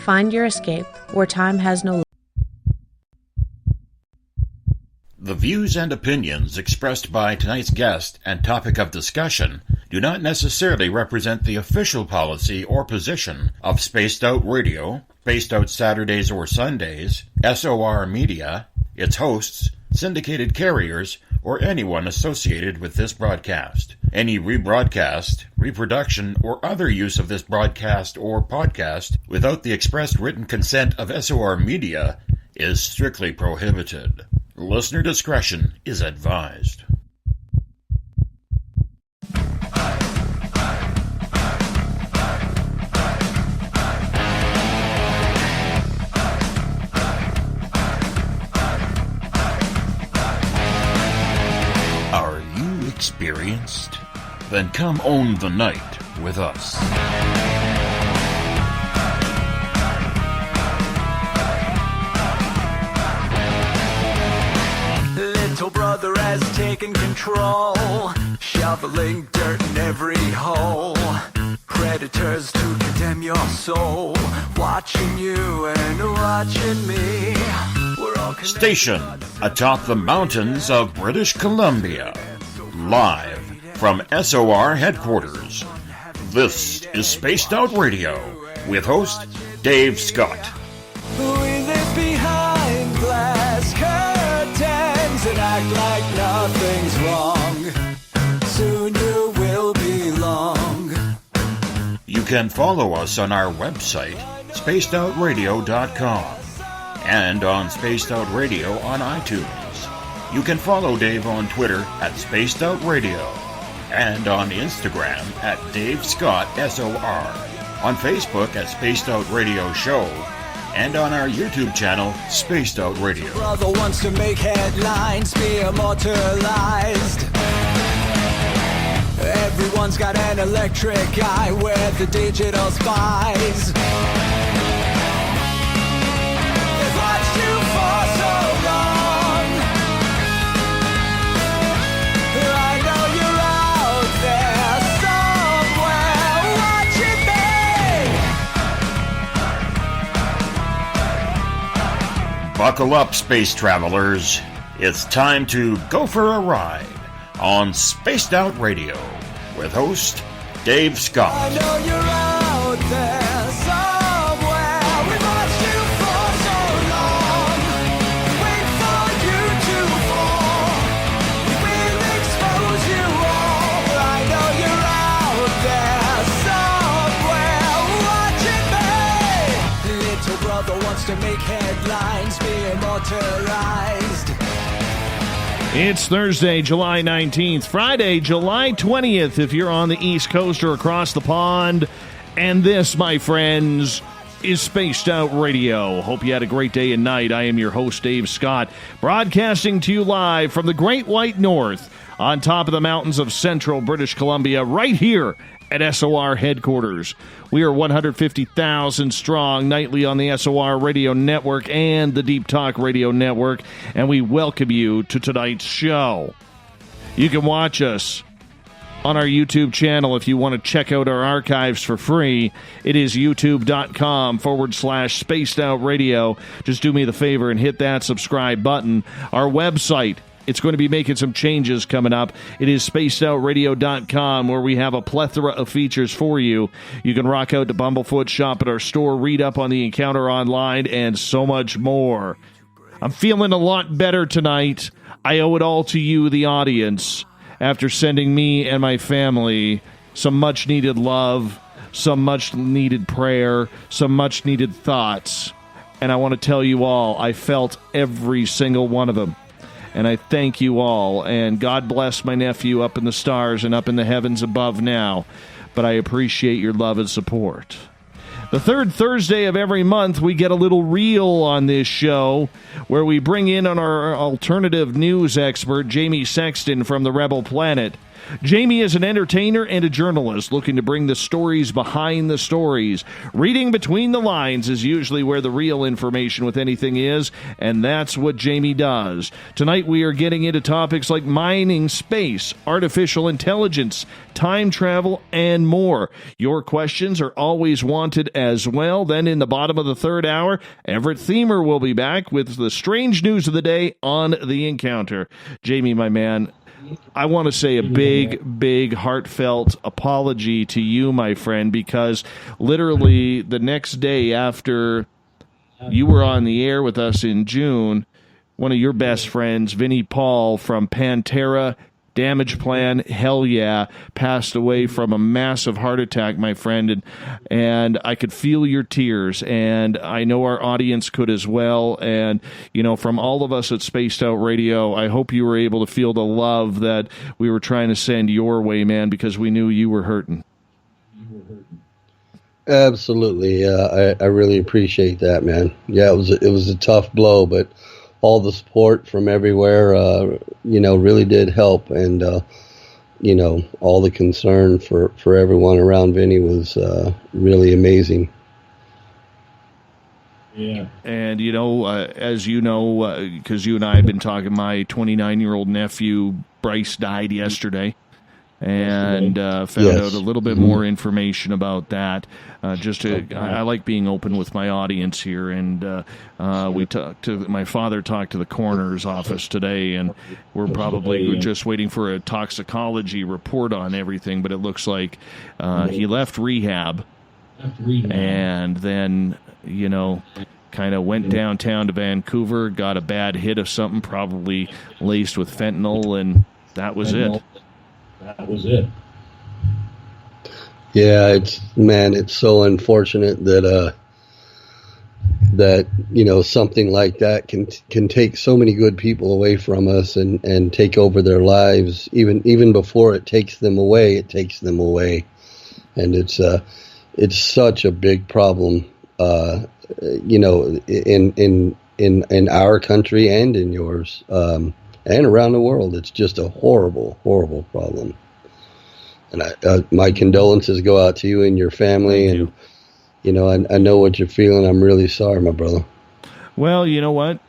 Find your escape where time has no limits. The views and opinions expressed by tonight's guest and topic of discussion do not necessarily represent the official policy or position of Spaced Out Radio, Spaced Out Saturdays or Sundays, SOR Media, its hosts, syndicated carriers, or anyone associated with this broadcast. Any rebroadcast, reproduction, or other use of this broadcast or podcast without the expressed written consent of SOR Media is strictly prohibited. Listener discretion is advised. Are you experienced? Then come own the night with us. Little brother has taken control, shoveling dirt in every hole. Predators to condemn your soul, watching you and watching me. We're all stationed atop the mountains of British Columbia, live from SOR headquarters. This is Spaced Out Radio with host Dave Scott. We live behind glass curtains and act like nothing's wrong. Soon you will belong. You can follow us on our website, spacedoutradio.com, and on Spaced Out Radio on iTunes. You can follow Dave on Twitter at Spaced Out Radio, and on Instagram at Dave Scott SOR, on Facebook at Spaced Out Radio Show, and on our YouTube channel, Spaced Out Radio. Brother wants to make headlines, be immortalized. Everyone's got an electric eye with the digital spies. They've watched you for so long. I know you're out there somewhere watching me. Buckle up, space travelers. It's time to go for a ride on Spaced Out Radio with host Dave Scott. I know you're out there somewhere. We've watched you for so long. Wait for you to fall. We'll expose you all. I know you're out there somewhere watching me. Little brother wants to make headlines, be immortalized. It's Thursday, July 19th, Friday, July 20th, if you're on the East Coast or across the pond. And this, my friends, is Spaced Out Radio. Hope you had a great day and night. I am your host, Dave Scott, broadcasting to you live from the Great White North on top of the mountains of central British Columbia, right here at SOR headquarters. We are 150,000 strong nightly on the SOR Radio Network and the Deep Talk Radio Network, and we welcome you to tonight's show. You can watch us on our YouTube channel if you want to check out our archives for free. It is youtube.com/Spaced Out Radio. Just do me the favor and hit that subscribe button. Our website, it's going to be making some changes coming up. It is spacedoutradio.com, where we have a plethora of features for you. You can rock out to Bumblefoot, shop at our store, read up on the encounter online, and so much more. I'm feeling a lot better tonight. I owe it all to you, the audience, after sending me and my family some much-needed love, some much-needed prayer, some much-needed thoughts. And I want to tell you all, I felt every single one of them. And I thank you all, and God bless my nephew up in the stars and up in the heavens above now. But I appreciate your love and support. The third Thursday of every month, we get a little reel on this show, where we bring in on our alternative news expert, Jamie Sexton from the Rebel Planet, Jamie is an entertainer and a journalist looking to bring the stories behind the stories. Reading between the lines is usually where the real information with anything is, and that's what Jamie does. Tonight we are getting into topics like mining, space, artificial intelligence, time travel, and more. Your questions are always wanted as well. Then in the bottom of the third hour, Everett Themer will be back with the strange news of the day on The Encounter. Jamie, my man, I want to say a big, heartfelt apology to you, my friend, because literally the next day after you were on the air with us in June, one of your best friends, Vinnie Paul from Pantera, Damage Plan, hell yeah, passed away from a massive heart attack, my friend, and I could feel your tears, and I know our audience could as well, and, you know, from all of us at Spaced Out Radio, I hope you were able to feel the love that we were trying to send your way, man, because we knew you were hurting. Absolutely, I really appreciate that, man. Yeah, it was a tough blow, but all the support from everywhere, really did help. And, all the concern for everyone around Vinny was really amazing. Yeah. And, as you know, because you and I have been talking, my 29-year-old nephew, Bryce, died yesterday. And found out a little bit more information about that. I like being open with my audience here, and my father talked to the coroner's office today, and we're probably just waiting for a toxicology report on everything. But it looks like he left rehab, and then kind of went downtown to Vancouver, got a bad hit of something, probably laced with fentanyl, and that was it. Yeah, it's so unfortunate that something like that can take so many good people away from us and take over their lives. Even before it takes them away, and it's such a big problem, in our country and in yours. And around the world, it's just a horrible, horrible problem. And my condolences go out to you and your family. And, I know what you're feeling. I'm really sorry, my brother. Well, you know what?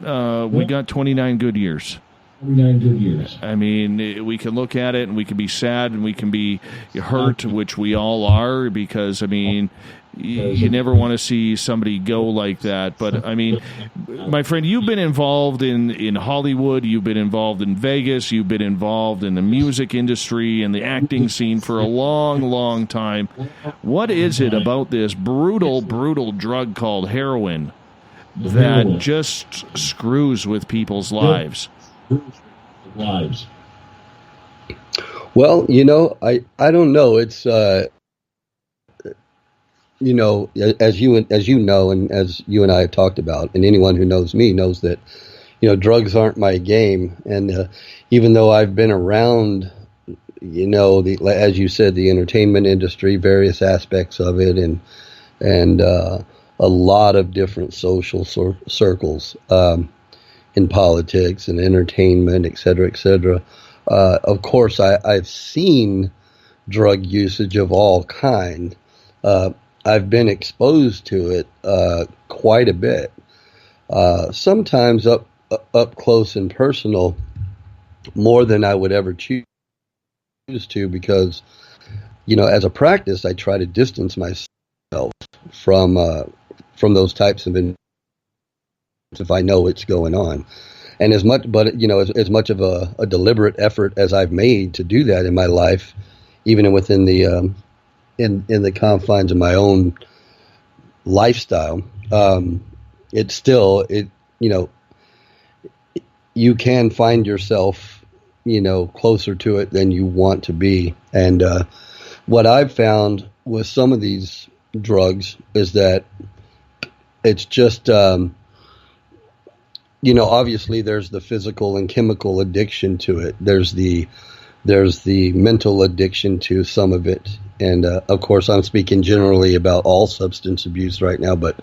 We got 29 good years. 29 good years. I mean, we can look at it and we can be sad and we can be hurt, which we all are, because, you never want to see somebody go like that. But, my friend, you've been involved in Hollywood, you've been involved in Vegas, you've been involved in the music industry and the acting scene for a long, long time. What is it about this brutal drug called heroin that just screws with people's lives? Well, I don't know. It's as you know, and as you and I have talked about, and anyone who knows me knows that, drugs aren't my game. And even though I've been around, as you said, the entertainment industry, various aspects of it, and a lot of different social circles, in politics and entertainment, et cetera, of course, I've seen drug usage of all kind. I've been exposed to it quite a bit, sometimes up close and personal, more than I would ever choose to, because, as a practice, I try to distance myself from those types of events if I know it's going on. And as much of a deliberate effort as I've made to do that in my life, even within the in the confines of my own lifestyle, it's still, you can find yourself, closer to it than you want to be. And what I've found with some of these drugs is that it's just, obviously there's the physical and chemical addiction to it. There's the mental addiction to some of it. And, of course, I'm speaking generally about all substance abuse right now, but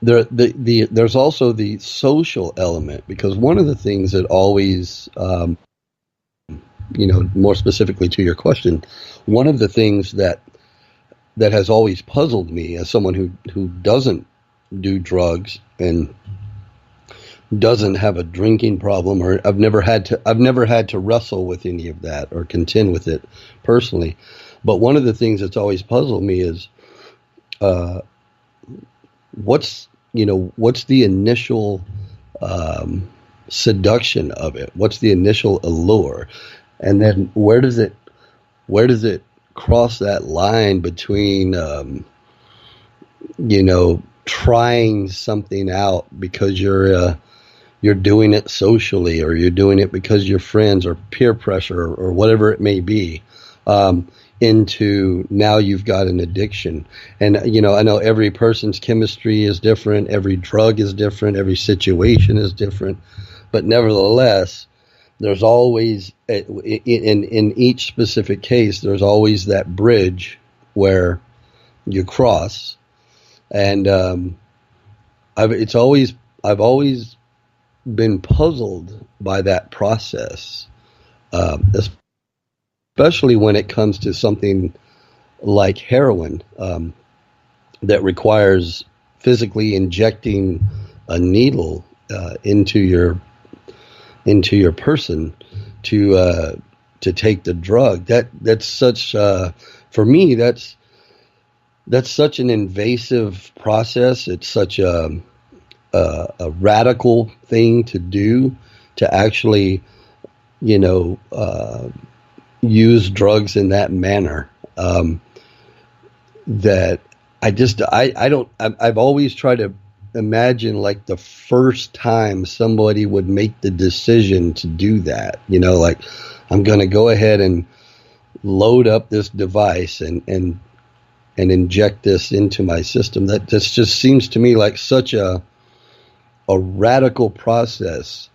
there's also the social element, because one of the things that always more specifically to your question, one of the things that has always puzzled me as someone who doesn't do drugs and doesn't have a drinking problem, or I've never had to wrestle with any of that or contend with it personally. But one of the things that's always puzzled me is what's the initial seduction of it? What's the initial allure? And then where does it cross that line between trying something out because you're doing it socially, or you're doing it because you're friends, or peer pressure, or whatever it may be, into now you've got an addiction. And, I know every person's chemistry is different. Every drug is different. Every situation is different. But nevertheless, there's always, in each specific case, there's always that bridge where you cross. And I've always been puzzled by that process, especially when it comes to something like heroin, that requires physically injecting a needle into your person to take the drug. That's such for me. That's such an invasive process. It's such a radical thing to do, to actually, use drugs in that manner. That I've always tried to imagine, like, the first time somebody would make the decision to do that, like, I'm going to go ahead and load up this device and inject this into my system. This just seems to me like such a radical process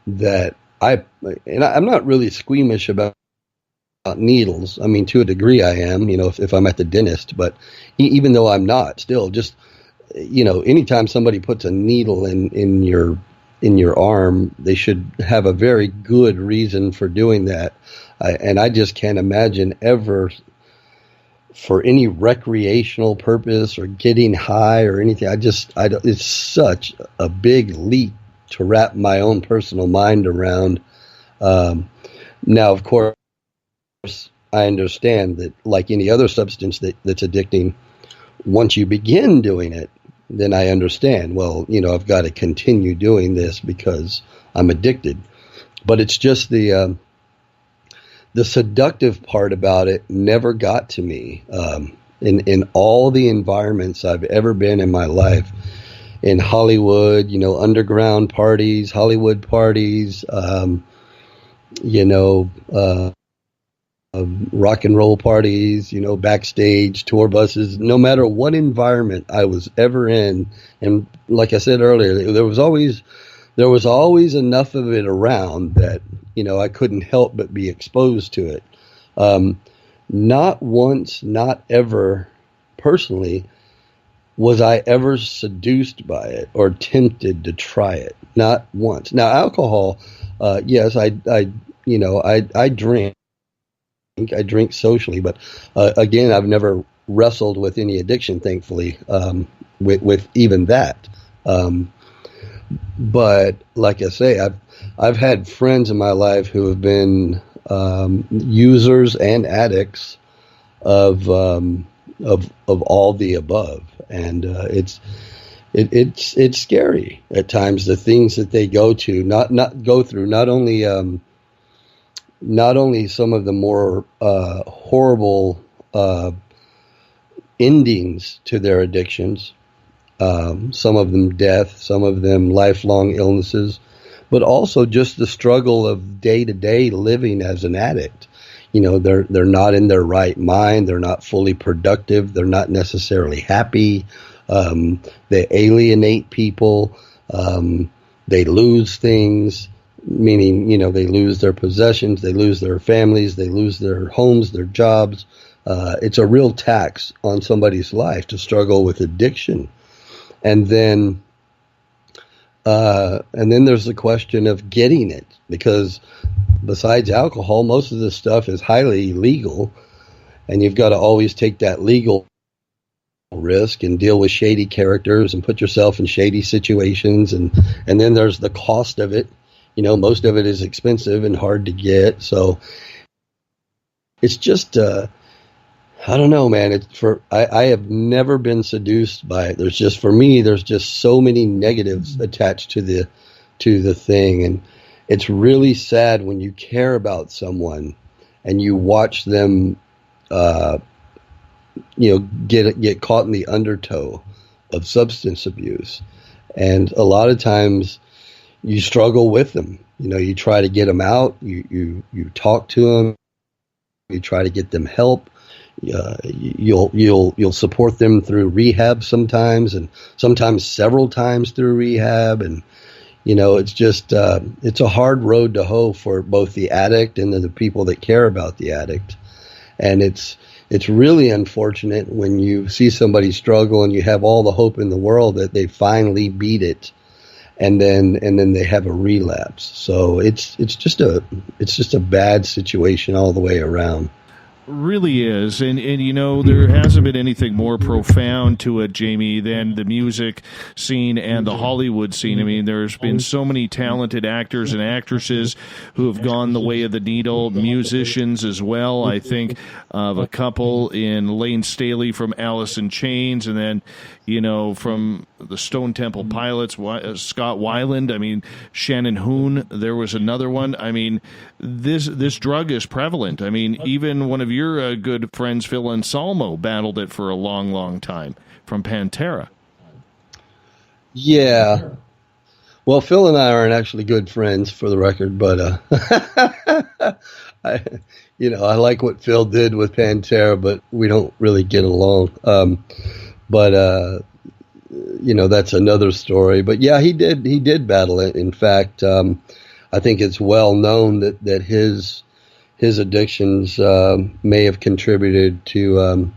that I'm not really squeamish about needles. I mean, to a degree I am, if I'm at the dentist, but even though I'm not, still, just, anytime somebody puts a needle in your arm, they should have a very good reason for doing that. And I just can't imagine ever, for any recreational purpose or getting high or anything. It's such a big leap to wrap my own personal mind around. Now, of course, I understand that, like any other substance that's addicting, once you begin doing it, then I understand, well, I've got to continue doing this because I'm addicted. But it's just the seductive part about it never got to me. In all the environments I've ever been in my life, in Hollywood, underground parties, Hollywood parties, rock and roll parties, backstage, tour buses, no matter what environment I was ever in. And like I said earlier, there was always enough of it around that, I couldn't help but be exposed to it. Not once, not ever, personally, was I ever seduced by it or tempted to try it. Not once. Now, alcohol, yes, I drink. I drink socially, but again, I've never wrestled with any addiction, thankfully, with even that. But like I say, I've had friends in my life who have been users and addicts of all the above, and it's scary at times, the things that they go through. Not only some of the more horrible endings to their addictions, some of them death, some of them lifelong illnesses, but also just the struggle of day-to-day living as an addict. They're not in their right mind. They're not fully productive. They're not necessarily happy. They alienate people. They lose things. Meaning, they lose their possessions, they lose their families, they lose their homes, their jobs. It's a real tax on somebody's life to struggle with addiction. And then And then there's the question of getting it, because besides alcohol, most of this stuff is highly illegal, and you've got to always take that legal risk and deal with shady characters and put yourself in shady situations. And then there's the cost of it. Most of it is expensive and hard to get. So it's just, I don't know, man. I have never been seduced by it. For me, there's just so many negatives attached to the thing. And it's really sad when you care about someone and you watch them, get caught in the undertow of substance abuse. And a lot of times you struggle with them. You try to get them out. You talk to them. You try to get them help. You'll support them through rehab sometimes, and sometimes several times through rehab. And it's just it's a hard road to hoe for both the addict and the people that care about the addict. And it's really unfortunate when you see somebody struggle and you have all the hope in the world that they finally beat it, and then they have a relapse. So it's just a bad situation all the way around. Really is. And there hasn't been anything more profound to it, Jamie, than the music scene and the Hollywood scene. I mean, there's been so many talented actors and actresses who have gone the way of the needle, musicians as well. I think of a couple in Lane Staley from Alice in Chains, and then, from the Stone Temple Pilots, Scott Weiland. I mean, Shannon Hoon, there was another one. I mean, this drug is prevalent. I mean, even one of your good friends, Phil Anselmo, battled it for a long, long time from Pantera. Yeah. Well, Phil and I aren't actually good friends, for the record, but I like what Phil did with Pantera, but we don't really get along. That's another story. But yeah, he did battle it. In fact, I think it's well known that his addictions may have contributed to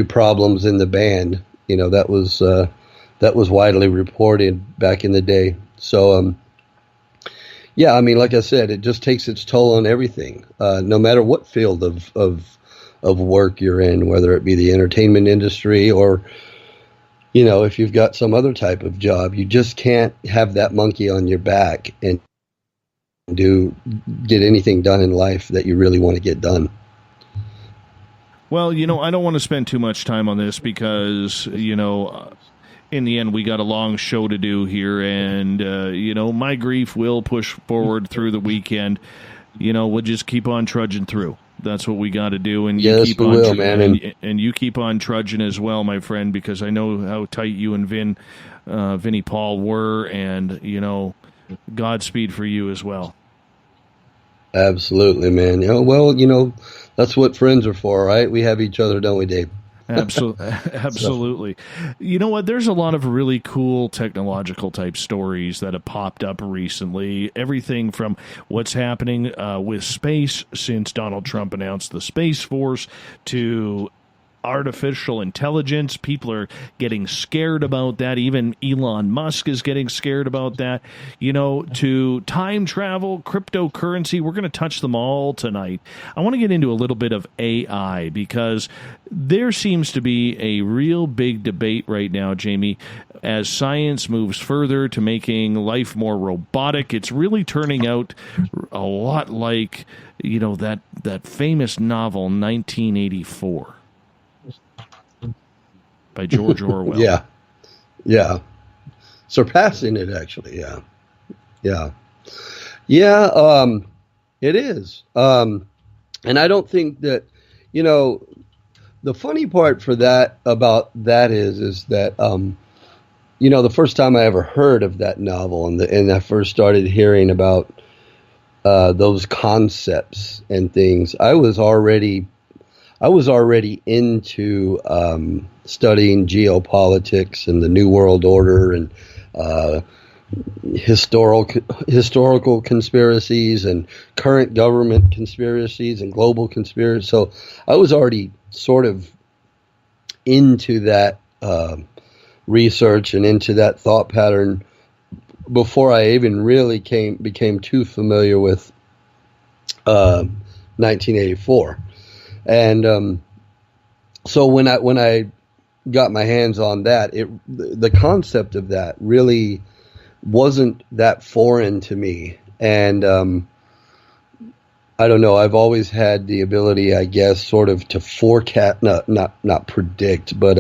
problems in the band. That was widely reported back in the day. So yeah, I mean, like I said, it just takes its toll on everything, no matter what field of work you're in, whether it be the entertainment industry or if you've got some other type of job. You just can't have that monkey on your back and get anything done in life that you really want to get done. Well, I don't want to spend too much time on this because, in the end, we got a long show to do here, and, my grief will push forward through the weekend. We'll just keep on trudging through. That's what we got to do, and you keep on, man. And you keep on trudging as well, my friend, because I know how tight you and Vinnie Paul were, and Godspeed for you as well. Absolutely, man. That's what friends are for, right? We have each other, don't we, Dave? Absolutely. You know what? There's a lot of really cool technological type stories that have popped up recently. Everything from what's happening with space since Donald Trump announced the Space Force to artificial intelligence. People are getting scared about that. Even Elon Musk is getting scared about that. To time travel, cryptocurrency. We're going to touch them all tonight. I want to get into a little bit of AI because there seems to be a real big debate right now, Jamie, as science moves further to making life more robotic. It's really turning out a lot like, that famous novel 1984. By George Orwell. Yeah. Surpassing it, actually. Yeah. It is. And I don't think that, the funny part about that is that, the first time I ever heard of that novel and I first started hearing about those concepts and things, I was already into studying geopolitics and the New World Order and historical conspiracies and current government conspiracies and global conspiracies. So I was already sort of into that research and into that thought pattern before I even really became too familiar with 1984. And so when I got my hands on that, the concept of that really wasn't that foreign to me. And I don't know, I've always had the ability, I guess, sort of to forecast, not predict, but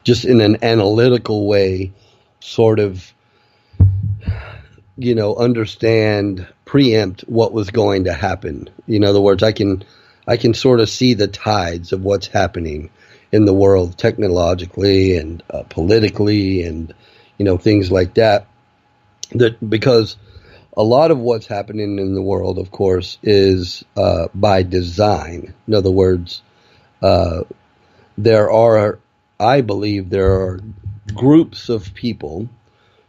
just in an analytical way, sort of, understand, preempt what was going to happen. In other words, I can sort of see the tides of what's happening in the world technologically and politically and, things like that. Because a lot of what's happening in the world, of course, is by design. In other words, I believe there are groups of people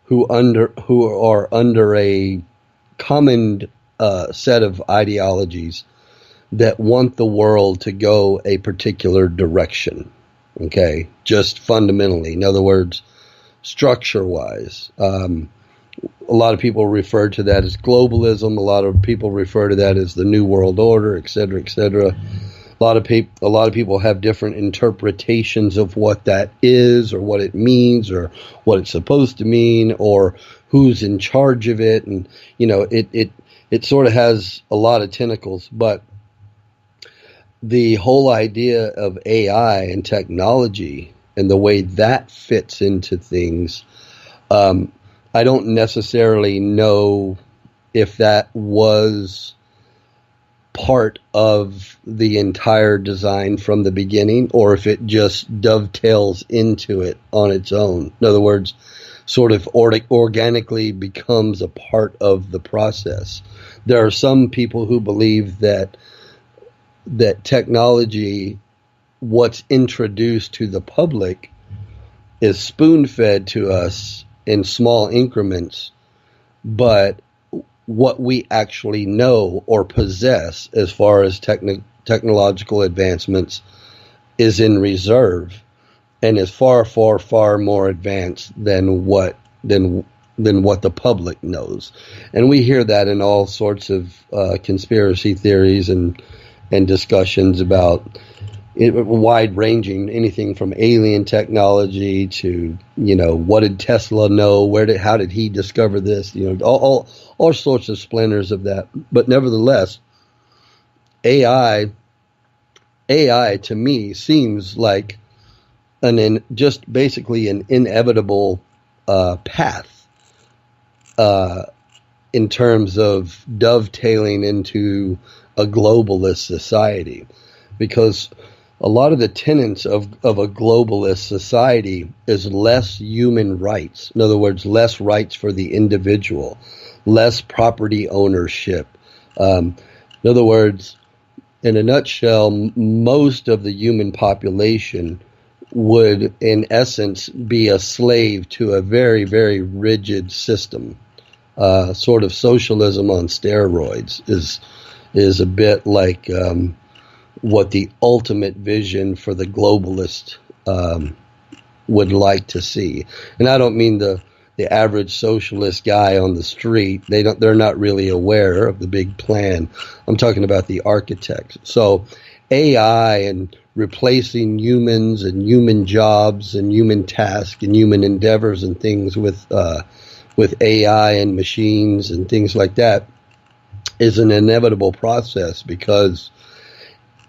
who are under a common set of ideologies that want the world to go a particular direction. Okay, just fundamentally. In other words, structure-wise. A lot of people refer to that as globalism. A lot of people refer to that as the New World Order, et cetera, et cetera. A lot of people have different interpretations of what that is, or what it means, or what it's supposed to mean, or who's in charge of it, and it sort of has a lot of tentacles. But the whole idea of AI and technology and the way that fits into things, I don't necessarily know if that was part of the entire design from the beginning, or if it just dovetails into it on its own. In other words, sort of organically becomes a part of the process. There are some people who believe that technology, what's introduced to the public, is spoon-fed to us in small increments, but what we actually know or possess as far as technological advancements is in reserve, and is far, far, far more advanced than what the public knows. And we hear that in all sorts of conspiracy theories and discussions about wide ranging, anything from alien technology to, what did Tesla know? How did he discover this? All sorts of splinters of that. But nevertheless, AI to me seems like just basically an inevitable path in terms of dovetailing into a globalist society, because a lot of the tenets of a globalist society is less human rights. In other words, less rights for the individual, less property ownership. In other words, in a nutshell, most of the human population would, in essence, be a slave to a very, very rigid system. Sort of socialism on steroids is a bit like what the ultimate vision for the globalist would like to see. And I don't mean the average socialist guy on the street. They're not really aware of the big plan. I'm talking about the architects. So AI and replacing humans and human jobs and human tasks and human endeavors and things with AI and machines and things like that is an inevitable process, because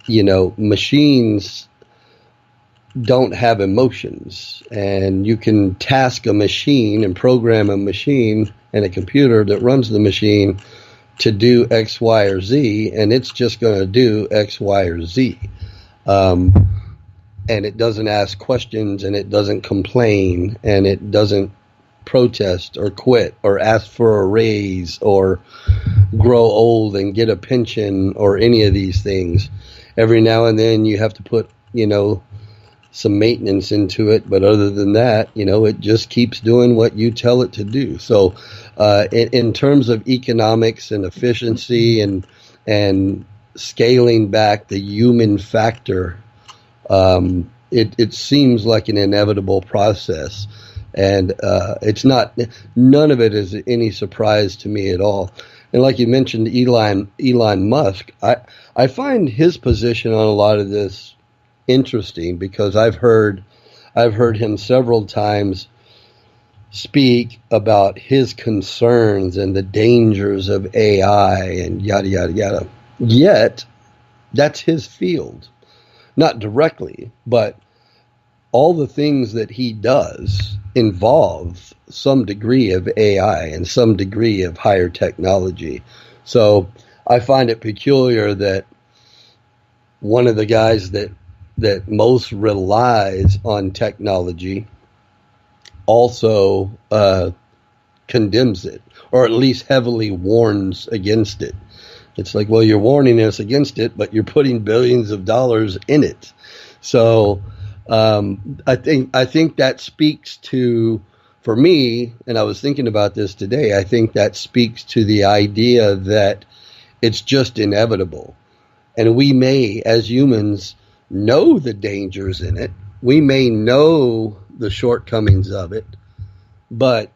machines don't have emotions, and you can task a machine and program a machine and a computer that runs the machine to do X, Y, or Z, and it's just going to do X, Y, or Z. And it doesn't ask questions, and it doesn't complain, and it doesn't protest or quit or ask for a raise or grow old and get a pension or any of these things. Every now and then you have to put, some maintenance into it. But other than that, it just keeps doing what you tell it to do. So in terms of economics and efficiency and scaling back the human factor, it seems like an inevitable process. And it's not, none of it is any surprise to me at all. And like you mentioned, Elon Musk, I find his position on a lot of this interesting, because I've heard him several times speak about his concerns and the dangers of AI and yada, yada, yada. Yet, that's his field. Not directly, but all the things that he does involve some degree of AI and some degree of higher technology. So I find it peculiar that one of the guys that most relies on technology also condemns it, or at least heavily warns against it. It's like, well, you're warning us against it, but you're putting billions of dollars in it. So I think that speaks to, for me, and I was thinking about this today, I think that speaks to the idea that it's just inevitable. And we may, as humans, know the dangers in it. We may know the shortcomings of it, but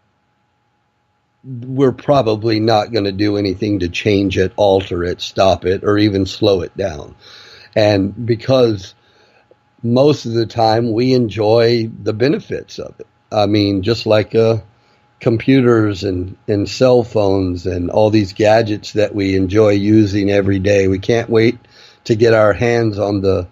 we're probably not going to do anything to change it, alter it, stop it, or even slow it down. And because most of the time we enjoy the benefits of it. I mean, just like computers and cell phones and all these gadgets that we enjoy using every day. We can't wait to get our hands on the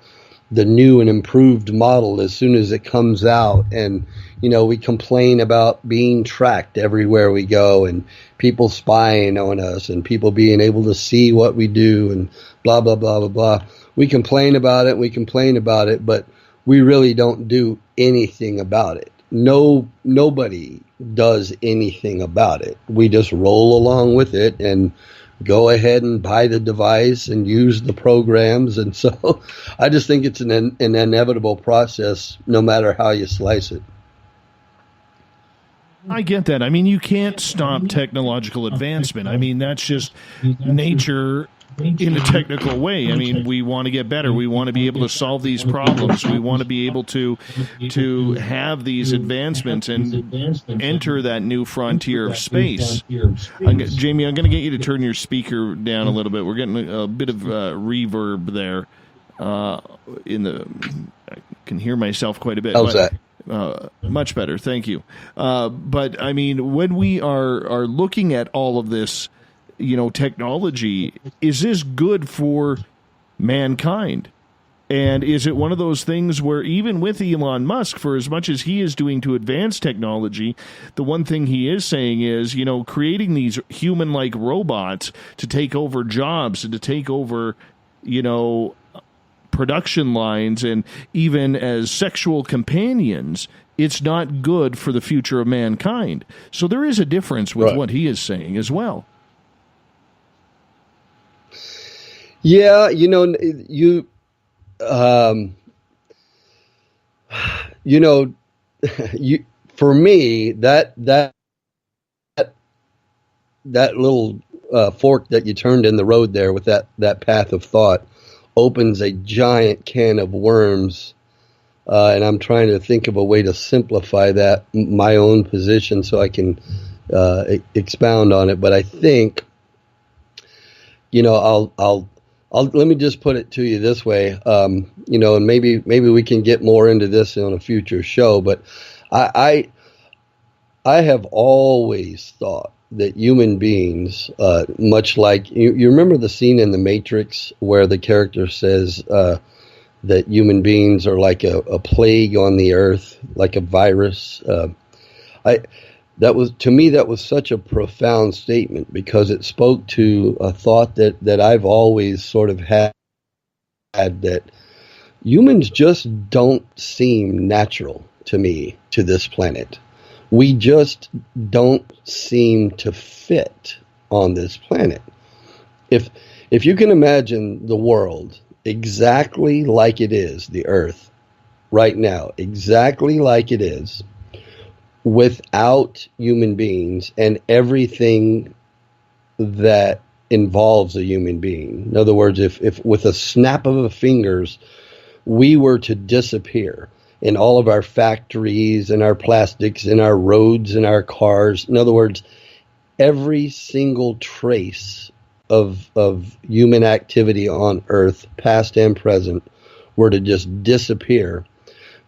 new and improved model as soon as it comes out. And, you know, we complain about being tracked everywhere we go and people spying on us and people being able to see what we do and blah, blah, blah, blah, blah. We complain about it, but we really don't do anything about it. Nobody does anything about it. We just roll along with it and go ahead and buy the device and use the programs. And so I just think it's an inevitable process, no matter how you slice it. I get that. I mean, you can't stop technological advancement. I mean, that's just nature in a technical way. I mean, we want to get better. We want to be able to solve these problems. We want to be able to have these advancements and enter that new frontier of space. Jamie, I'm going to get you to turn your speaker down a little bit. We're getting a bit of reverb there. I can hear myself quite a bit. How's that? Much better, thank you. But I mean, when we are looking at all of this, you know, technology, is this good for mankind? And is it one of those things where even with Elon Musk, for as much as he is doing to advance technology, the one thing he is saying is, you know, creating these human-like robots to take over jobs and to take over, you know, production lines and even as sexual companions, it's not good for the future of mankind. So there is a difference with what he is saying as well. Yeah, you know, for me, that little fork that you turned in the road there with that path of thought opens a giant can of worms. And I'm trying to think of a way to simplify that, my own position, so I can expound on it. But I think, you know, I'll let me just put it to you this way, you know, and maybe we can get more into this on a future show. But I have always thought that human beings, much like you remember the scene in The Matrix where the character says that human beings are like a plague on the earth, like a virus. That was such a profound statement, because it spoke to a thought that I've always sort of had, that humans just don't seem natural to me, to this planet. We just don't seem to fit on this planet. If you can imagine the world exactly like it is, the earth right now, exactly like it is, without human beings and everything that involves a human being. In other words, if with a snap of the fingers we were to disappear in all of our factories and our plastics and our roads and our cars. In other words, every single trace of human activity on Earth, past and present, were to just disappear,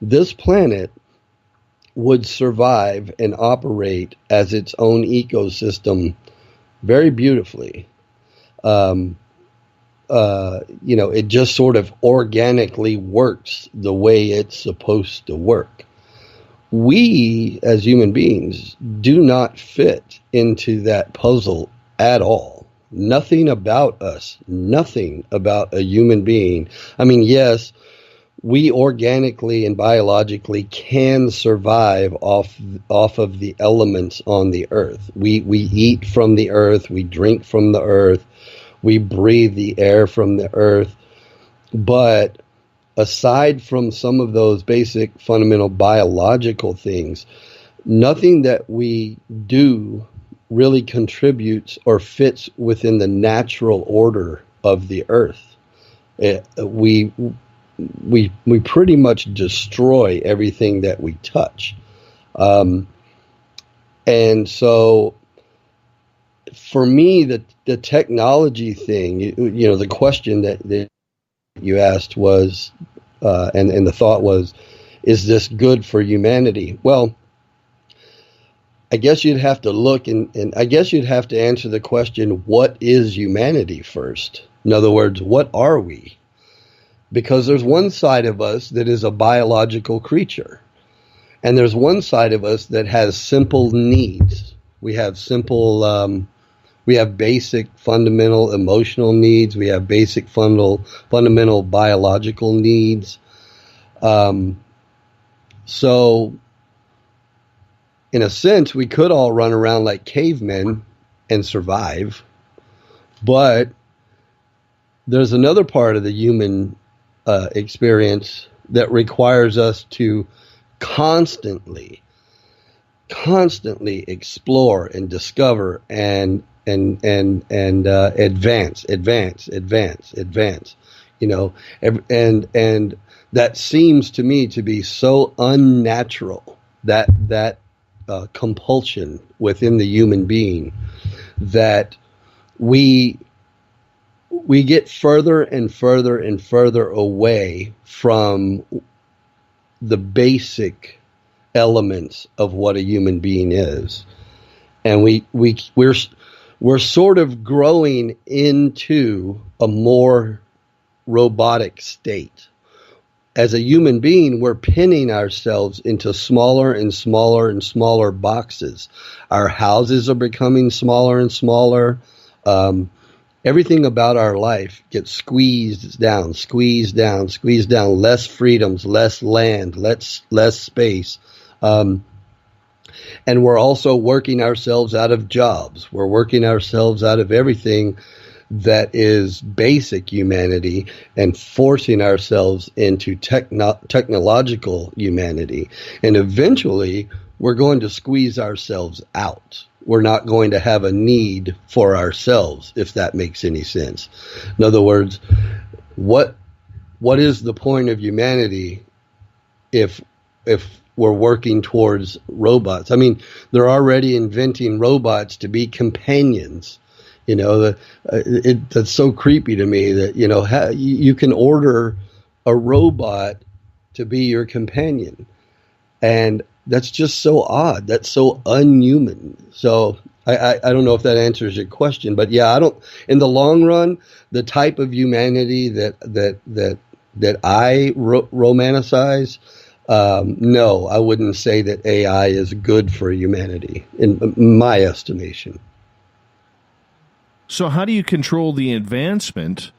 this planet would survive and operate as its own ecosystem very beautifully. It just sort of organically works the way it's supposed to work. We, as human beings, do not fit into that puzzle at all. Nothing about us, nothing about a human being. I mean, yes, we organically and biologically can survive off of the elements on the earth. We eat from the earth, we drink from the earth, we breathe the air from the earth. But aside from some of those basic fundamental biological things, nothing that we do really contributes or fits within the natural order of the earth. We pretty much destroy everything that we touch. And so for me, the technology thing, the question that you asked was, and the thought was, is this good for humanity? Well, I guess you'd have to look and I guess you'd have to answer the question, what is humanity first? In other words, what are we? Because there's one side of us that is a biological creature. And there's one side of us that has simple needs. We have we have basic fundamental emotional needs. We have basic fundamental biological needs. So in a sense, we could all run around like cavemen and survive. But there's another part of the human experience that requires us to constantly explore and discover and advance. And that seems to me to be so unnatural, that compulsion within the human being, that we get further and further and further away from the basic elements of what a human being is. And we're sort of growing into a more robotic state. As a human being, we're pinning ourselves into smaller and smaller and smaller boxes. Our houses are becoming smaller and smaller. Everything about our life gets squeezed down. Less freedoms, less land, less space. And we're also working ourselves out of jobs. We're working ourselves out of everything that is basic humanity and forcing ourselves into technological humanity. And eventually, we're going to squeeze ourselves out. We're not going to have a need for ourselves, if that makes any sense. In other words, what is the point of humanity if we're working towards robots? I mean, they're already inventing robots to be companions. That's so creepy to me that, you can order a robot to be your companion. And that's just so odd. That's so unhuman. So I don't know if that answers your question, but yeah, in the long run, the type of humanity that I romanticize, no, I wouldn't say that AI is good for humanity in my estimation. So how do you control the advancement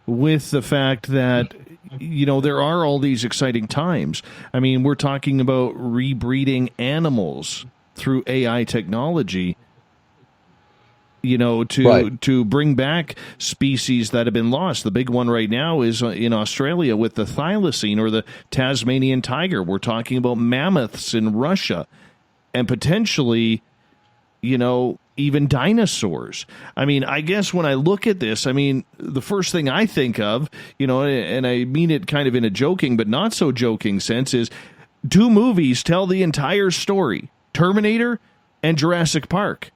with the fact that, there are all these exciting times? I mean, we're talking about rebreeding animals through AI technology, to bring back species that have been lost. The big one right now is in Australia with the thylacine, or the Tasmanian tiger. We're talking about mammoths in Russia, and potentially, even dinosaurs. I mean, I guess when I look at this, I mean, the first thing I think of, and I mean it kind of in a joking but not so joking sense, is 2 movies tell the entire story: Terminator and Jurassic Park.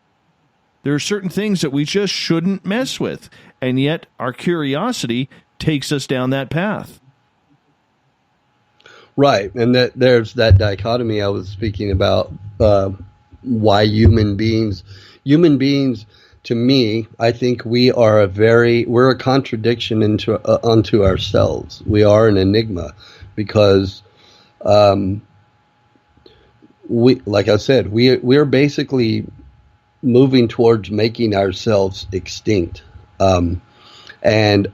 There are certain things that we just shouldn't mess with, and yet our curiosity takes us down that path. Right, and there's that dichotomy I was speaking about. Why human beings, to me, I think we're a contradiction unto ourselves. We are an enigma because, like I said, we're basically moving towards making ourselves extinct. And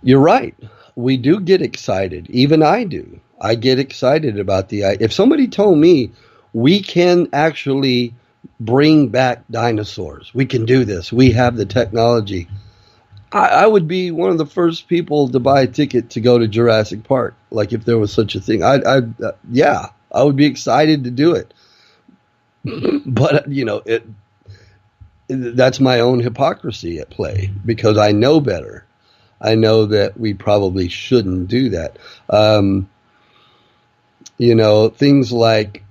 you're right. We do get excited. Even I do. I get excited about if somebody told me we can actually bring back dinosaurs, we can do this, we have the technology, I would be one of the first people to buy a ticket to go to Jurassic Park. Like, if there was such a thing, I would be excited to do it. But, that's my own hypocrisy at play, because I know better. I know that we probably shouldn't do that. Things like,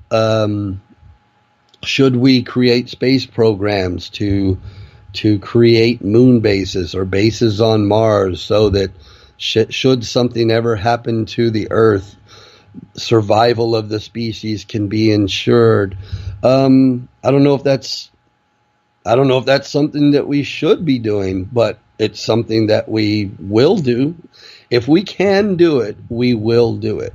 should we create space programs to create moon bases or bases on Mars so that should something ever happen to the Earth, survival of the species can be ensured? I don't know if that's something that we should be doing, but it's something that we will do. If we can do it, we will do it.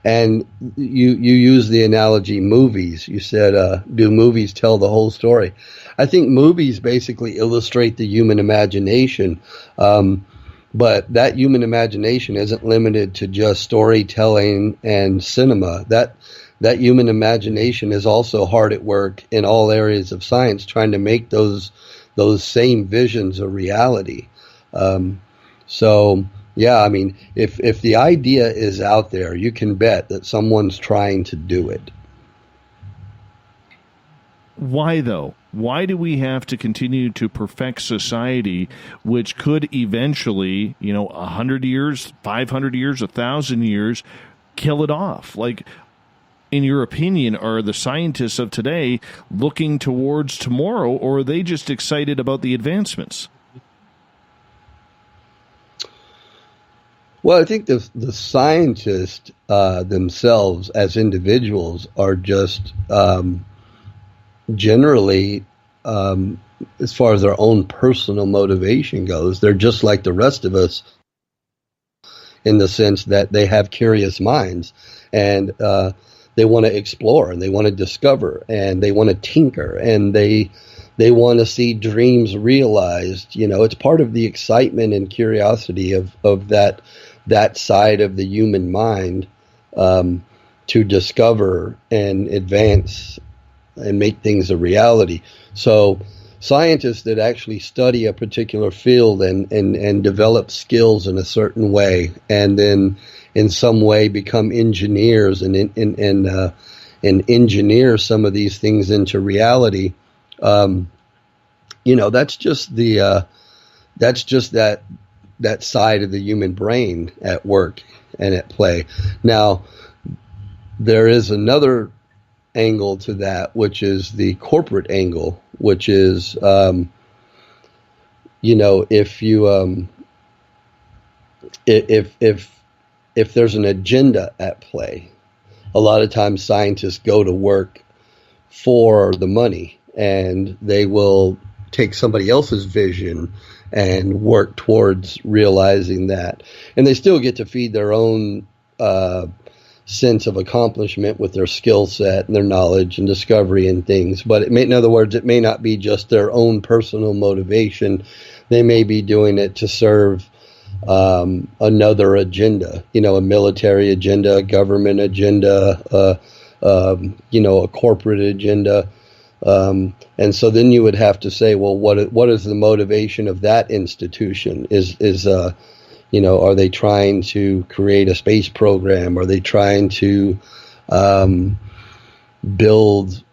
And you use the analogy movies. You said, do movies tell the whole story? I think movies basically illustrate the human imagination. But that human imagination isn't limited to just storytelling and cinema. That human imagination is also hard at work in all areas of science, trying to make those same visions a reality. Yeah, I mean, if the idea is out there, you can bet that someone's trying to do it. Why, though? Why do we have to continue to perfect society, which could eventually, 100 years, 500 years, 1,000 years, kill it off? Like, in your opinion, are the scientists of today looking towards tomorrow, or are they just excited about the advancements? Well, I think the scientists themselves as individuals are just generally, as far as their own personal motivation goes, they're just like the rest of us in the sense that they have curious minds, and they want to explore, and they want to discover, and they want to tinker, and they want to see dreams realized. It's part of the excitement and curiosity of that side of the human mind, to discover and advance and make things a reality. So scientists that actually study a particular field and develop skills in a certain way, and then in some way become engineers and engineer some of these things into reality, that's just that side of the human brain at work and at play. Now, there is another angle to that, which is the corporate angle, which is, if there's an agenda at play, a lot of times scientists go to work for the money, and they will take somebody else's vision and work towards realizing that. And they still get to feed their own sense of accomplishment with their skill set and their knowledge and discovery and things. But in other words, it may not be just their own personal motivation. They may be doing it to serve another agenda, a military agenda, a government agenda, a corporate agenda. And so then you would have to say, well, what is the motivation of that institution? Are they trying to create a space program? Are they trying to build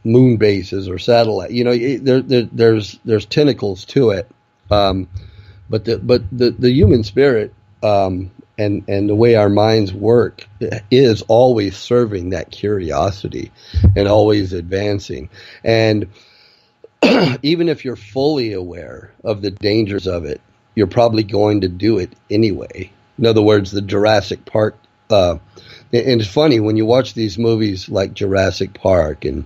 moon bases or satellite. You know, there's tentacles to it, but the human spirit and the way our minds work is always serving that curiosity and always advancing. And even if you're fully aware of the dangers of it, you're probably going to do it anyway. In other words, the Jurassic Park. And it's funny when you watch these movies like Jurassic Park and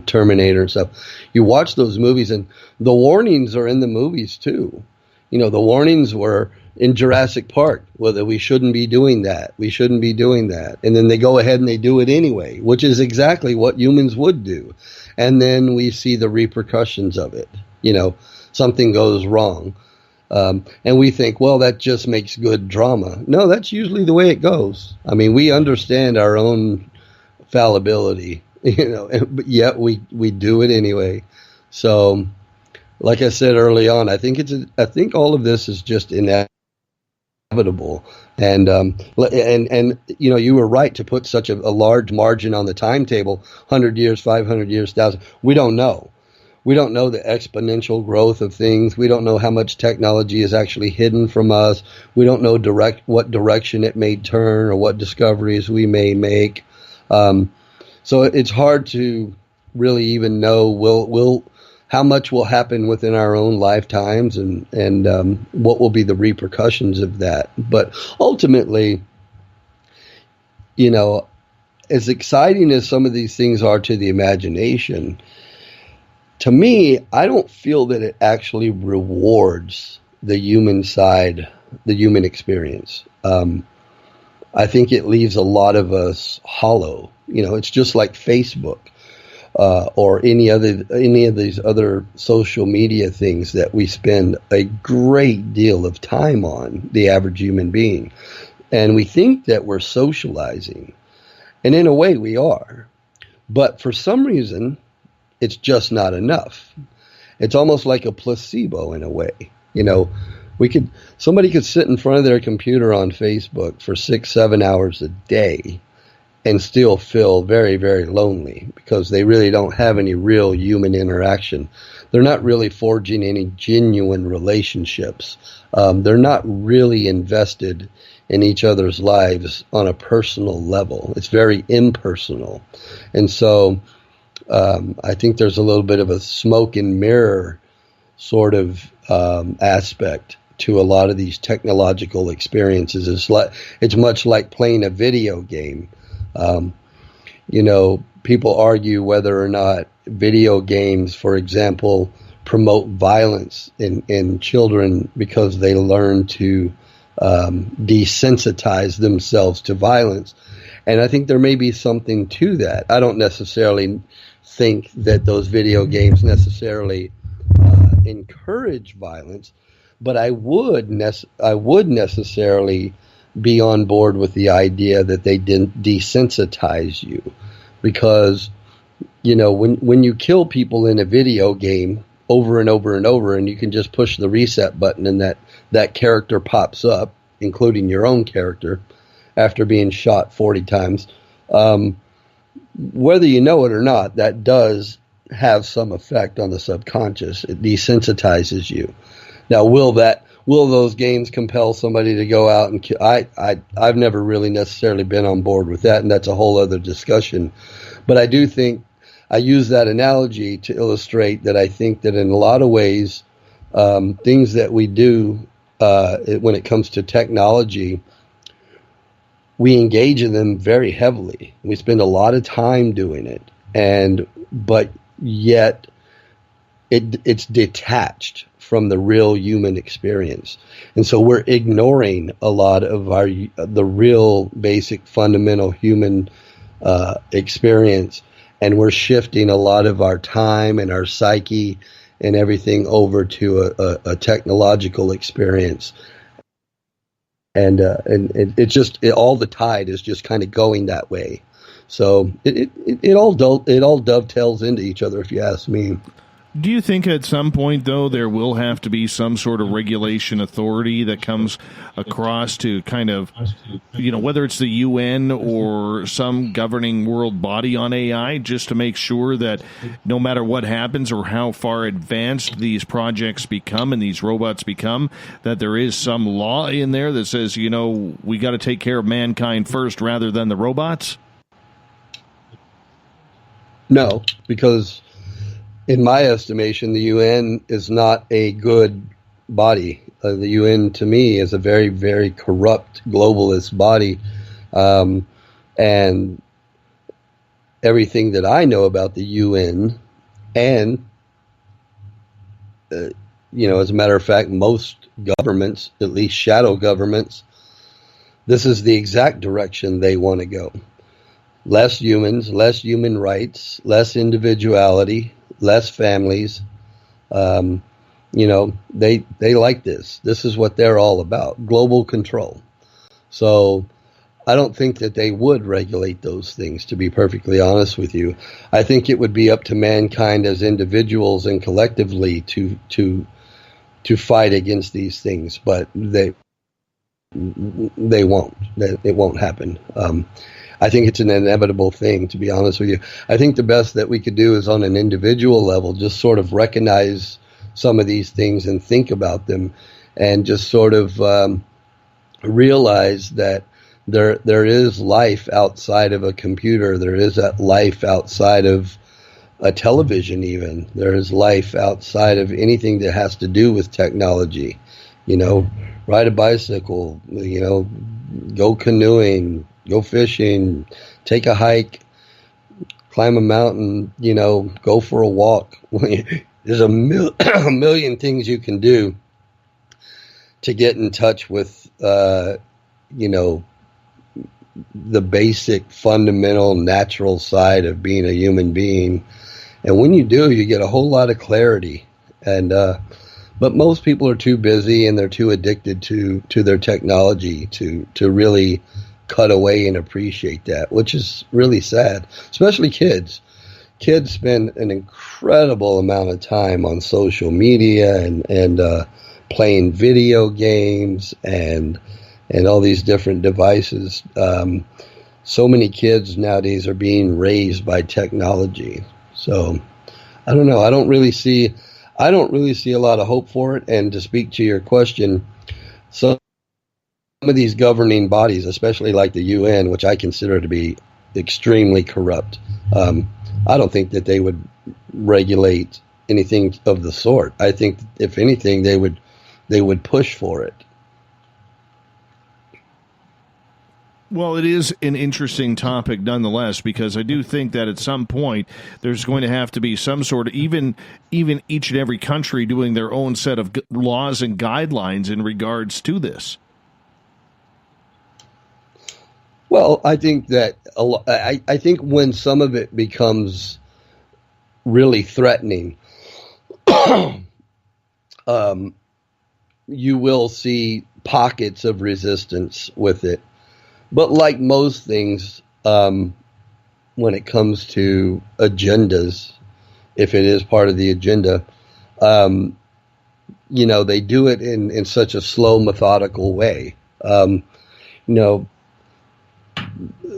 Terminator and stuff. You watch those movies, and the warnings are in the movies too. You know, the warnings were in Jurassic Park, whether we shouldn't be doing that, we shouldn't be doing that, and then they go ahead and they do it anyway, which is exactly what humans would do. And then we see the repercussions of it. You know, something goes wrong. And we think, well, that just makes good drama. No, that's usually the way it goes. I mean, we understand our own fallibility, you know, but yet we do it anyway. So, like I said early on, I think all of this is just inevitable. And you know, you were right to put such a large margin on the timetable, 100 years, 500 years, 1,000. We don't know. We don't know the exponential growth of things. We don't know how much technology is actually hidden from us. We don't know what direction it may turn or what discoveries we may make. So it's hard to really even know how much will happen within our own lifetimes and what will be the repercussions of that. But ultimately, you know, as exciting as some of these things are to the imagination, to me, I don't feel that it actually rewards the human side, the human experience. I think it leaves a lot of us hollow. You know, it's just like Facebook or any of these other social media things that we spend a great deal of time on, the average human being. And we think that we're socializing. And in a way we are. But for some reason, it's just not enough. It's almost like a placebo in a way. You know, somebody could sit in front of their computer on Facebook for 6-7 hours a day and still feel very, very lonely because they really don't have any real human interaction. They're not really forging any genuine relationships. They're not really invested in each other's lives on a personal level. It's very impersonal. And so I think there's a little bit of a smoke and mirror sort of aspect to a lot of these technological experiences. It's much like playing a video game. You know, people argue whether or not video games, for example, promote violence in children because they learn to desensitize themselves to violence. And I think there may be something to that. I don't necessarily think that those video games necessarily encourage violence, but I would necessarily be on board with the idea that they didn't desensitize you, because you know when you kill people in a video game over and over and over, and you can just push the reset button and that character pops up, including your own character, after being shot 40 times. Whether you know it or not, that does have some effect on the subconscious. It desensitizes you. Now, will those games compel somebody to go out and kill? I've never really necessarily been on board with that, and that's a whole other discussion. But I do think I use that analogy to illustrate that I think that in a lot of ways, things that we do when it comes to technology, we engage in them very heavily. We spend a lot of time doing it, but yet it's detached from the real human experience, and so we're ignoring a lot of the real basic fundamental human experience, and we're shifting a lot of our time and our psyche and everything over to a technological experience. And it's just all the tide is just kind of going that way. So it all dovetails into each other, if you ask me. Do you think at some point, though, there will have to be some sort of regulation authority that comes across to kind of, whether it's the UN or some governing world body on AI, just to make sure that no matter what happens or how far advanced these projects become and these robots become, that there is some law in there that says, we got to take care of mankind first rather than the robots? No, because in my estimation, the UN is not a good body. The UN, to me, is a very, very corrupt globalist body. And everything that I know about the UN, and, as a matter of fact, most governments, at least shadow governments, this is the exact direction they want to go. Less humans, less human rights, less individuality, less families. They like this. This is what they're all about, global control. So I don't think that they would regulate those things, to be perfectly honest with you. I think it would be up to mankind as individuals and collectively to fight against these things, but they won't. It won't happen. I think it's an inevitable thing, to be honest with you. I think the best that we could do is on an individual level, just sort of recognize some of these things and think about them, and just sort of realize that there is life outside of a computer. There is that life outside of a television even. There is life outside of anything that has to do with technology. Ride a bicycle, go canoeing, go fishing, take a hike, climb a mountain, go for a walk. There's a million things you can do to get in touch with, the basic, fundamental, natural side of being a human being. And when you do, you get a whole lot of clarity. And but most people are too busy and they're too addicted to their technology to really cut away and appreciate that, which is really sad, especially kids. Kids spend an incredible amount of time on social media and playing video games and all these different devices. So many kids nowadays are being raised by technology. So I don't know. I don't really see a lot of hope for it. And to speak to your question, some of these governing bodies, especially like the UN, which I consider to be extremely corrupt, I don't think that they would regulate anything of the sort. I think, if anything, they would push for it. Well, it is an interesting topic nonetheless, because I do think that at some point there's going to have to be some sort of, even each and every country doing their own set of laws and guidelines in regards to this. Well, I think that I think when some of it becomes really threatening, you will see pockets of resistance with it. But like most things, when it comes to agendas, if it is part of the agenda, they do it in such a slow, methodical way.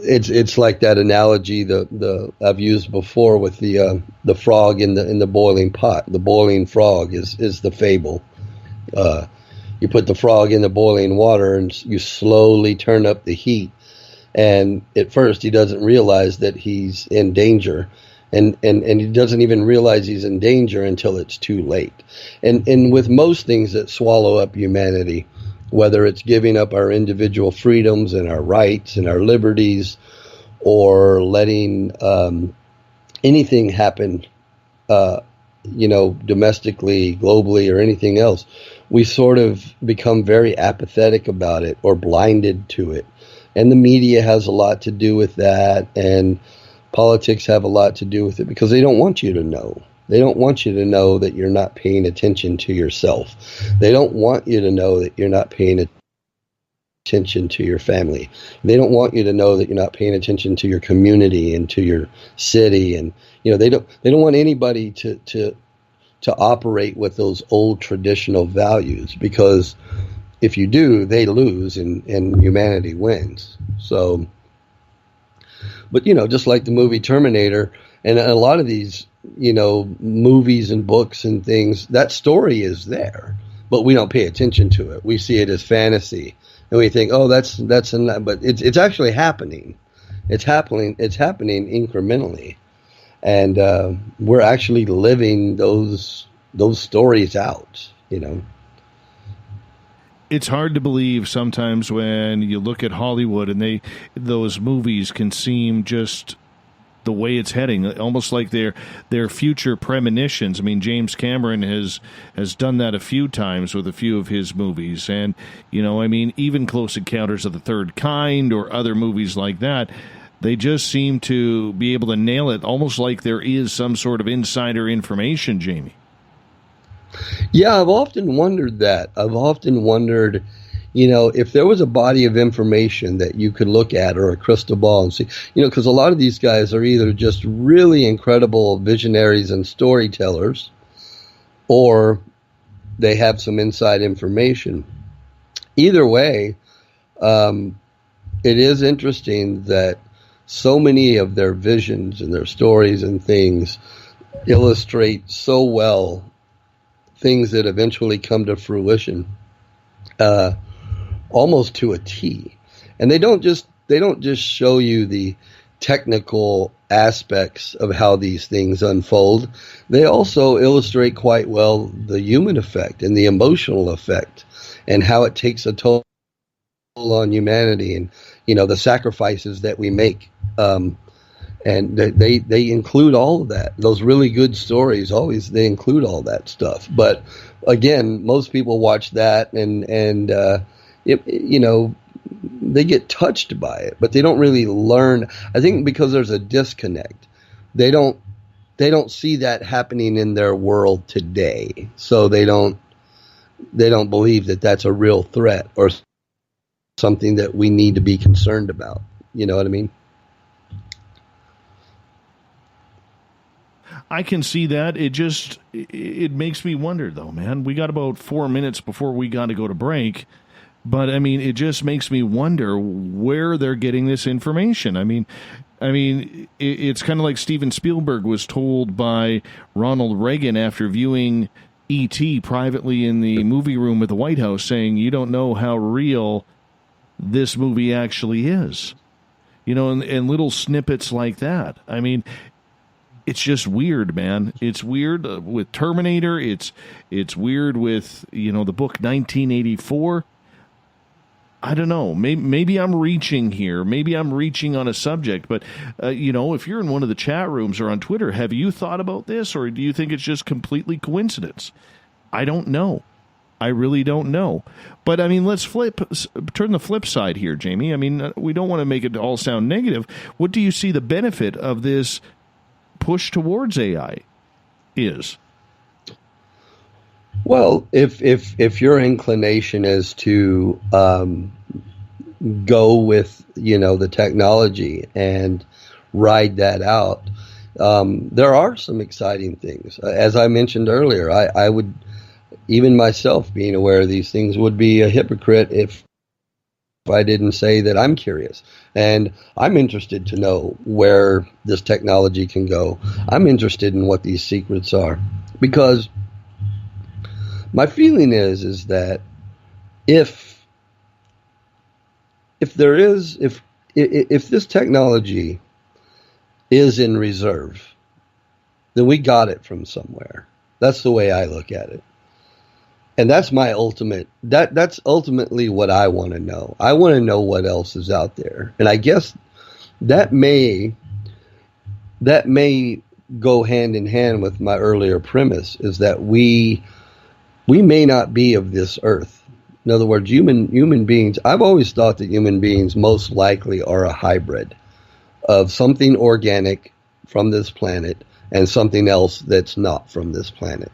It's like that analogy the I've used before with the frog in the boiling pot. The boiling frog is the fable. You put the frog in the boiling water and you slowly turn up the heat. And at first he doesn't realize that he's in danger. And he doesn't even realize he's in danger until it's too late. And with most things that swallow up humanity, whether it's giving up our individual freedoms and our rights and our liberties, or letting anything happen, domestically, globally, or anything else, we sort of become very apathetic about it or blinded to it. And the media has a lot to do with that, and politics have a lot to do with it, because they don't want you to know. They don't want you to know that you're not paying attention to yourself. They don't want you to know that you're not paying attention to your family. They don't want you to know that you're not paying attention to your community and to your city. And they don't want anybody to to operate with those old traditional values, because if you do, they lose and humanity wins. So, but just like the movie Terminator and a lot of these, movies and books and things, that story is there, but we don't pay attention to it. We see it as fantasy, and we think, oh, that's but it's actually happening. It's happening incrementally, and we're actually living those stories out. It's hard to believe sometimes when you look at Hollywood and those movies can seem just the way it's heading, almost like their future premonitions. I mean, James Cameron has done that a few times with a few of his movies, and even Close Encounters of the Third Kind or other movies like that, they just seem to be able to nail it, almost like there is some sort of insider information, Jamie. Yeah, I've often wondered that. I've often wondered, if there was a body of information that you could look at, or a crystal ball, and see, because a lot of these guys are either just really incredible visionaries and storytellers, or they have some inside information. Either way, it is interesting that so many of their visions and their stories and things illustrate so well things that eventually come to fruition, almost to a T. And they don't just show you the technical aspects of how these things unfold. They also illustrate quite well the human effect and the emotional effect, and how it takes a toll on humanity, and the sacrifices that we make. And they include all of that. Those really good stories, they include all that stuff. But again, most people watch that and they get touched by it, but they don't really learn. I think because there's a disconnect. They don't see that happening in their world today. So they don't believe that that's a real threat or something that we need to be concerned about. You know what I mean? I can see that. It makes me wonder, though, man. We got about 4 minutes before we got to go to break. But, I mean, it just makes me wonder where they're getting this information. I mean, it's kind of like Steven Spielberg was told by Ronald Reagan after viewing E.T. privately in the movie room at the White House, saying, you don't know how real this movie actually is. And little snippets like that. I mean, it's just weird, man. It's weird with Terminator. It's weird with, the book 1984. I don't know. Maybe I'm reaching here. Maybe I'm reaching on a subject. But, if you're in one of the chat rooms or on Twitter, have you thought about this? Or do you think it's just completely coincidence? I don't know. I really don't know. But, I mean, let's turn the flip side here, Jamie. I mean, we don't want to make it all sound negative. What do you see the benefit of this push towards AI is? Well, if your inclination is to go with the technology and ride that out, there are some exciting things. As I mentioned earlier, I would, even myself being aware of these things, would be a hypocrite if I didn't say that I'm curious and I'm interested to know where this technology can go. I'm interested in what these secrets are, because my feeling is that if this technology is in reserve, then we got it from somewhere. That's the way I look at it. And that's my that's ultimately what I want to know. I want to know what else is out there. And I guess that may go hand in hand with my earlier premise, is that we may not be of this earth. In other words, human beings, I've always thought that human beings most likely are a hybrid of something organic from this planet and something else that's not from this planet.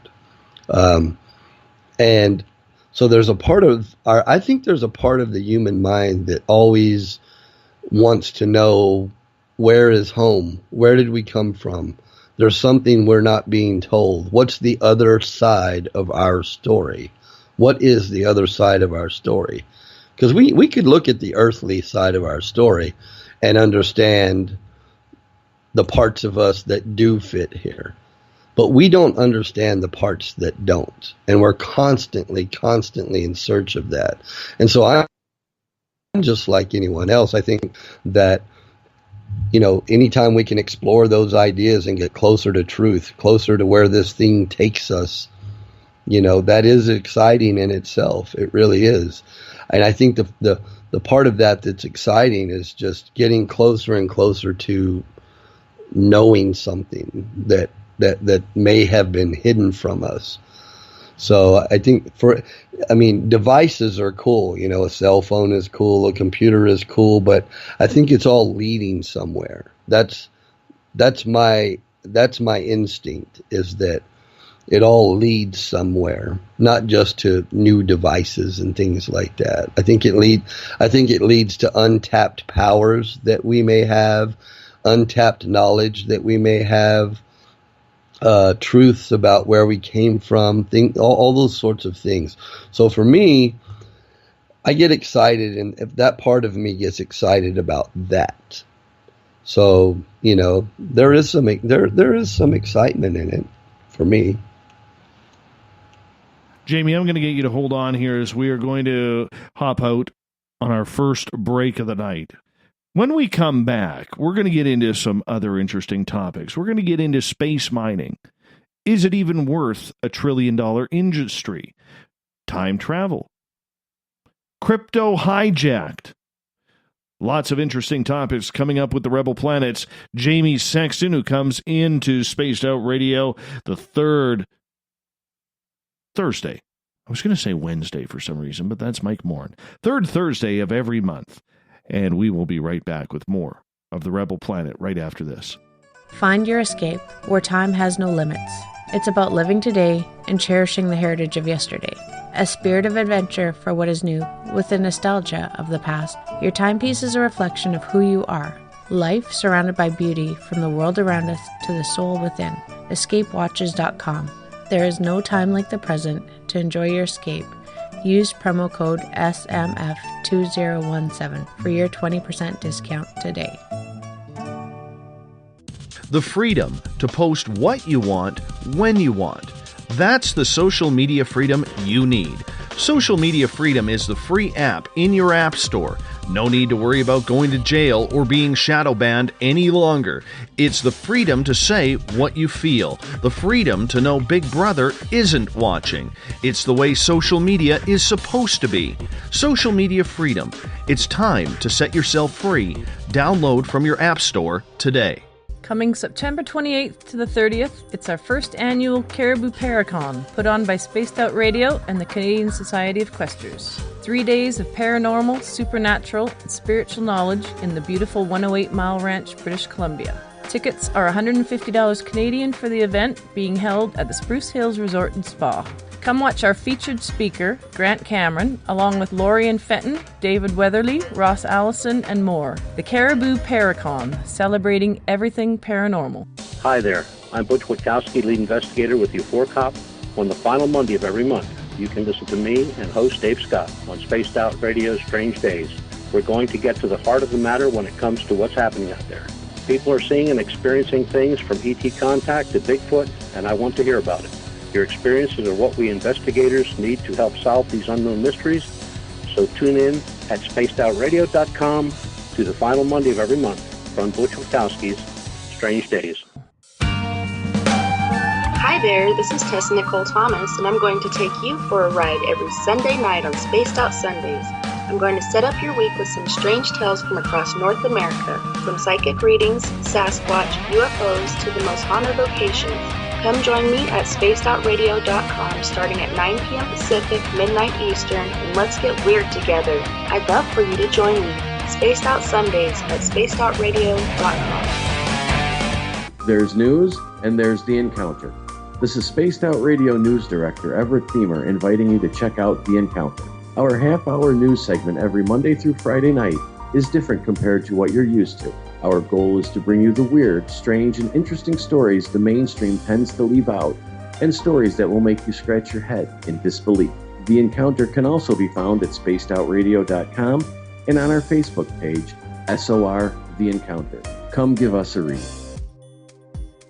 And so there's a part of I think there's a part of the human mind that always wants to know, where is home? Where did we come from? there's something we're not being told. What's the other side of our story? What is the other side of our story? Because we could look at the earthly side of our story and understand the parts of us that do fit here. But we don't understand the parts that don't. And we're constantly in search of that. And so I'm just like anyone else. I think that, anytime we can explore those ideas and get closer to truth, closer to where this thing takes us, that is exciting in itself. It really is. And I think the part of that that's exciting is just getting closer and closer to knowing something that may have been hidden from us. So I think devices are cool. A cell phone is cool, a computer is cool, but I think it's all leading somewhere. That's my instinct, is that it all leads somewhere, not just to new devices and things like that. I think it leads to untapped powers that we may have, untapped knowledge that we may have, truths about where we came from, all those sorts of things. So for me, I get excited, and if that part of me gets excited about that. So, there is some excitement in it for me. Jamie, I'm going to get you to hold on here as we are going to hop out on our first break of the night. When we come back, we're going to get into some other interesting topics. We're going to get into space mining. Is it even worth $1 trillion industry? Time travel. Crypto hijacked. Lots of interesting topics coming up with the Rebel Planet's Jamie Sexton, who comes into Spaced Out Radio the third Thursday. I was going to say Wednesday for some reason, but that's Mike Morin. Third Thursday of every month. And we will be right back with more of the Rebel Planet right after this. Find your escape where time has no limits. It's about living today and cherishing the heritage of yesterday. A spirit of adventure for what is new, with the nostalgia of the past. Your timepiece is a reflection of who you are. Life surrounded by beauty from the world around us to the soul within. EscapeWatches.com. There is no time like the present to enjoy your escape. Use promo code SMF2017 for your 20% discount today. The freedom to post what you want, when you want. That's the social media freedom you need. Social Media Freedom is the free app in your app store. No need to worry about going to jail or being shadow banned any longer. It's the freedom to say what you feel. The freedom to know Big Brother isn't watching. It's the way social media is supposed to be. Social Media Freedom. It's time to set yourself free. Download from your app store today. Coming September 28th to the 30th, it's our first annual Caribou Paracon, put on by Spaced Out Radio and the Canadian Society of Questers. 3 days of paranormal, supernatural, and spiritual knowledge in the beautiful 108 Mile Ranch, British Columbia. Tickets are $150 Canadian for the event, being held at the Spruce Hills Resort and Spa. Come watch our featured speaker, Grant Cameron, along with Lorian Fenton, David Weatherly, Ross Allison, and more. The Caribou Paracon, celebrating everything paranormal. Hi there, I'm Butch Witkowski, lead investigator with U4Cop. On the final Monday of every month, you can listen to me and host Dave Scott on Spaced Out Radio's Strange Days. We're going to get to the heart of the matter when it comes to what's happening out there. People are seeing and experiencing things from ET contact to Bigfoot, and I want to hear about it. Your experiences are what we investigators need to help solve these unknown mysteries. So tune in at spacedoutradio.com to the final Monday of every month from Butch Witkowski's Strange Days. Hi there, this is Tessa Nicole Thomas, and I'm going to take you for a ride every Sunday night on Spaced Out Sundays. I'm going to set up your week with some strange tales from across North America, from psychic readings, Sasquatch, UFOs, to the most haunted locations. Come join me at spacedoutradio.com starting at 9 p.m. Pacific, midnight Eastern, and let's get weird together. I'd love for you to join me. Spaced Out Sundays at spacedoutradio.com. There's news, and there's The Encounter. This is Spaced Out Radio News Director Everett Thiemer inviting you to check out The Encounter. Our half-hour news segment every Monday through Friday night is different compared to what you're used to. Our goal is to bring you the weird, strange, and interesting stories the mainstream tends to leave out, and stories that will make you scratch your head in disbelief. The Encounter can also be found at spacedoutradio.com and on our Facebook page, SOR The Encounter. Come give us a read.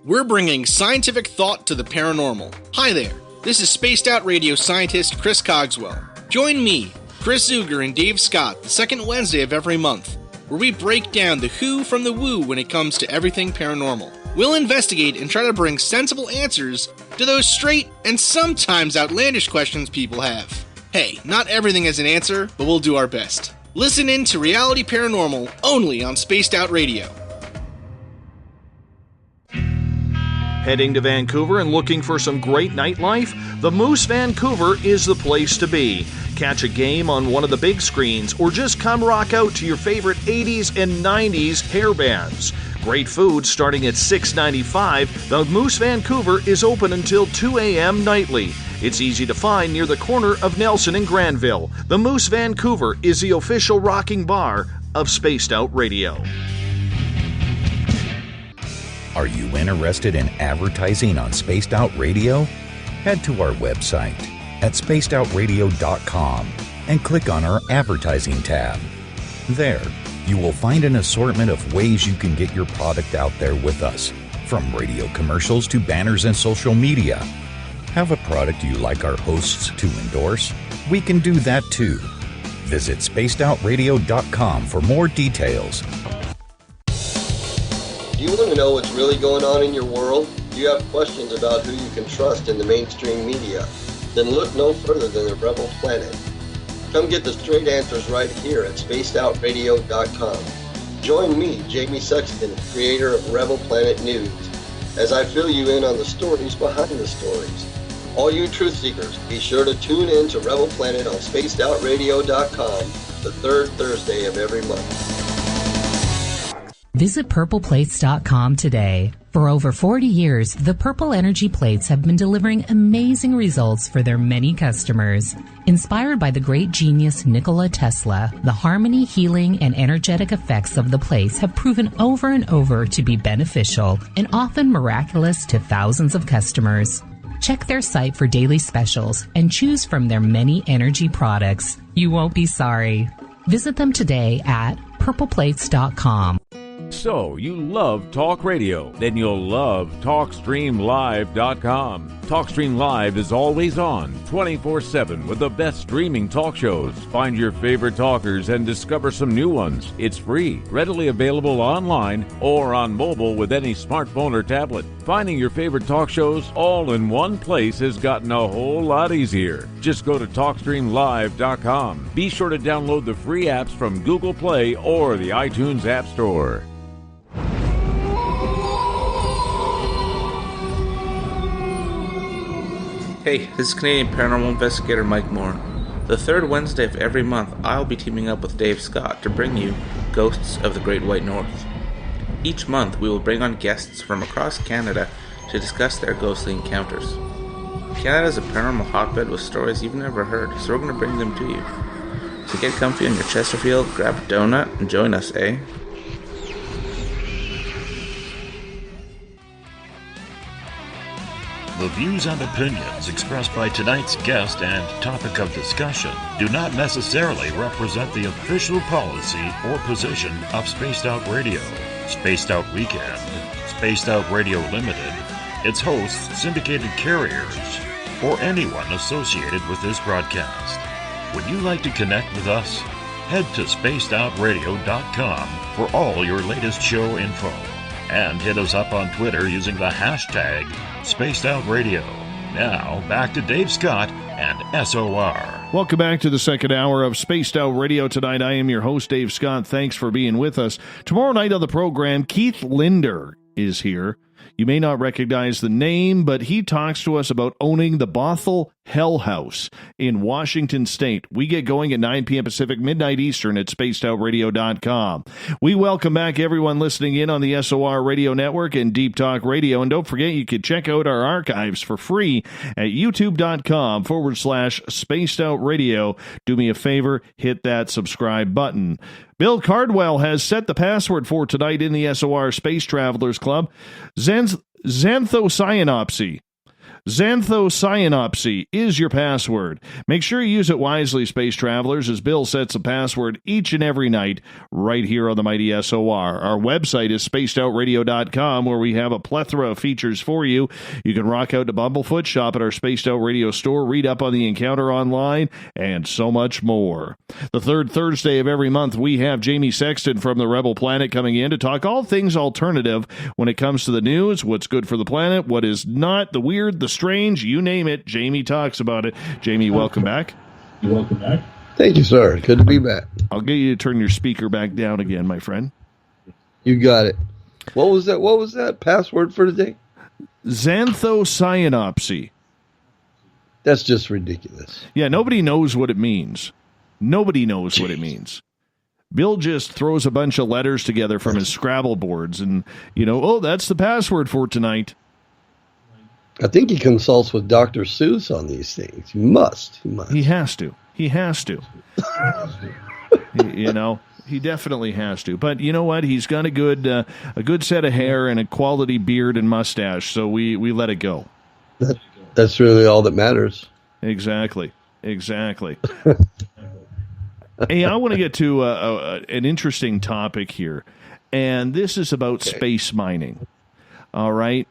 We're bringing scientific thought to the paranormal. Hi there, this is Spaced Out Radio scientist Chris Cogswell. Join me, Chris Zuger, and Dave Scott the second Wednesday of every month, where we break down the who from the woo when it comes to everything paranormal. We'll investigate and try to bring sensible answers to those straight and sometimes outlandish questions people have. Hey, not everything has an answer, but we'll do our best. Listen in to Reality Paranormal only on Spaced Out Radio. Heading to Vancouver and looking for some great nightlife? The Moose Vancouver is the place to be. Catch a game on one of the big screens or just come rock out to your favorite 80s and 90s hair bands. Great food starting at $6.95. The Moose Vancouver is open until 2 a.m. nightly. It's easy to find near the corner of Nelson and Granville. The Moose Vancouver is the official rocking bar of Spaced Out Radio. Are you interested in advertising on Spaced Out Radio? Head to our website at spacedoutradio.com and click on our advertising tab. There, you will find an assortment of ways you can get your product out there with us, from radio commercials to banners and social media. Have a product you like our hosts to endorse? We can do that too. Visit spacedoutradio.com for more details. Do you want to know what's really going on in your world? Do you have questions about who you can trust in the mainstream media? Then look no further than the Rebel Planet. Come get the straight answers right here at spacedoutradio.com. Join me, Jamie Sexton, creator of Rebel Planet News, as I fill you in on the stories behind the stories. All you truth seekers, be sure to tune in to Rebel Planet on spacedoutradio.com the third Thursday of every month. Visit purpleplates.com today. For over 40 years, the Purple Energy Plates have been delivering amazing results for their many customers. Inspired by the great genius Nikola Tesla, the harmony, healing, and energetic effects of the plates have proven over and over to be beneficial and often miraculous to thousands of customers. Check their site for daily specials and choose from their many energy products. You won't be sorry. Visit them today at purpleplates.com. So, you love talk radio? Then you'll love TalkStreamLive.com. TalkStream Live is always on, 24/7, with the best streaming talk shows. Find your favorite talkers and discover some new ones. It's free, readily available online or on mobile with any smartphone or tablet. Finding your favorite talk shows all in one place has gotten a whole lot easier. Just go to TalkStreamLive.com. Be sure to download the free apps from Google Play or the iTunes App Store. Hey, this is Canadian Paranormal Investigator Mike Moore. The third Wednesday of every month, I'll be teaming up with Dave Scott to bring you Ghosts of the Great White North. Each month, we will bring on guests from across Canada to discuss their ghostly encounters. Canada is a paranormal hotbed with stories you've never heard, so we're going to bring them to you. So get comfy on your Chesterfield, grab a donut, and join us, eh? The views and opinions expressed by tonight's guest and topic of discussion do not necessarily represent the official policy or position of Spaced Out Radio, Spaced Out Weekend, Spaced Out Radio Limited, its hosts, syndicated carriers, or anyone associated with this broadcast. Would you like to connect with us? Head to spacedoutradio.com for all your latest show info. And hit us up on Twitter using the hashtag SpacedOutRadio. Now, back to Dave Scott and SOR. Welcome back to the second hour of Spaced Out Radio tonight. I am your host, Dave Scott. Thanks for being with us. Tomorrow night on the program, Keith Linder is here. You may not recognize the name, but he talks to us about owning the Bothell Hell House in Washington State. We get going at 9 p.m. Pacific, midnight Eastern at spacedoutradio.com. We welcome back everyone listening in on the SOR Radio Network and Deep Talk Radio. And don't forget, you can check out our archives for free at youtube.com/spacedoutradio. Do me a favor, hit that subscribe button. Bill Cardwell has set the password for tonight in the SOR Space Travelers Club. Xanthocyanopsy. Xanthocyanopsy is your password. Make sure you use it wisely, Space Travelers, as Bill sets a password each and every night right here on the mighty SOR. Our website is spacedoutradio.com, where we have a plethora of features for you. You can rock out to Bumblefoot, shop at our Spaced Out Radio store, read up on the encounter online, and so much more. The third Thursday of every month, we have Jamie Sexton from the Rebel Planet coming in to talk all things alternative when it comes to the news, what's good for the planet, what is not, the weird, the strange, you name it. Jamie talks about it. Jamie, welcome back. Thank you, sir. Good to be back. I'll get you to turn your speaker back down again, my friend. You got it. What was that? What was that password for today? Xanthocyanopsy. That's just ridiculous. Yeah, nobody knows what it means. Nobody knows what it means. Bill just throws a bunch of letters together from his Scrabble boards and, that's the password for tonight. I think he consults with Dr. Seuss on these things. He must. He has to. He definitely has to. But you know what? He's got a good set of hair and a quality beard and mustache, so we let it go. That's really all that matters. Exactly. Hey, I want to get to an interesting topic here, and this is about space mining. All right?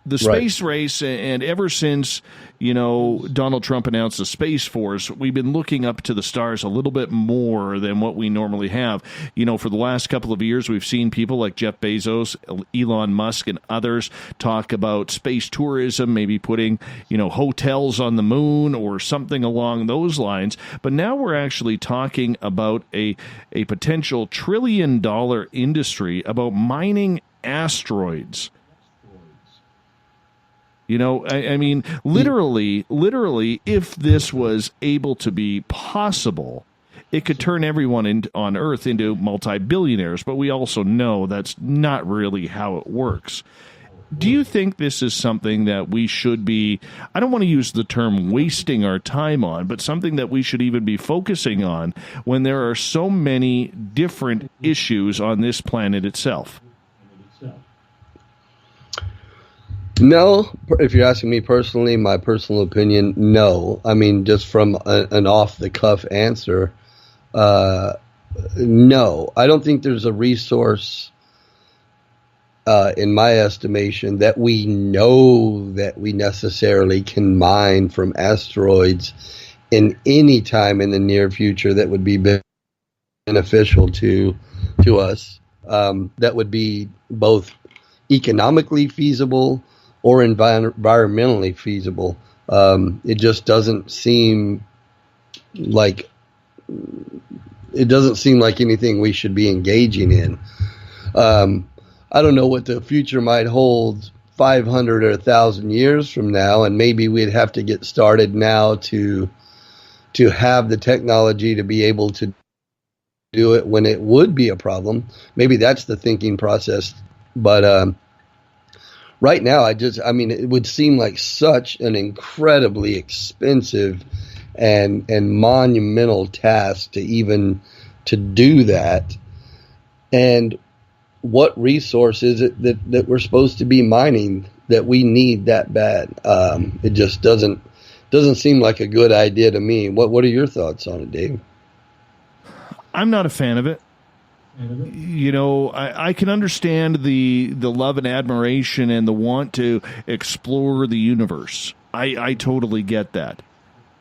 The space race, and ever since, Donald Trump announced the Space Force, we've been looking up to the stars a little bit more than what we normally have. For the last couple of years, we've seen people like Jeff Bezos, Elon Musk, and others talk about space tourism, maybe putting, hotels on the moon or something along those lines. But now we're actually talking about a potential $1 trillion industry about mining asteroids. Literally, if this was able to be possible, it could turn everyone on Earth into multi-billionaires, but we also know that's not really how it works. Do you think this is something that we should be, I don't want to use the term wasting our time on, but something that we should even be focusing on when there are so many different issues on this planet itself? No, if you're asking me personally, my personal opinion, no. I mean, just from an off-the-cuff answer, no. I don't think there's a resource, in my estimation, that we know that we necessarily can mine from asteroids in any time in the near future that would be beneficial to us, that would be both economically feasible or environmentally feasible. It just doesn't seem like anything we should be engaging in. I don't know what the future might hold 500 or 1,000 years from now, and maybe we'd have to get started now to have the technology to be able to do it when it would be a problem. Maybe that's the thinking process, but right now, it would seem like such an incredibly expensive and monumental task to do that. And what resource is it that we're supposed to be mining that we need that bad? It just doesn't seem like a good idea to me. What are your thoughts on it, Dave? I'm not a fan of it. I can understand the love and admiration and the want to explore the universe. I totally get that.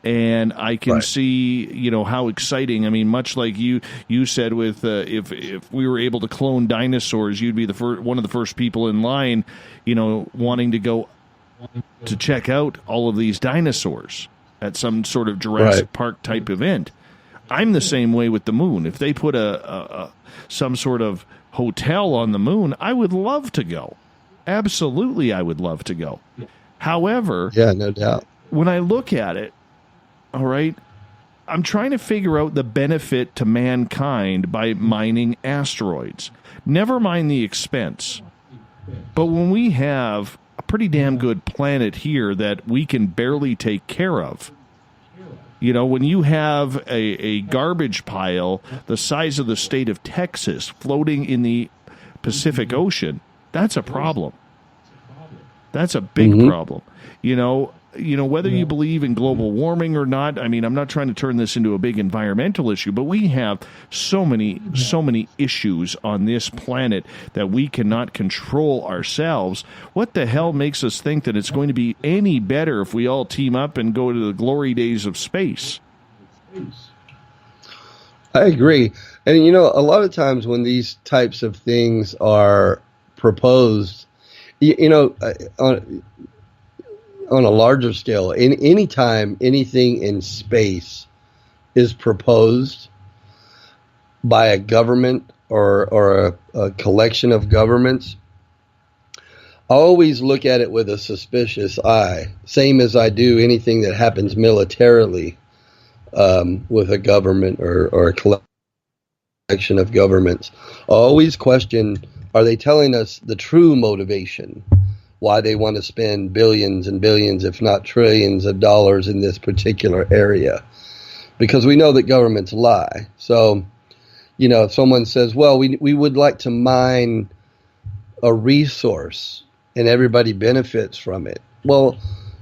And I can see, how exciting. I mean, much like you said with if we were able to clone dinosaurs, you'd be one of the first people in line, wanting to go to check out all of these dinosaurs at some sort of Jurassic Park type event. I'm the same way with the moon. If they put some sort of hotel on the moon, I would love to go. Absolutely, I would love to go. However, yeah, no doubt. When I look at it, all right, I'm trying to figure out the benefit to mankind by mining asteroids. Never mind the expense. But when we have a pretty damn good planet here that we can barely take care of, you know, when you have a garbage pile the size of the state of Texas floating in the Pacific Ocean, that's a problem. That's a big problem. You know, whether you believe in global warming or not, I mean, I'm not trying to turn this into a big environmental issue, but we have so many issues on this planet that we cannot control ourselves. What the hell makes us think that it's going to be any better if we all team up and go to the glory days of space? I agree. And, you know, a lot of times when these types of things are proposed, you know, on a larger scale, any time anything in space is proposed by a government or a collection of governments, I always look at it with a suspicious eye, same as I do anything that happens militarily with a government or a collection of governments. I always question, are they telling us the true motivation? Why they want to spend billions and billions, if not trillions of dollars in this particular area. Because we know that governments lie. So, you know, if someone says, well, we would like to mine a resource and everybody benefits from it. Well,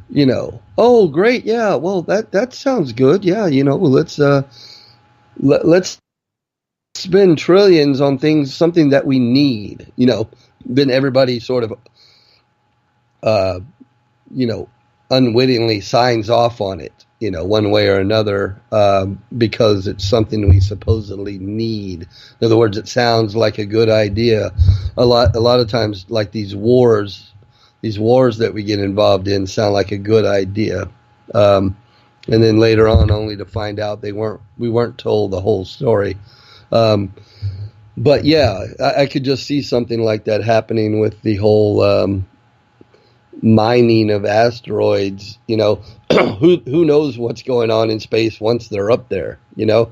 you know, oh, great. Yeah. Well, that sounds good. Yeah. You know, well, let's spend trillions on something that we need, you know, then everybody sort of, you know, unwittingly signs off on it, you know, one way or another, because it's something we supposedly need. In other words, it sounds like a good idea. A lot of times, like these wars that we get involved in sound like a good idea. And then later on, only to find out we weren't told the whole story. But yeah, I could just see something like that happening with the whole, mining of asteroids. You know, who knows what's going on in space once they're up there, you know?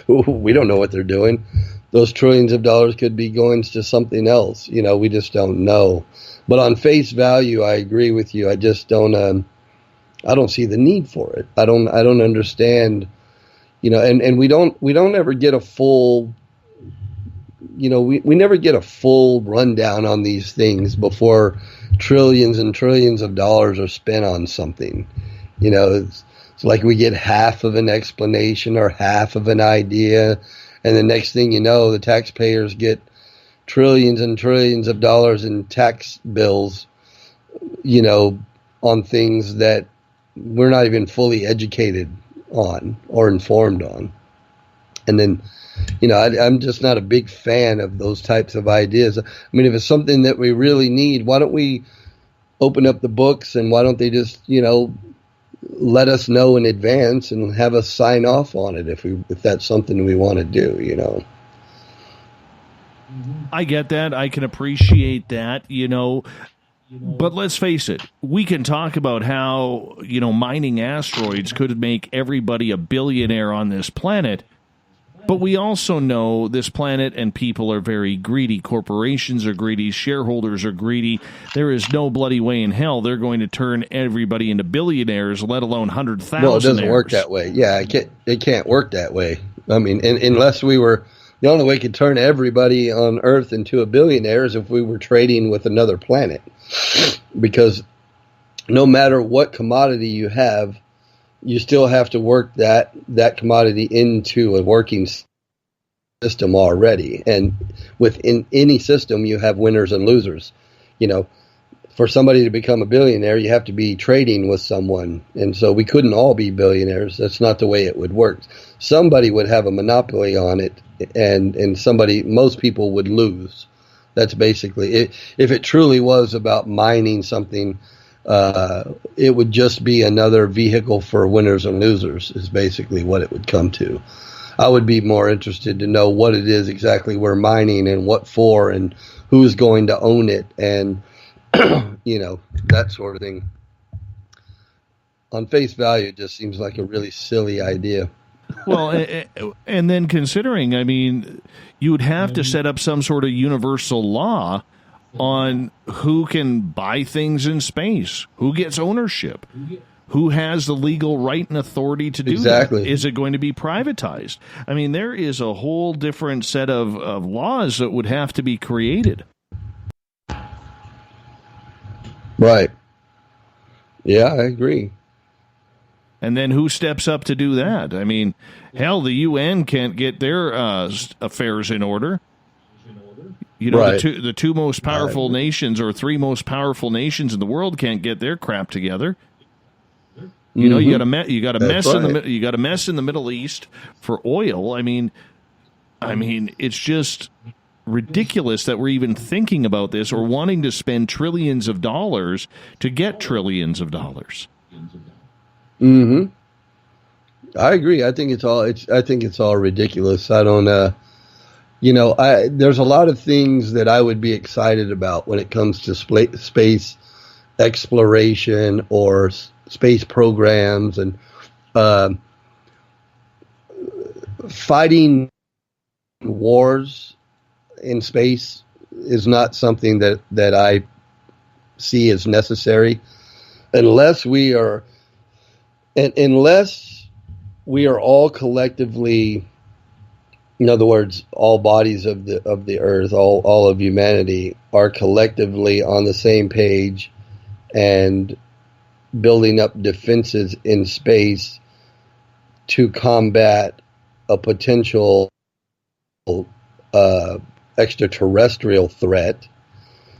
We don't know what they're doing. Those trillions of dollars could be going to something else, you know, we just don't know. But on face value, I agree with you. I just don't I don't see the need for it. I don't understand, you know, and we don't ever get a full, you know, we never get a full rundown on these things before trillions and trillions of dollars are spent on something. You know, it's like we get half of an explanation or half of an idea, and the next thing you know, the taxpayers get trillions and trillions of dollars in tax bills, you know, on things that we're not even fully educated on or informed on. And then, you know, I'm just not a big fan of those types of ideas. I mean, if it's something that we really need, why don't we open up the books, and why don't they just, you know, let us know in advance and have us sign off on it if that's something we want to do, you know? I get that. I can appreciate that, you know. But let's face it, we can talk about how, you know, mining asteroids could make everybody a billionaire on this planet. But we also know this planet and people are very greedy. Corporations are greedy. Shareholders are greedy. There is no bloody way in hell they're going to turn everybody into billionaires, let alone 100,000. Well, it doesn't work that way. Yeah, it can't work that way. I mean, unless we were, the only way we could turn everybody on Earth into a billionaire is if we were trading with another planet. Because no matter what commodity you have, you still have to work that commodity into a working system already. And within any system, you have winners and losers. You know, for somebody to become a billionaire, you have to be trading with someone. And so we couldn't all be billionaires. That's not the way it would work. Somebody would have a monopoly on it, and most people would lose. That's basically it. If it truly was about mining something, it would just be another vehicle for winners and losers, is basically what it would come to. I would be more interested to know what it is exactly we're mining and what for and who's going to own it and that sort of thing. On face value, it just seems like a really silly idea. Well, and then considering, I mean, you would have to set up some sort of universal law on who can buy things in space, who gets ownership, who has the legal right and authority to do that. Is it going to be privatized? I mean, there is a whole different set of laws that would have to be created. Right. Yeah, I agree. And then who steps up to do that? I mean, hell, the UN can't get their affairs in order. Right. The two most powerful nations or three most powerful nations in the world can't get their crap together. You know, you got a mess in the Middle East for oil. I mean, it's just ridiculous that we're even thinking about this or wanting to spend trillions of dollars to get trillions of dollars. I agree. I think it's all ridiculous. I don't. There's a lot of things that I would be excited about when it comes to space exploration or space programs and fighting wars in space is not something that I see as necessary unless we are all collectively, in other words, all bodies of the earth, all of humanity are collectively on the same page and building up defenses in space to combat a potential extraterrestrial threat.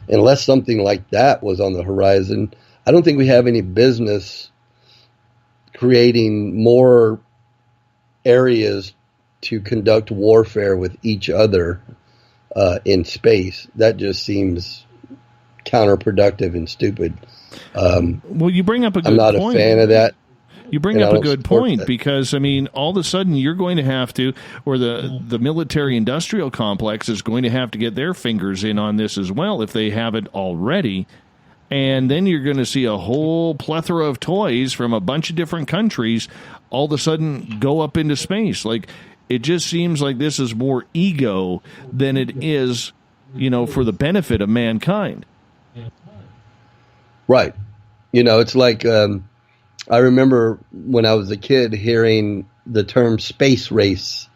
Unless something like that was on the horizon, I don't think we have any business creating more areas to conduct warfare with each other in space. That just seems counterproductive and stupid. Well, you bring up a good point. I'm not a fan of that. You bring up a good point because, I mean, all of a sudden you're going to have to, or the military-industrial complex is going to have to get their fingers in on this as well if they haven't already. And then you're going to see a whole plethora of toys from a bunch of different countries all of a sudden go up into space. Like, it just seems like this is more ego than it is, for the benefit of mankind. Right. It's like I remember when I was a kid hearing the term space race.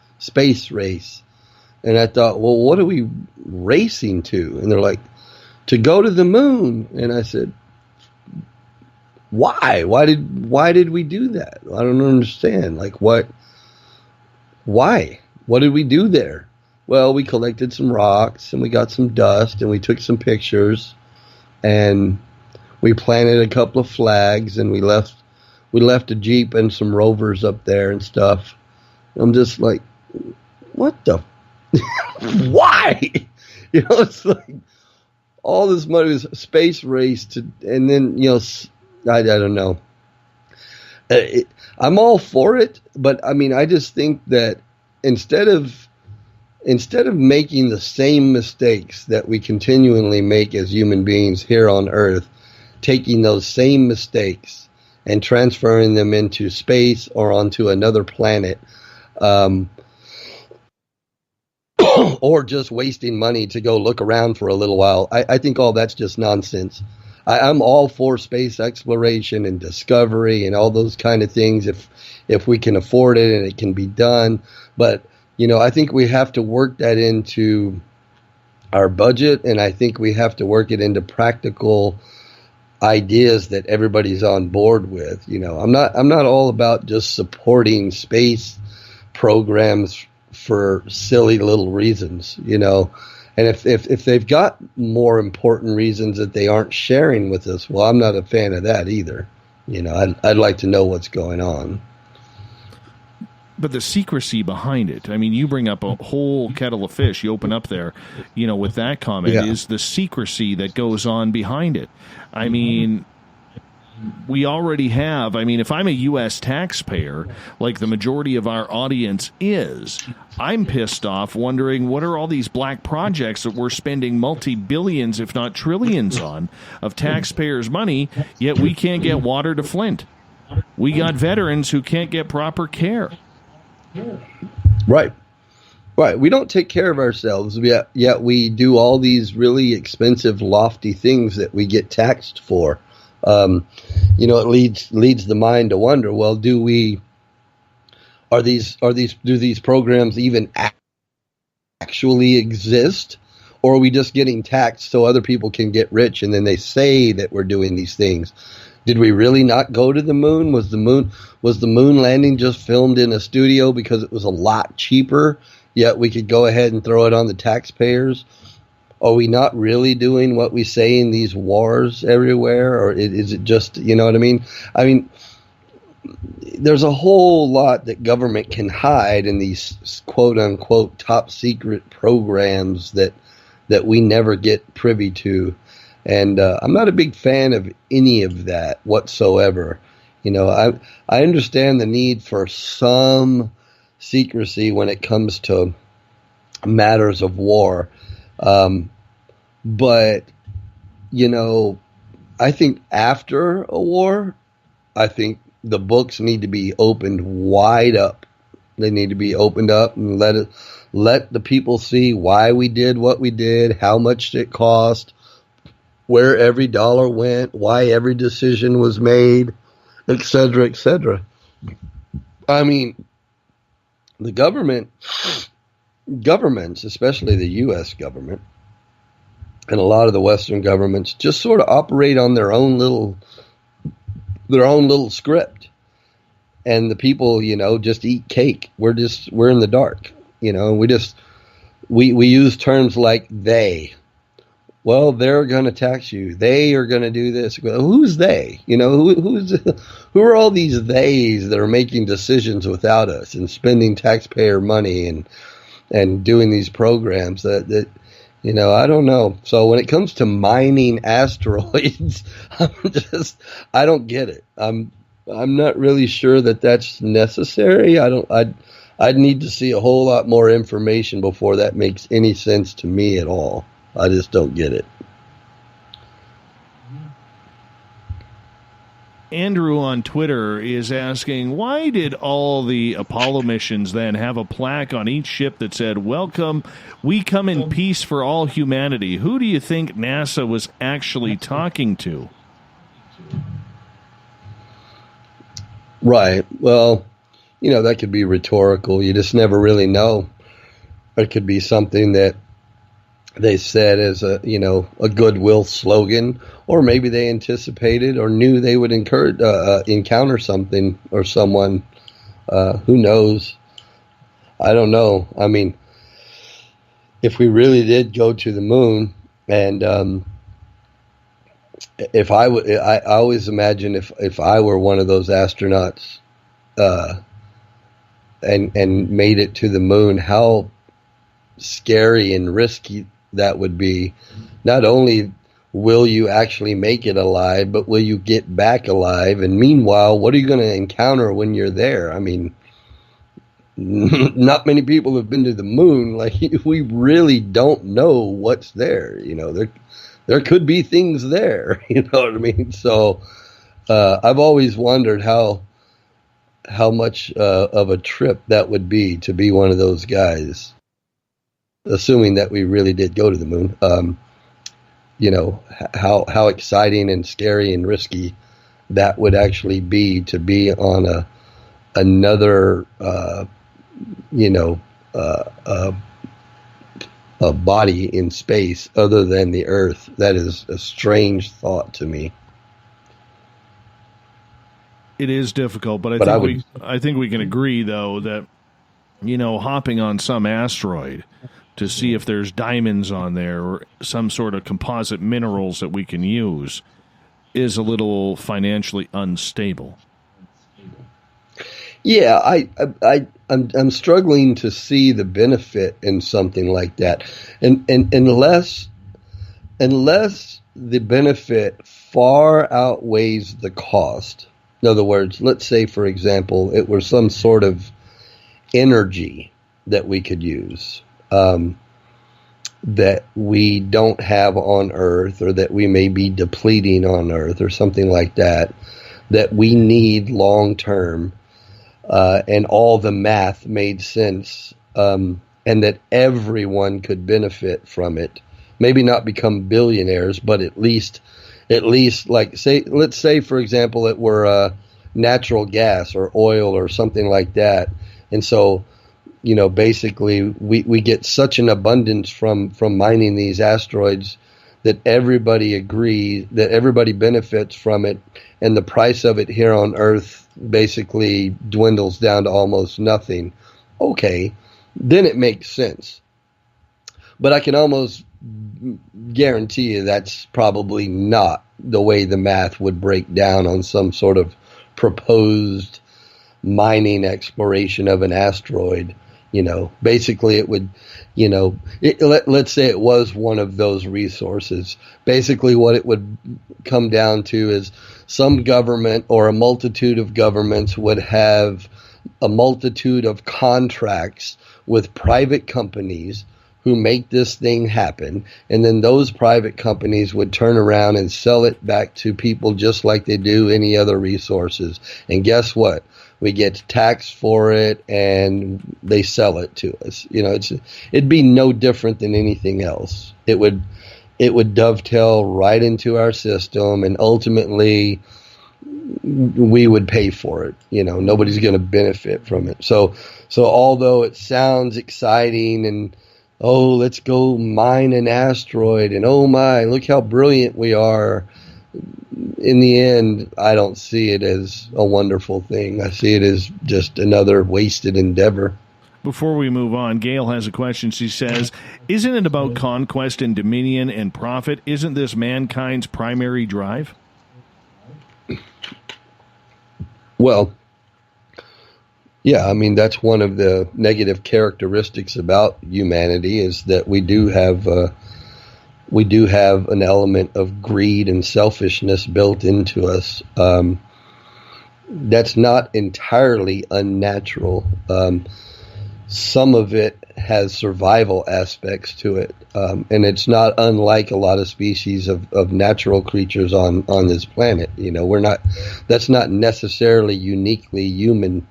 And I thought, well, what are we racing to? And they're like, to go to the moon. And I said, why? Why did we do that? I don't understand. Like, what? Why? What did we do there? Well, we collected some rocks and we got some dust and we took some pictures and we planted a couple of flags and we left a Jeep and some rovers up there and stuff. I'm just like, what the? Why? It's like all this money was space race to, and then, I don't know. I'm all for it, but I mean, I just think that instead of making the same mistakes that we continually make as human beings here on Earth, taking those same mistakes and transferring them into space or onto another planet, or just wasting money to go look around for a little while, I think all that's just nonsense. I'm all for space exploration and discovery and all those kind of things if we can afford it and it can be done. But, I think we have to work that into our budget, and I think we have to work it into practical ideas that everybody's on board with. I'm not all about just supporting space programs for silly little reasons, And if they've got more important reasons that they aren't sharing with us, well, I'm not a fan of that either. I'd like to know what's going on. But the secrecy behind it, I mean, you bring up a whole kettle of fish. You open up there, with that comment, is the secrecy that goes on behind it. I mean, we already have. I mean, if I'm a U.S. taxpayer, like the majority of our audience is, I'm pissed off wondering what are all these black projects that we're spending multi-billions, if not trillions on, of taxpayers' money, yet we can't get water to Flint. We got veterans who can't get proper care. Right. Right. We don't take care of ourselves, yet we do all these really expensive, lofty things that we get taxed for. It leads the mind to wonder, well, do these programs even actually exist, or are we just getting taxed so other people can get rich, and then they say that we're doing these things? Did we really not go to the moon? Was the moon landing just filmed in a studio because it was a lot cheaper, yet we could go ahead and throw it on the taxpayers? Are we not really doing what we say in these wars everywhere, or is it just, you know what I mean? I mean, there's a whole lot that government can hide in these quote-unquote top-secret programs that we never get privy to. And I'm not a big fan of any of that whatsoever. I understand the need for some secrecy when it comes to matters of war. But, I think after a war, I think the books need to be opened wide up. They need to be opened up and let the people see why we did what we did, how much it cost, where every dollar went, why every decision was made, et cetera, et cetera. I mean, the governments, especially the U.S. government, and a lot of the Western governments, just sort of operate on their own little script, and the people, just eat cake. We're in the dark, we use terms like they. Well, they're going to tax you. They are going to do this. Who's they? Who are all these theys that are making decisions without us and spending taxpayer money and doing these programs that I don't know. So when it comes to mining asteroids, I don't get it. I'm not really sure that that's necessary. I'd need to see a whole lot more information before that makes any sense to me at all. I just don't get it. Andrew on Twitter is asking, why did all the Apollo missions then have a plaque on each ship that said, "Welcome, we come in peace for all humanity"? Who do you think NASA was actually talking to? Right. Well, that could be rhetorical. You just never really know. It could be something that they said as a goodwill slogan, or maybe they anticipated or knew they would encounter something or someone. Who knows? I don't know. I mean, if we really did go to the moon, and I always imagine if I were one of those astronauts, and made it to the moon, how scary and risky that would be. Not only will you actually make it alive, but will you get back alive? And meanwhile, what are you going to encounter when you're there? I mean, not many people have been to the moon. Like, we really don't know what's there. There could be things there. You know what I mean? So I've always wondered how much of a trip that would be to be one of those guys. Assuming that we really did go to the moon, how exciting and scary and risky that would actually be to be on another, a body in space other than the Earth. That is a strange thought to me. It is difficult, but I think we can agree though that hopping on some asteroid to see if there's diamonds on there or some sort of composite minerals that we can use is a little financially unstable. Yeah, I'm struggling to see the benefit in something like that, and unless the benefit far outweighs the cost. In other words, let's say, for example, it were some sort of energy that we could use that we don't have on Earth, or that we may be depleting on Earth, or something like that, that we need long term, and all the math made sense, and that everyone could benefit from it. Maybe not become billionaires, but at least like let's say, for example, it were natural gas or oil or something like that. And so, basically we get such an abundance from mining these asteroids that everybody agrees, that everybody benefits from it, and the price of it here on Earth basically dwindles down to almost nothing. Okay, then it makes sense. But I can almost guarantee you that's probably not the way the math would break down on some sort of proposed mining exploration of an asteroid. Basically it would, let's say it was one of those resources. Basically what it would come down to is some government or a multitude of governments would have a multitude of contracts with private companies who make this thing happen, and then those private companies would turn around and sell it back to people just like they do any other resources. And guess what? We get taxed for it, and they sell it to us. It'd be no different than anything else. It would dovetail right into our system, and ultimately we would pay for it. Nobody's going to benefit from it. So although it sounds exciting and, oh, let's go mine an asteroid, and oh my, look how brilliant we are, in the end, I don't see it as a wonderful thing. I see it as just another wasted endeavor. Before we move on, Gail has a question. She says, isn't it about conquest and dominion and profit? Isn't this mankind's primary drive? Well, yeah, I mean, that's one of the negative characteristics about humanity, is that we do have an element of greed and selfishness built into us. That's not entirely unnatural. Some of it has survival aspects to it, and it's not unlike a lot of species of natural creatures on this planet. That's not necessarily uniquely human.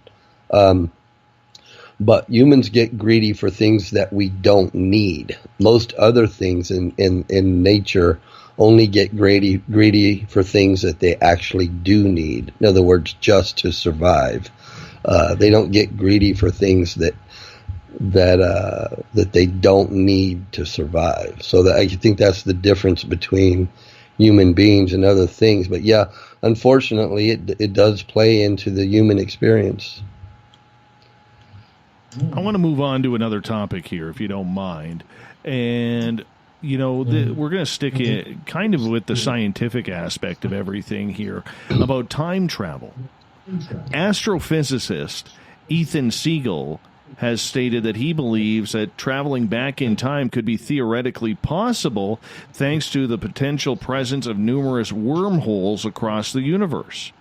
But humans get greedy for things that we don't need. Most other things in nature only get greedy for things that they actually do need. In other words, just to survive. They don't get greedy for things that they don't need to survive. So I think that's the difference between human beings and other things. But yeah, unfortunately, it does play into the human experience. I want to move on to another topic here, if you don't mind. And, we're going to stick it kind of with the scientific aspect of everything here about time travel. Astrophysicist Ethan Siegel has stated that he believes that traveling back in time could be theoretically possible thanks to the potential presence of numerous wormholes across the universe.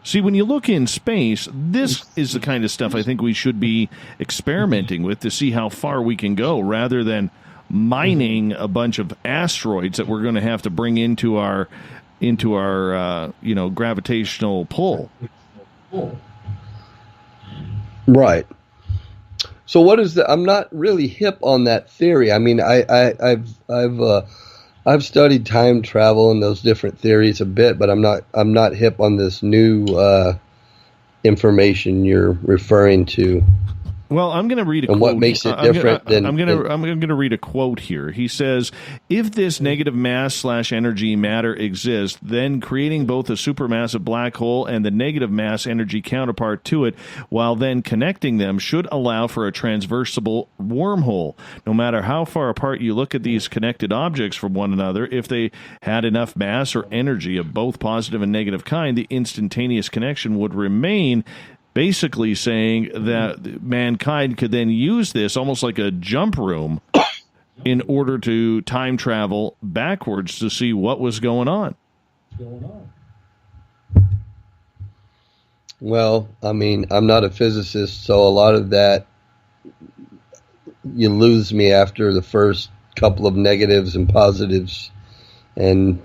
See, when you look in space, this is the kind of stuff I think we should be experimenting with to see how far we can go, rather than mining a bunch of asteroids that we're going to have to bring into our gravitational pull. Right. So what is I'm not really hip on that theory. I mean, I've studied time travel and those different theories a bit, but I'm not hip on this new information you're referring to. Well, I'm going to read a quote. And what makes it different than... I'm going to read a quote here. He says, if this negative mass/energy matter exists, then creating both a supermassive black hole and the negative mass energy counterpart to it, while then connecting them, should allow for a transversable wormhole. No matter how far apart you look at these connected objects from one another, if they had enough mass or energy of both positive and negative kind, the instantaneous connection would remain, basically saying that mankind could then use this almost like a jump room in order to time travel backwards to see what was going on. Well, I mean, I'm not a physicist, so a lot of that, you lose me after the first couple of negatives and positives and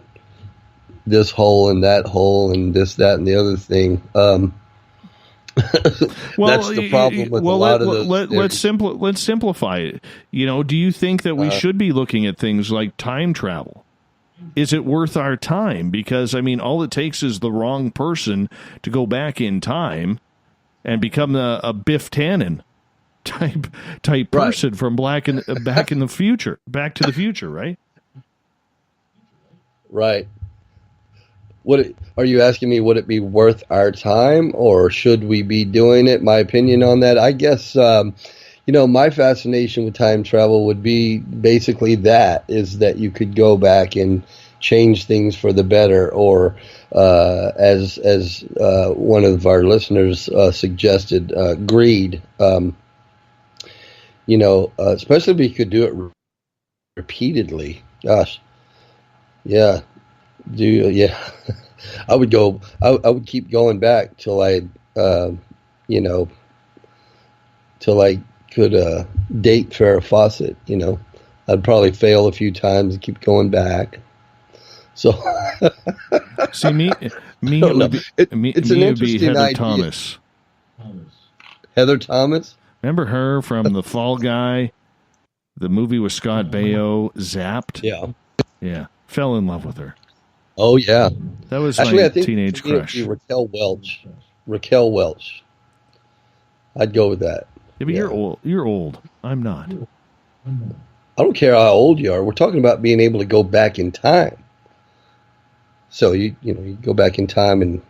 this hole and that hole and this, that, and the other thing. That's the problem with a lot of those. Let's simplify it. Do you think that we should be looking at things like time travel? Is it worth our time? Because, I mean, all it takes is the wrong person to go back in time and become a Biff Tannen type person from Back in the Future, Back to the Future, right? Right. Are you asking me, would it be worth our time, or should we be doing it? My opinion on that, I guess, my fascination with time travel would be basically is that you could go back and change things for the better, or as one of our listeners suggested, greed. Especially if you could do it repeatedly. Gosh, yeah. I would keep going back till I could date Farrah Fawcett. I'd probably fail a few times and keep going back. So see, it would be Heather idea. Thomas. Heather Thomas? Remember her from The Fall Guy? The movie with Scott Baio, Zapped? Yeah. Fell in love with her. Oh, yeah. That was my teenage crush. Raquel Welch. I'd go with that. Yeah, but you're old. I'm not. I don't care how old you are. We're talking about being able to go back in time. So you go back in time and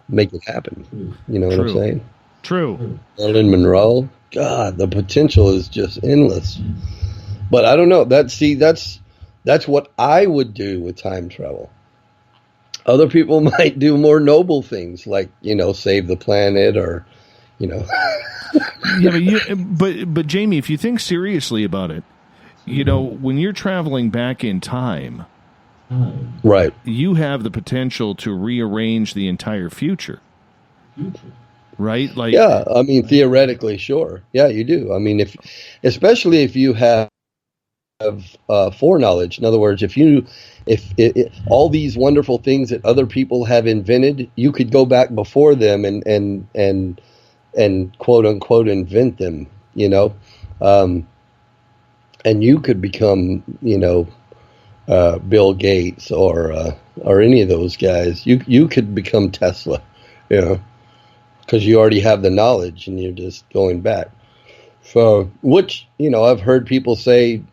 make it happen. You know what I'm saying? True. Marilyn Monroe. God, the potential is just endless. But I don't know. That's what I would do with time travel. Other people might do more noble things, like save the planet, or Yeah, but Jamie, if you think seriously about it, when you're traveling back in time, right, you have the potential to rearrange the entire future. Right? Like, yeah, I mean, theoretically, sure. Yeah, you do. I mean, especially if you have foreknowledge. In other words, if all these wonderful things that other people have invented, you could go back before them and quote unquote invent them. And you could become Bill Gates or any of those guys. You could become Tesla, because you already have the knowledge and you're just going back. So, which I've heard people say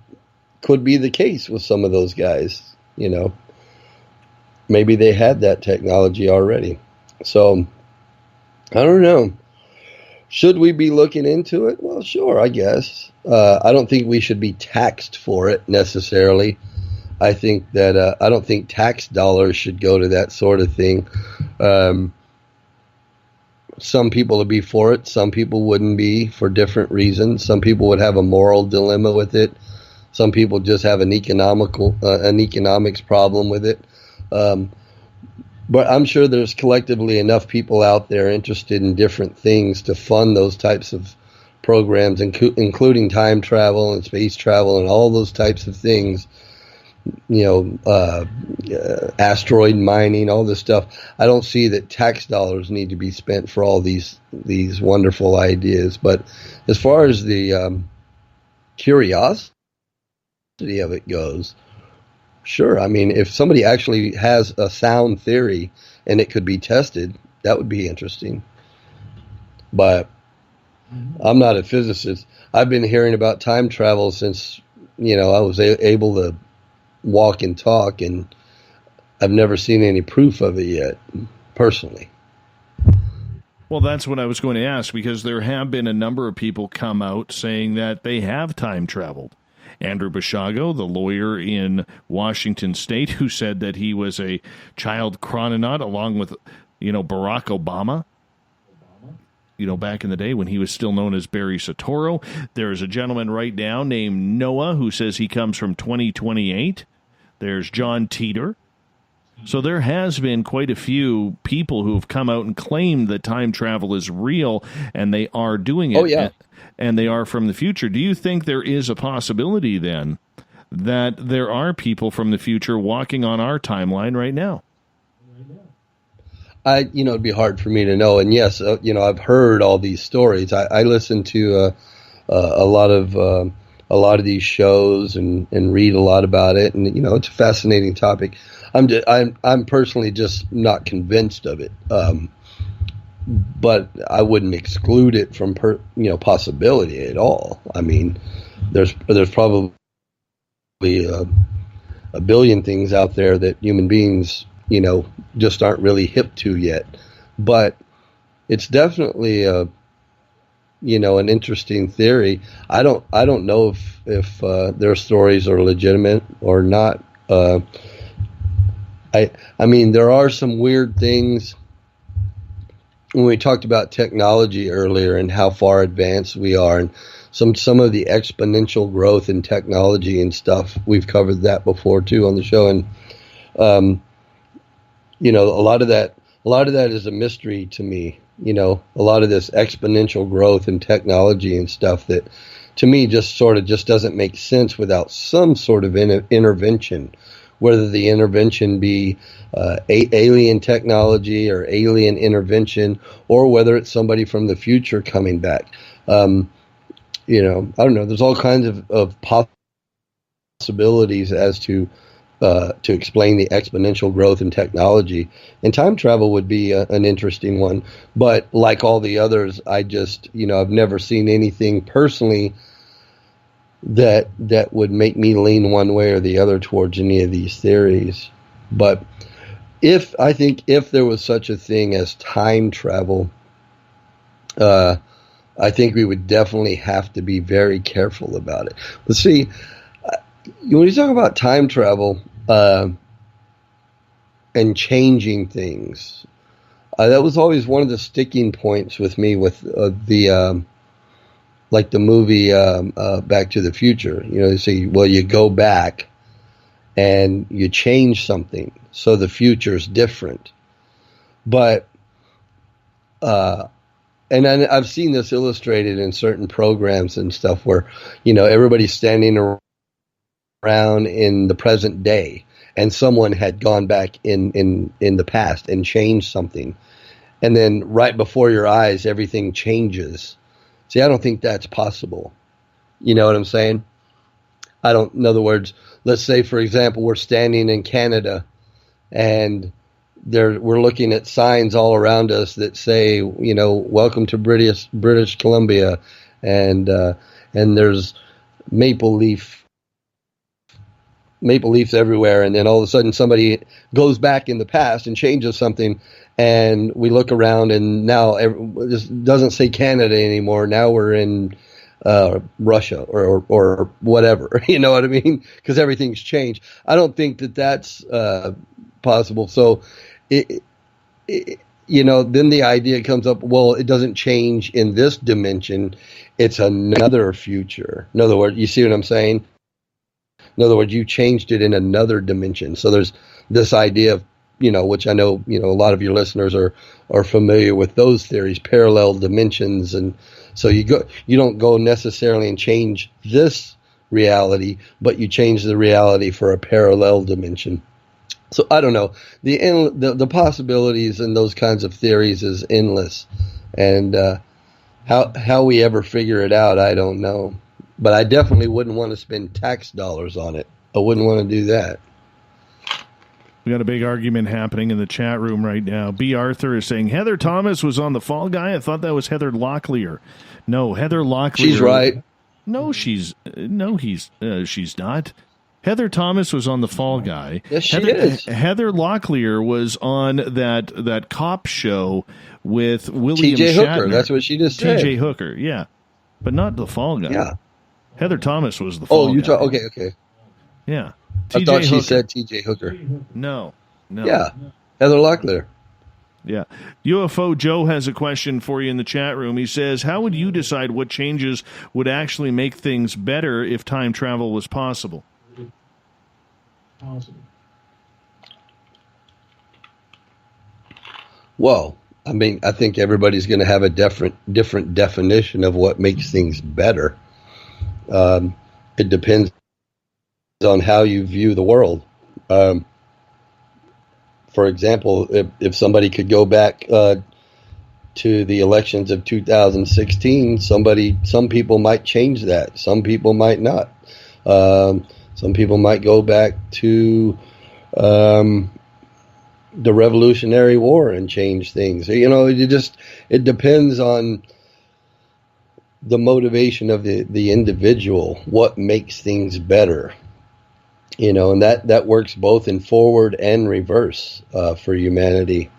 could be the case with some of those guys. Maybe they had that technology already. So I don't know. Should we be looking into it? Well, sure, I guess. I don't think we should be taxed for it necessarily. I think that I don't think tax dollars should go to that sort of thing. Some people would be for it. Some people wouldn't be, for different reasons. Some people would have a moral dilemma with it. Some people just have an economics problem with it. But I'm sure there's collectively enough people out there interested in different things to fund those types of programs, including time travel and space travel and all those types of things. Asteroid mining, all this stuff. I don't see that tax dollars need to be spent for all these wonderful ideas. But as far as the curiosity of it goes, sure. I mean, if somebody actually has a sound theory and it could be tested, that would be interesting. But I'm not a physicist. I've been hearing about time travel since I was able to walk and talk, and I've never seen any proof of it yet, personally. Well, that's what I was going to ask, because there have been a number of people come out saying that they have time traveled. Andrew Bashago, the lawyer in Washington State, who said that he was a child chrononaut along with, Barack Obama. back in the day when he was still known as Barry Soetoro. There's a gentleman right now named Noah who says he comes from 2028. There's John Teeter. So there has been quite a few people who have come out and claimed that time travel is real, and they are doing it. Oh, yeah. And they are from the future. Do you think there is a possibility then that there are people from the future walking on our timeline right now? It'd be hard for me to know. And yes, I've heard all these stories. I listen to a lot of these shows and read a lot about it. And, it's a fascinating topic. I'm personally just not convinced of it. But I wouldn't exclude it from possibility at all. I mean, there's probably a billion things out there that human beings, just aren't really hip to yet. But it's definitely an interesting theory. I don't know if their stories are legitimate or not. I mean, there are some weird things. When we talked about technology earlier and how far advanced we are, and some of the exponential growth in technology and stuff, we've covered that before too on the show. And a lot of that is a mystery to me. A lot of this exponential growth in technology and stuff that, to me, just doesn't make sense without some sort of intervention. Whether the intervention be alien technology or alien intervention, or whether it's somebody from the future coming back. I don't know. There's all kinds of possibilities as to explain the exponential growth in technology. And time travel would be an interesting one. But like all the others, I just, I've never seen anything personally that would make me lean one way or the other towards any of these theories. But if there was such a thing as time travel, I think we would definitely have to be very careful about it. But see, when you talk about time travel and changing things, that was always one of the sticking points with me with like the movie Back to the Future. You say, well, you go back and you change something, so the future's different. But and I've seen this illustrated in certain programs and stuff where, everybody's standing around in the present day, and someone had gone back in the past and changed something. And then right before your eyes, everything changes. See, I don't think that's possible. You know what I'm saying? In other words, let's say, for example, we're standing in Canada and we're looking at signs all around us that say, welcome to British Columbia, and there's maple leafs everywhere, and then all of a sudden somebody goes back in the past and changes something, and we look around, and now this doesn't say Canada anymore. Now we're in Russia or whatever. You know what I mean? Because everything's changed. I don't think that that's possible. So, then the idea comes up, well, it doesn't change in this dimension. It's another future. In other words, you see what I'm saying? In other words, you changed it in another dimension. So there's this idea of, which I know, a lot of your listeners are familiar with those theories, parallel dimensions. And so you don't go necessarily and change this reality, but you change the reality for a parallel dimension. So I don't know. The possibilities in those kinds of theories is endless. And how we ever figure it out, I don't know. But I definitely wouldn't want to spend tax dollars on it. I wouldn't want to do that. We got a big argument happening in the chat room right now. B. Arthur is saying Heather Thomas was on The Fall Guy. I thought that was Heather Locklear. No, Heather Locklear. She's right. No, she's not. Heather Thomas was on The Fall Guy. Yes, she is. Heather Locklear was on that cop show with William T.J. Shatner. Hooker. That's what she just said. T.J. Hooker, yeah. But not The Fall Guy. Yeah. Heather Thomas was The Fall Guy. Okay. Yeah. I thought she said T.J. Hooker. No. Yeah. Heather Locklear. Yeah. UFO Joe has a question for you in the chat room. He says, how would you decide what changes would actually make things better if time travel was possible? Well, I mean, I think everybody's going to have a different definition of what makes things better. It depends on how you view the world. For example, if somebody could go back to the elections of 2016, some people might change that. Some people might not. Some people might go back to the Revolutionary War and change things. You know, it depends on the motivation of the individual, what makes things better. You know, and that works both in forward and reverse for humanity.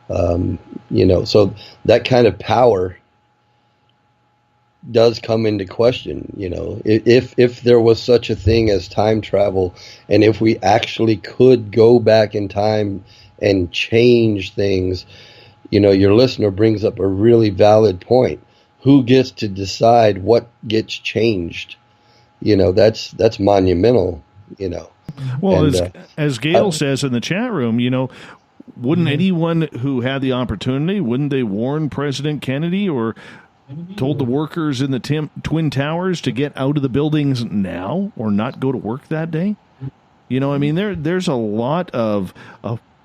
You know, so that kind of power does come into question. You know, if there was such a thing as time travel, and if we actually could go back in time and change things, you know, your listener brings up a really valid point. Who gets to decide what gets changed? You know, that's monumental. You know, well, as Gail says in the chat room, you know, wouldn't anyone who had the opportunity, wouldn't they warn President Kennedy or told the workers in the Twin Towers to get out of the buildings now or not go to work that day? You know, I mean, there's a lot of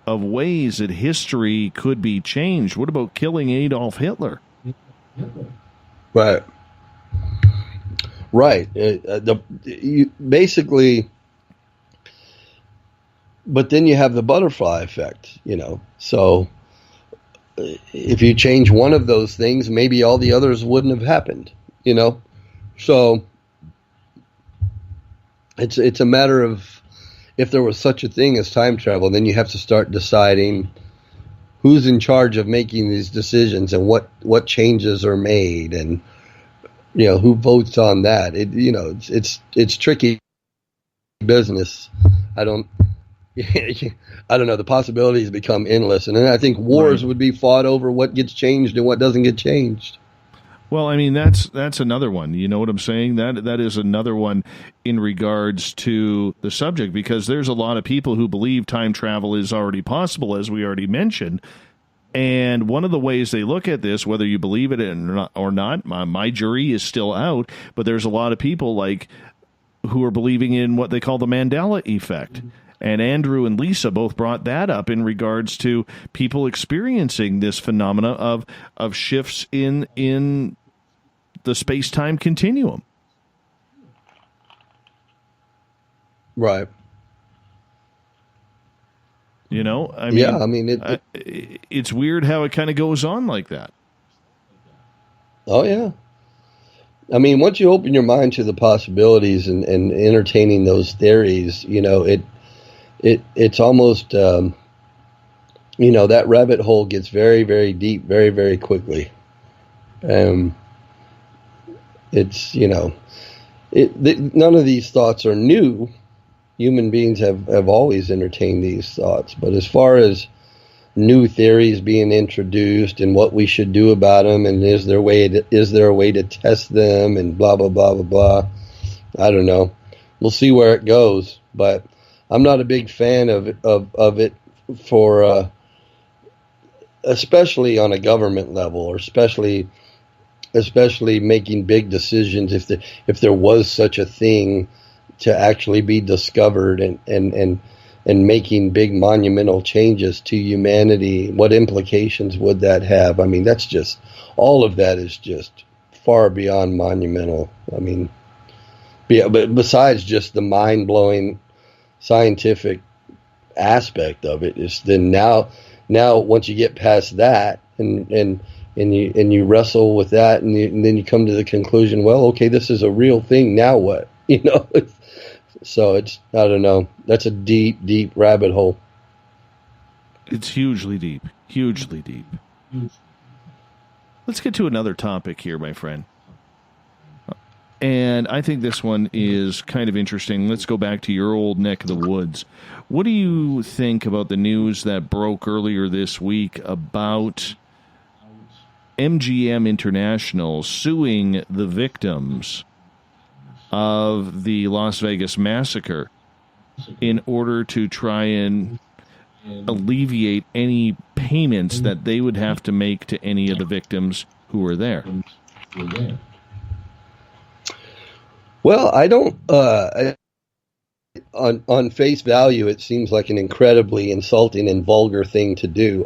ways that history could be changed. What about killing Adolf Hitler? Right. Basically. But then you have the butterfly effect, you know. So if you change one of those things, maybe all the others wouldn't have happened, you know. So it's a matter of, if there was such a thing as time travel, then you have to start deciding who's in charge of making these decisions and what changes are made, and you know, who votes on that. You know, it's tricky business. I don't know. The possibilities become endless, and then I think wars would be fought over what gets changed and what doesn't get changed. Well, I mean, that's another one. You know what I'm saying? That is another one in regards to the subject, because there's a lot of people who believe time travel is already possible, as we already mentioned. And one of the ways they look at this, whether you believe it or not, my jury is still out, but there's a lot of people who are believing in what they call the Mandela effect. And Andrew and Lisa both brought that up in regards to people experiencing this phenomena of shifts in the space-time continuum. Right. You know, I mean, yeah, I mean, it's weird how it kind of goes on like that. Oh, yeah. I mean, once you open your mind to the possibilities and entertaining those theories, you know, it's almost, you know, that rabbit hole gets very, very deep, very, very quickly. It's, you know, none of these thoughts are new. Human beings have always entertained these thoughts. But as far as new theories being introduced and what we should do about them, and is there a way to test them, and blah, blah, blah, blah, blah, I don't know. We'll see where it goes. But I'm not a big fan of it for, especially on a government level, or especially making big decisions. If there was such a thing to actually be discovered, and making big monumental changes to humanity, what implications would that have? I mean, that's just, all of that is just far beyond monumental. I mean, yeah, but besides just the mind-blowing scientific aspect of it, is then now once you get past that and you wrestle with that, and then you come to the conclusion, well, okay, this is a real thing, now what? You know, so it's, I don't know, that's a deep, deep rabbit hole. It's hugely deep. Let's get to another topic here, my friend. And I think this one is kind of interesting. Let's go back to your old neck of the woods. What do you think about the news that broke earlier this week about MGM International suing the victims of the Las Vegas massacre in order to try and alleviate any payments that they would have to make to any of the victims who were there? Well, I don't. On face value, it seems like an incredibly insulting and vulgar thing to do.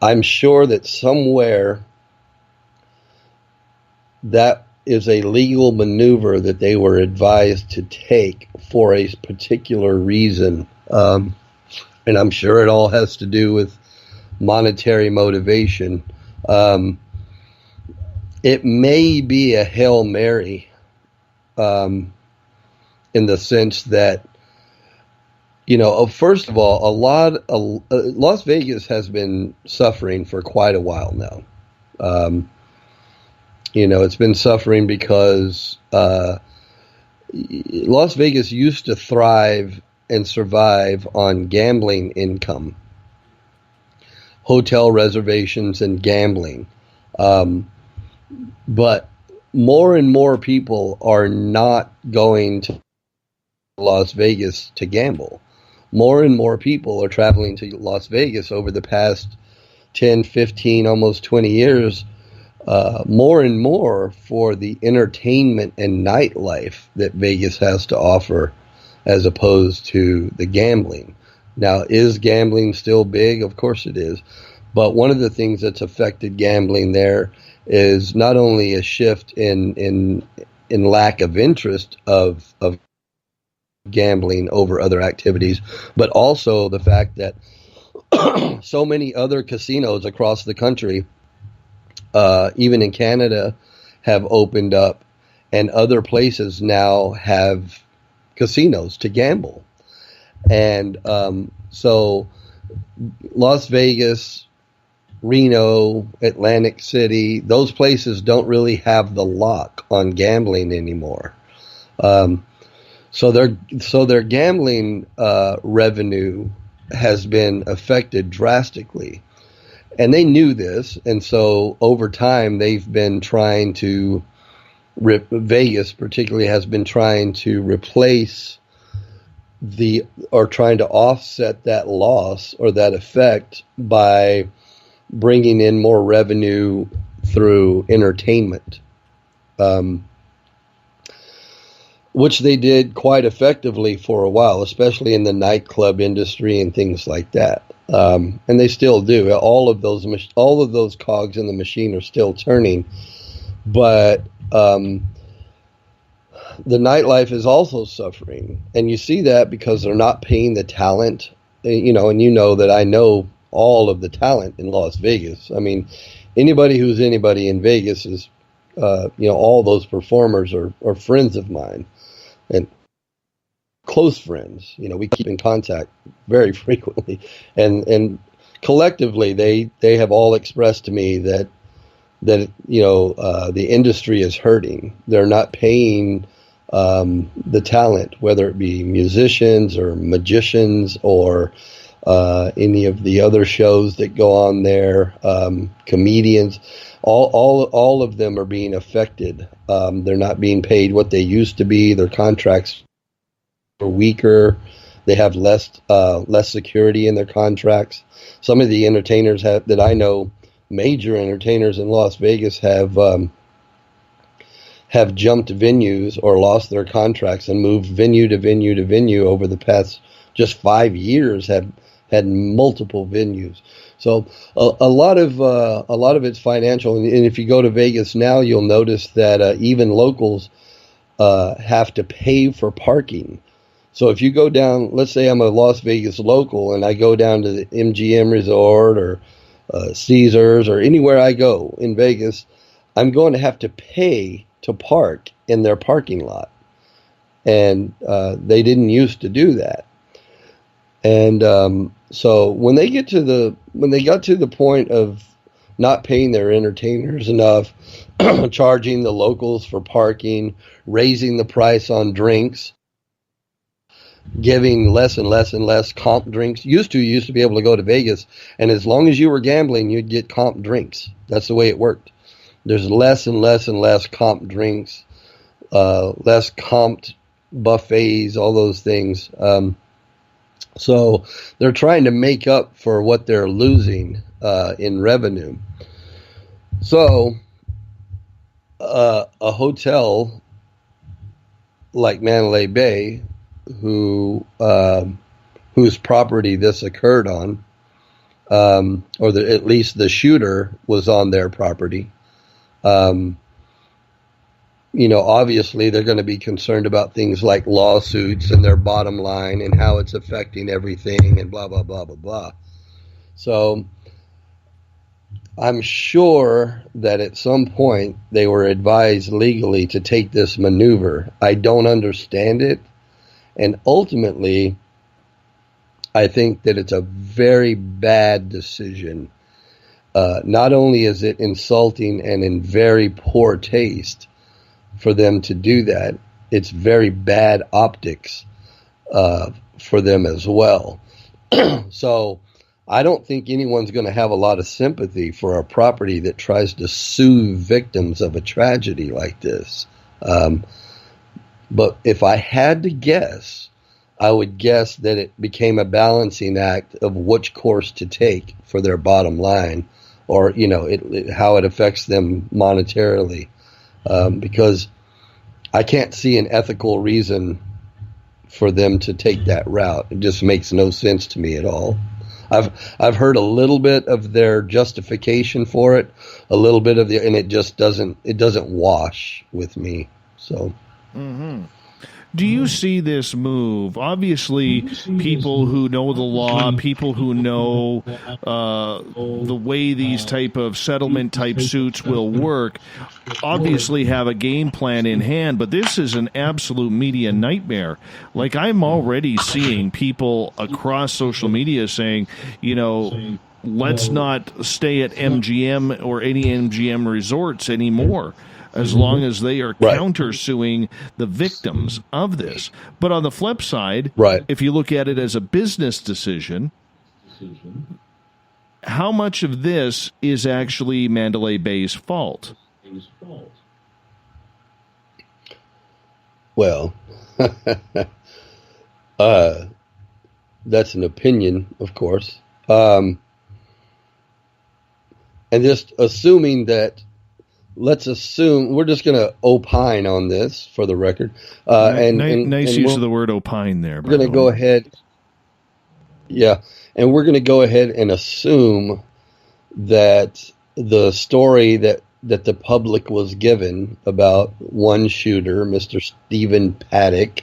I'm sure that somewhere that is a legal maneuver that they were advised to take for a particular reason, and I'm sure it all has to do with monetary motivation. It may be a Hail Mary. In the sense that, first of all, Las Vegas has been suffering for quite a while now. It's been suffering because Las Vegas used to thrive and survive on gambling income, hotel reservations, and gambling. But more and more people are not going to Las Vegas to gamble. More and more people are traveling to Las Vegas over the past 10, 15, almost 20 years, more and more for the entertainment and nightlife that Vegas has to offer as opposed to the gambling. Now, is gambling still big? Of course it is. But one of the things that's affected gambling there is not only a shift in lack of interest of gambling over other activities, but also the fact that so many other casinos across the country, even in Canada, have opened up, and other places now have casinos to gamble. And so Las Vegas, Reno, Atlantic City, those places don't really have the lock on gambling anymore. So their gambling revenue has been affected drastically. And they knew this, and so over time they've been trying to, Vegas particularly has been trying to replace trying to offset that loss or that effect by bringing in more revenue through entertainment. Which they did quite effectively for a while, especially in the nightclub industry and things like that. And they still do. All of those cogs in the machine are still turning. But the nightlife is also suffering. And you see that because they're not paying the talent. And you know that I know all of the talent in Las Vegas. I mean, anybody who's anybody in Vegas is, all those performers are friends of mine. And close friends, we keep in contact very frequently, and collectively they have all expressed to me that the industry is hurting. They're not paying the talent, whether it be musicians or magicians or any of the other shows that go on there, comedians. All of them are being affected. They're not being paid what they used to be. Their contracts are weaker. They have less security in their contracts. Some of the entertainers that I know, major entertainers in Las Vegas, have jumped venues or lost their contracts and moved venue to venue to venue over the past just 5 years. Have had multiple venues. So a lot of it's financial, and if you go to Vegas now, you'll notice that even locals have to pay for parking. So if you go down, let's say I'm a Las Vegas local, and I go down to the MGM Resort or Caesars or anywhere I go in Vegas, I'm going to have to pay to park in their parking lot, and they didn't used to do that. And so when they got to the point of not paying their entertainers enough, charging the locals for parking, raising the price on drinks, giving less and less and less comp drinks. You used to be able to go to Vegas, and as long as you were gambling, you'd get comp drinks. That's the way it worked. There's less and less and less comp drinks, less comped buffets, all those things. So they're trying to make up for what they're losing in revenue. So a hotel like Mandalay Bay, whose property this occurred on, or at least the shooter was on their property. Obviously they're going to be concerned about things like lawsuits and their bottom line and how it's affecting everything and blah, blah, blah, blah, blah. So I'm sure that at some point they were advised legally to take this maneuver. I don't understand it. And ultimately, I think that it's a very bad decision. Not only is it insulting and in very poor taste for them to do that, it's very bad optics for them as well. So I don't think anyone's going to have a lot of sympathy for a property that tries to soothe victims of a tragedy like this. But if I had to guess, I would guess that it became a balancing act of which course to take for their bottom line, or how it affects them monetarily. Because I can't see an ethical reason for them to take that route. It just makes no sense to me at all. I've heard a little bit of their justification for it, a little bit of and it just doesn't wash with me. So. Mm-hmm. Do you see this move? Obviously, people who know the law, people who know the way these type of settlement-type suits will work, obviously have a game plan in hand, but this is an absolute media nightmare. Like, I'm already seeing people across social media saying, let's not stay at MGM or any MGM resorts anymore, as long as they are countersuing the victims of this. But on the flip side, if you look at it as a business decision, how much of this is actually Mandalay Bay's fault? Well, that's an opinion, of course. And just assuming that, let's assume we're just going to opine on this for the record. Nice use of the word opine there. We're going to go ahead. Yeah. And we're going to go ahead and assume that the story that the public was given about one shooter, Mr. Stephen Paddock,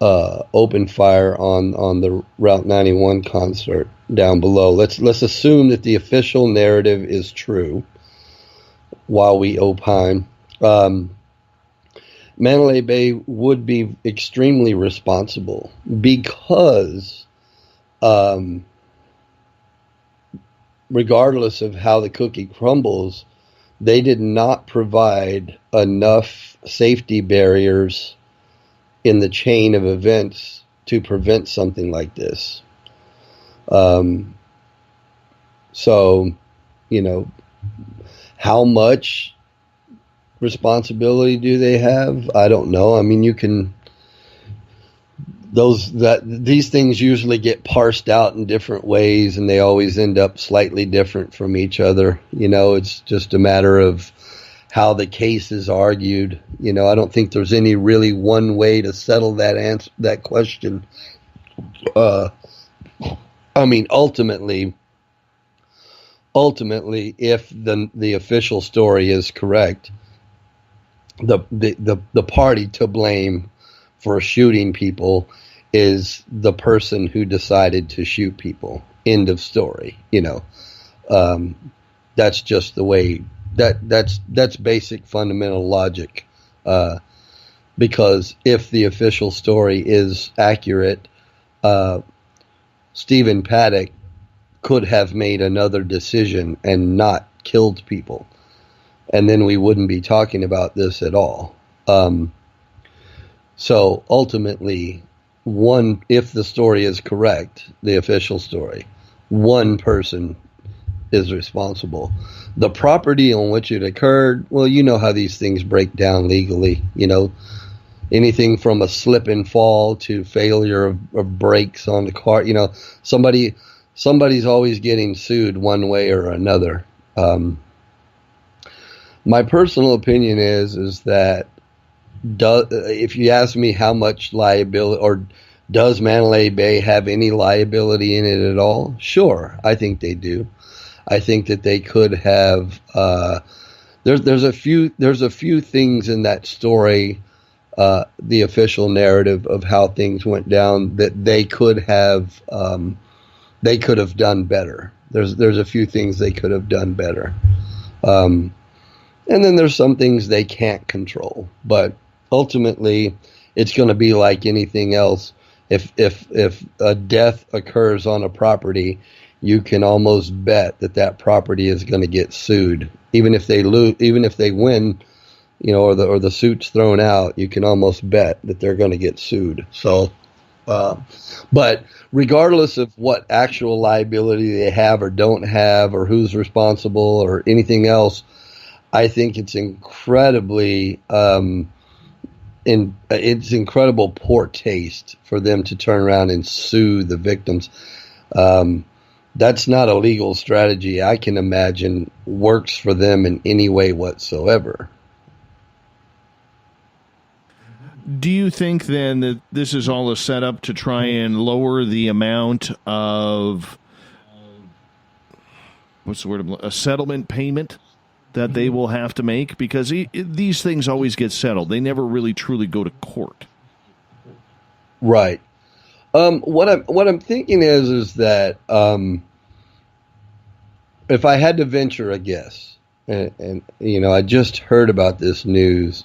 opened fire on the Route 91 concert down below. Let's assume that the official narrative is true while we opine. Mandalay Bay would be extremely responsible because regardless of how the cookie crumbles, they did not provide enough safety barriers in the chain of events to prevent something like this. So, how much responsibility do they have? I don't know. I mean, these things usually get parsed out in different ways, and they always end up slightly different from each other. It's just a matter of how the case is argued. I don't think there's any really one way to settle that question. I mean, ultimately, if the official story is correct, the party to blame for shooting people is the person who decided to shoot people. End of story. That's just the way. That's basic fundamental logic. Because if the official story is accurate, Stephen Paddock could have made another decision and not killed people. And then we wouldn't be talking about this at all. So ultimately, if the story is correct, the official story, one person is responsible. The property on which it occurred, well, you know how these things break down legally. Anything from a slip and fall to failure of brakes on the car. Somebody's always getting sued one way or another. My personal opinion is that if you ask me how much liability, or does Mandalay Bay have any liability in it at all? Sure, I think they do. I think that they could have. There's a few things in that story, the official narrative of how things went down, that they could have done better. There's a few things they could have done better, and then there's some things they can't control. But ultimately, it's going to be like anything else. If a death occurs on a property, you can almost bet that property is going to get sued. Even if they win, or the suit's thrown out, you can almost bet that they're going to get sued. So, but regardless of what actual liability they have or don't have, or who's responsible or anything else, I think it's incredibly it's incredible poor taste for them to turn around and sue the victims. That's not a legal strategy I can imagine works for them in any way whatsoever. Do you think then that this is all a setup to try and lower the amount of, a settlement payment that they will have to make? Because these things always get settled. They never really truly go to court. Right. What I'm thinking is that if I had to venture a guess, and I just heard about this news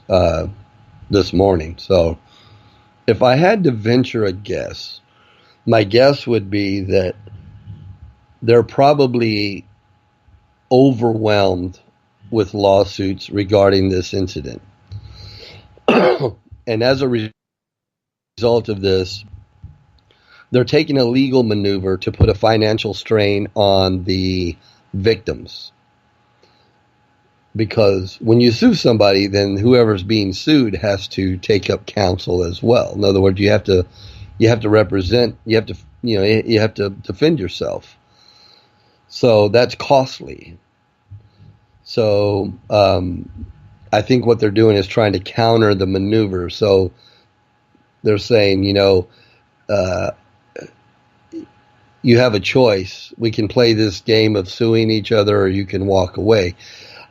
this morning, so if I had to venture a guess, my guess would be that they're probably overwhelmed with lawsuits regarding this incident. And as a result of this, they're taking a legal maneuver to put a financial strain on the victims. Because when you sue somebody, then whoever's being sued has to take up counsel as well. In other words, you have to represent, you have to defend yourself. So that's costly. So I think what they're doing is trying to counter the maneuver. So they're saying, you have a choice. We can play this game of suing each other, or you can walk away.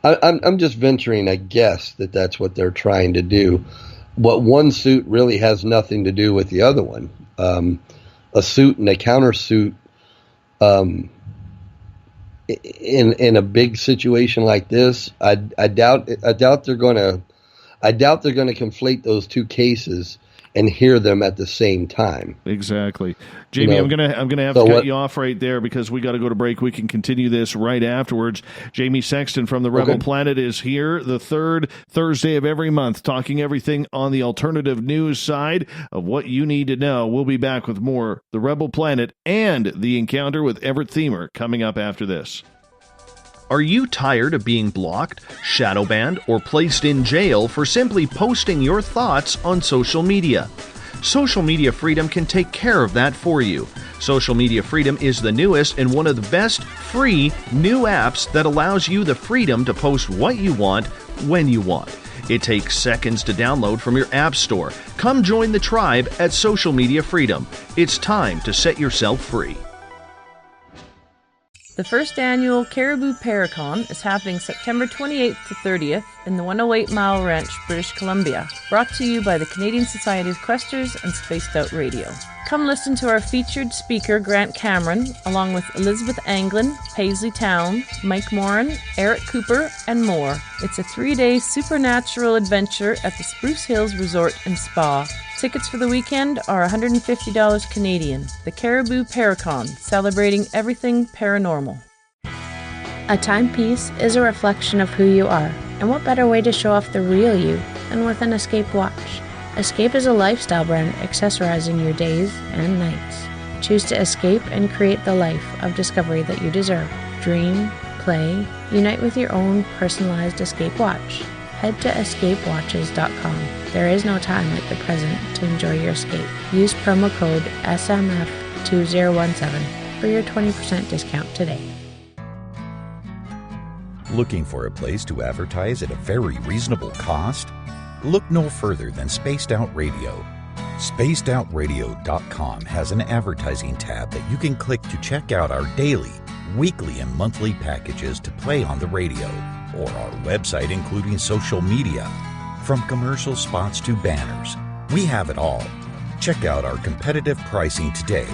I'm just venturing a guess that that's what they're trying to do. But one suit really has nothing to do with the other one. A suit and a countersuit, in a big situation like this, I doubt they're going to conflate those two cases and hear them at the same time. Exactly. Jamie, I'm gonna have to cut you off right there because we got to go to break. We can continue this right afterwards. Jamie Sexton from the Rebel Planet is here the third Thursday of every month, talking everything on the alternative news side of what you need to know. We'll be back with more The Rebel Planet and The Encounter with Everett Themer coming up after this. Are you tired of being blocked, shadow banned, or placed in jail for simply posting your thoughts on social media? Social Media Freedom can take care of that for you. Social Media Freedom is the newest and one of the best free new apps that allows you the freedom to post what you want when you want. It takes seconds to download from your app store. Come join the tribe at Social Media Freedom. It's time to set yourself free. The first annual Caribou Paracon is happening September 28th to 30th in the 108 Mile Ranch, British Columbia. Brought to you by the Canadian Society of Questers and Spaced Out Radio. Come listen to our featured speaker, Grant Cameron, along with Elizabeth Anglin, Paisley Town, Mike Moran, Eric Cooper, and more. It's a 3-day supernatural adventure at the Spruce Hills Resort and Spa. Tickets for the weekend are $150 Canadian. The Caribou Paracon, celebrating everything paranormal. A timepiece is a reflection of who you are, and what better way to show off the real you than with an Escape watch? Escape is a lifestyle brand accessorizing your days and nights. Choose to escape and create the life of discovery that you deserve. Dream, play, unite with your own personalized Escape watch. Head to escapewatches.com. There is no time like the present to enjoy your escape. Use promo code SMF2017 for your 20% discount today. Looking for a place to advertise at a very reasonable cost? Look no further than Spaced Out Radio. SpacedOutRadio.com has an advertising tab that you can click to check out our daily, weekly, and monthly packages to play on the radio, or our website including social media. From commercial spots to banners, we have it all. Check out our competitive pricing today.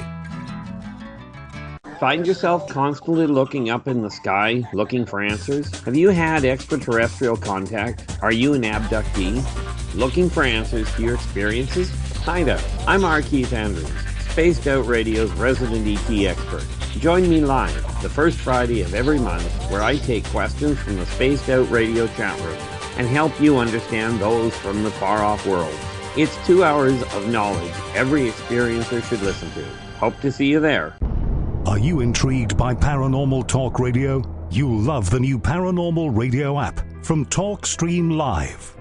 Find yourself constantly looking up in the sky, looking for answers? Have you had extraterrestrial contact? Are you an abductee? Looking for answers to your experiences? Hi there, I'm R. Keith Andrews, Spaced Out Radio's resident ET expert. Join me live the first Friday of every month where I take questions from the Spaced Out Radio chat room and help you understand those from the far-off world. It's 2 hours of knowledge every experiencer should listen to. Hope to see you there. Are you intrigued by Paranormal Talk Radio? You'll love the new Paranormal Radio app from TalkStream Live.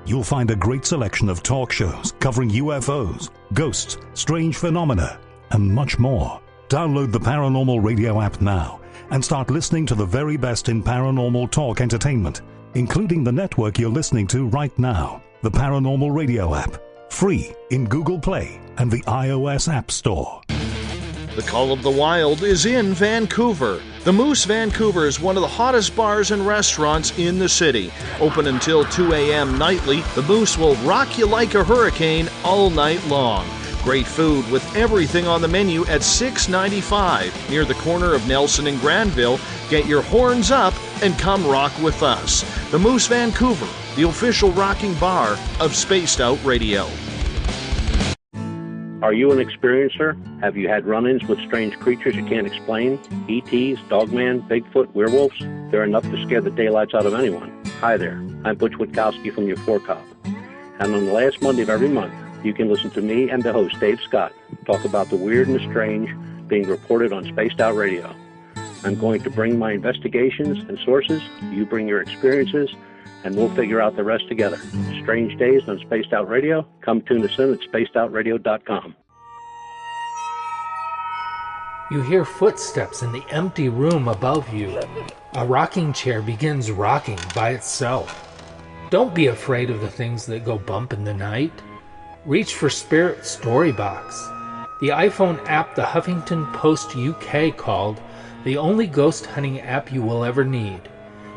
You'll find a great selection of talk shows covering UFOs, ghosts, strange phenomena, and much more. Download the Paranormal Radio app now and start listening to the very best in paranormal talk entertainment, including the network you're listening to right now, the Paranormal Radio app, free in Google Play and the iOS App Store. The Call of the Wild is in Vancouver. The Moose Vancouver is one of the hottest bars and restaurants in the city. Open until 2 a.m. nightly, the Moose will rock you like a hurricane all night long. Great food with everything on the menu at $6.95 near the corner of Nelson and Granville. Get your horns up and come rock with us. The Moose Vancouver, the official rocking bar of Spaced Out Radio. Are you an experiencer? Have you had run-ins with strange creatures you can't explain? ETs, Dogman, Bigfoot, werewolves? They're enough to scare the daylights out of anyone. Hi there, I'm Butch Witkowski from your 4-Cop. And on the last Monday of every month, you can listen to me and the host, Dave Scott, talk about the weird and the strange being reported on Spaced Out Radio. I'm going to bring my investigations and sources, you bring your experiences, and we'll figure out the rest together. Strange Days on Spaced Out Radio. Come tune us in at spacedoutradio.com. You hear footsteps in the empty room above you. A rocking chair begins rocking by itself. Don't be afraid of the things that go bump in the night. Reach for Spirit Storybox, the iPhone app the Huffington Post UK called the only ghost hunting app you will ever need.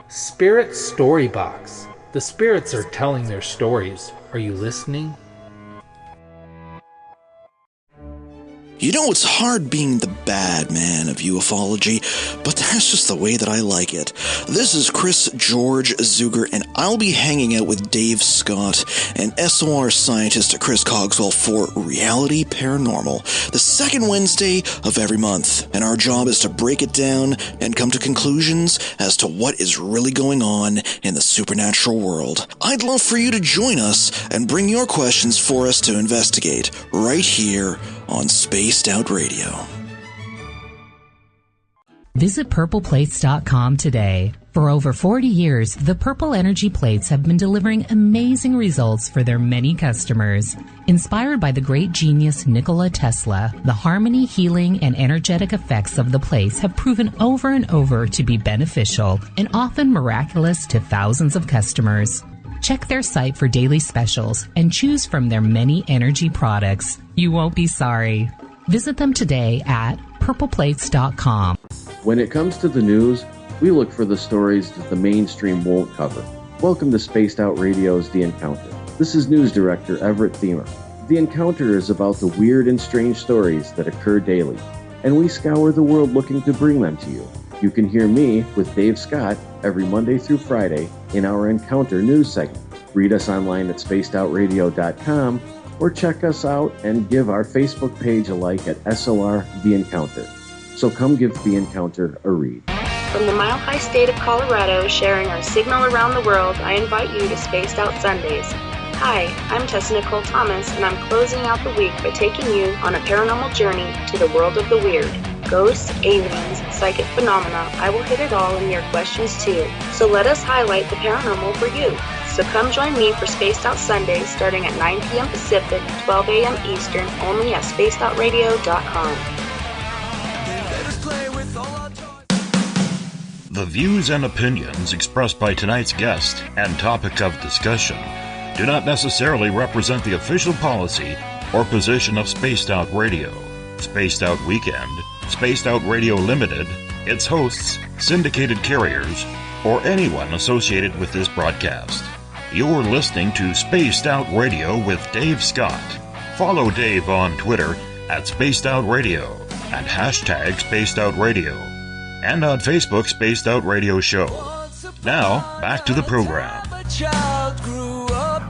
Spirit Storybox. The spirits are telling their stories. Are you listening? You know, it's hard being the bad man of ufology, but that's just the way that I like it. This is Chris George Zuger, and I'll be hanging out with Dave Scott and SOR scientist Chris Cogswell for Reality Paranormal, the second Wednesday of every month. And our job is to break it down and come to conclusions as to what is really going on in the supernatural world. I'd love for you to join us and bring your questions for us to investigate right here on Spaced Out Radio. Visit purpleplates.com today. For over 40 years, the Purple Energy Plates have been delivering amazing results for their many customers. Inspired by the great genius Nikola Tesla, the harmony, healing, and energetic effects of the plates have proven over and over to be beneficial and often miraculous to thousands of customers. Check their site for daily specials and choose from their many energy products. You won't be sorry. Visit them today at purpleplates.com. When it comes to the news, we look for the stories that the mainstream won't cover. Welcome to Spaced Out Radio's The Encounter. This is News Director Everett Thiemer. The Encounter is about the weird and strange stories that occur daily, and we scour the world looking to bring them to you. You can hear me with Dave Scott every Monday through Friday in our Encounter news segment. Read us online at spacedoutradio.com or check us out and give our Facebook page a like at SOR The Encounter. So come give The Encounter a read. From the mile-high state of Colorado, sharing our signal around the world, I invite you to Spaced Out Sundays. Hi, I'm Tessa Nicole Thomas, and I'm closing out the week by taking you on a paranormal journey to the world of the weird. Ghosts, aliens, psychic phenomena, I will hit it all in your questions too. So let us highlight the paranormal for you. So come join me for Spaced Out Sundays starting at 9 p.m. Pacific, 12 a.m. Eastern, only at spacedoutradio.com. The views and opinions expressed by tonight's guest and topic of discussion do not necessarily represent the official policy or position of Spaced Out Radio, Spaced Out Weekend, Spaced Out Radio Limited, its hosts, syndicated carriers, or anyone associated with this broadcast. You're listening to Spaced Out Radio with Dave Scott. Follow Dave on Twitter at Spaced Out Radio and hashtag Spaced Out Radio, and on Facebook Spaced Out Radio Show. Now, back to the program.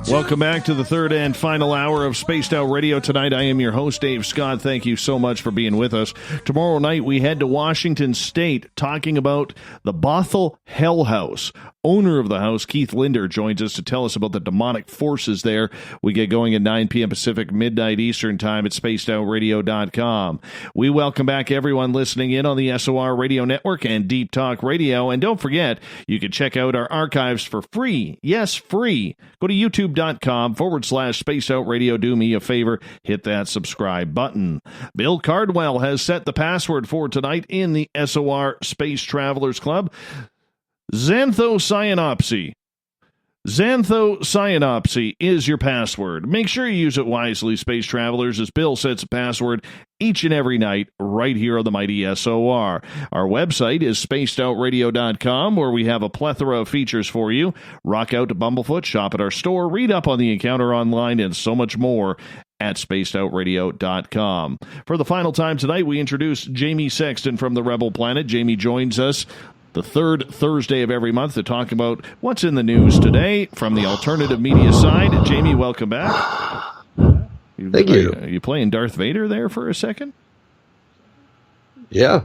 Welcome back to the third and final hour of Spaced Out Radio tonight. I am your host, Dave Scott. Thank you so much for being with us. Tomorrow night, we head to Washington State talking about the Bothell Hell House. Owner of the house, Keith Linder, joins us to tell us about the demonic forces there. We get going at 9 p.m. Pacific, midnight Eastern time at spacedoutradio.com. We welcome back everyone listening in on the SOR Radio Network and Deep Talk Radio. And don't forget, you can check out our archives for free. Yes, free. Go to youtube.com/Spaced Out Radio. Do me a favor, hit that subscribe button. Bill Cardwell has set the password for tonight in the SOR Space Travelers Club. Xanthocyanopsy. Xanthocyanopsy is your password. Make sure you use it wisely, Space Travelers, as Bill sets a password each and every night right here on the mighty SOR. Our website is spacedoutradio.com, where we have a plethora of features for you. Rock out to Bumblefoot, shop at our store, read up on the encounter online, and so much more at spacedoutradio.com. For the final time tonight, we introduce Jamie Sexton from the Rebel Planet. Jamie joins us the third Thursday of every month to talk about what's in the news today from the alternative media side. Jamie, welcome back. Thank you. Are you playing Darth Vader there for a second? Yeah.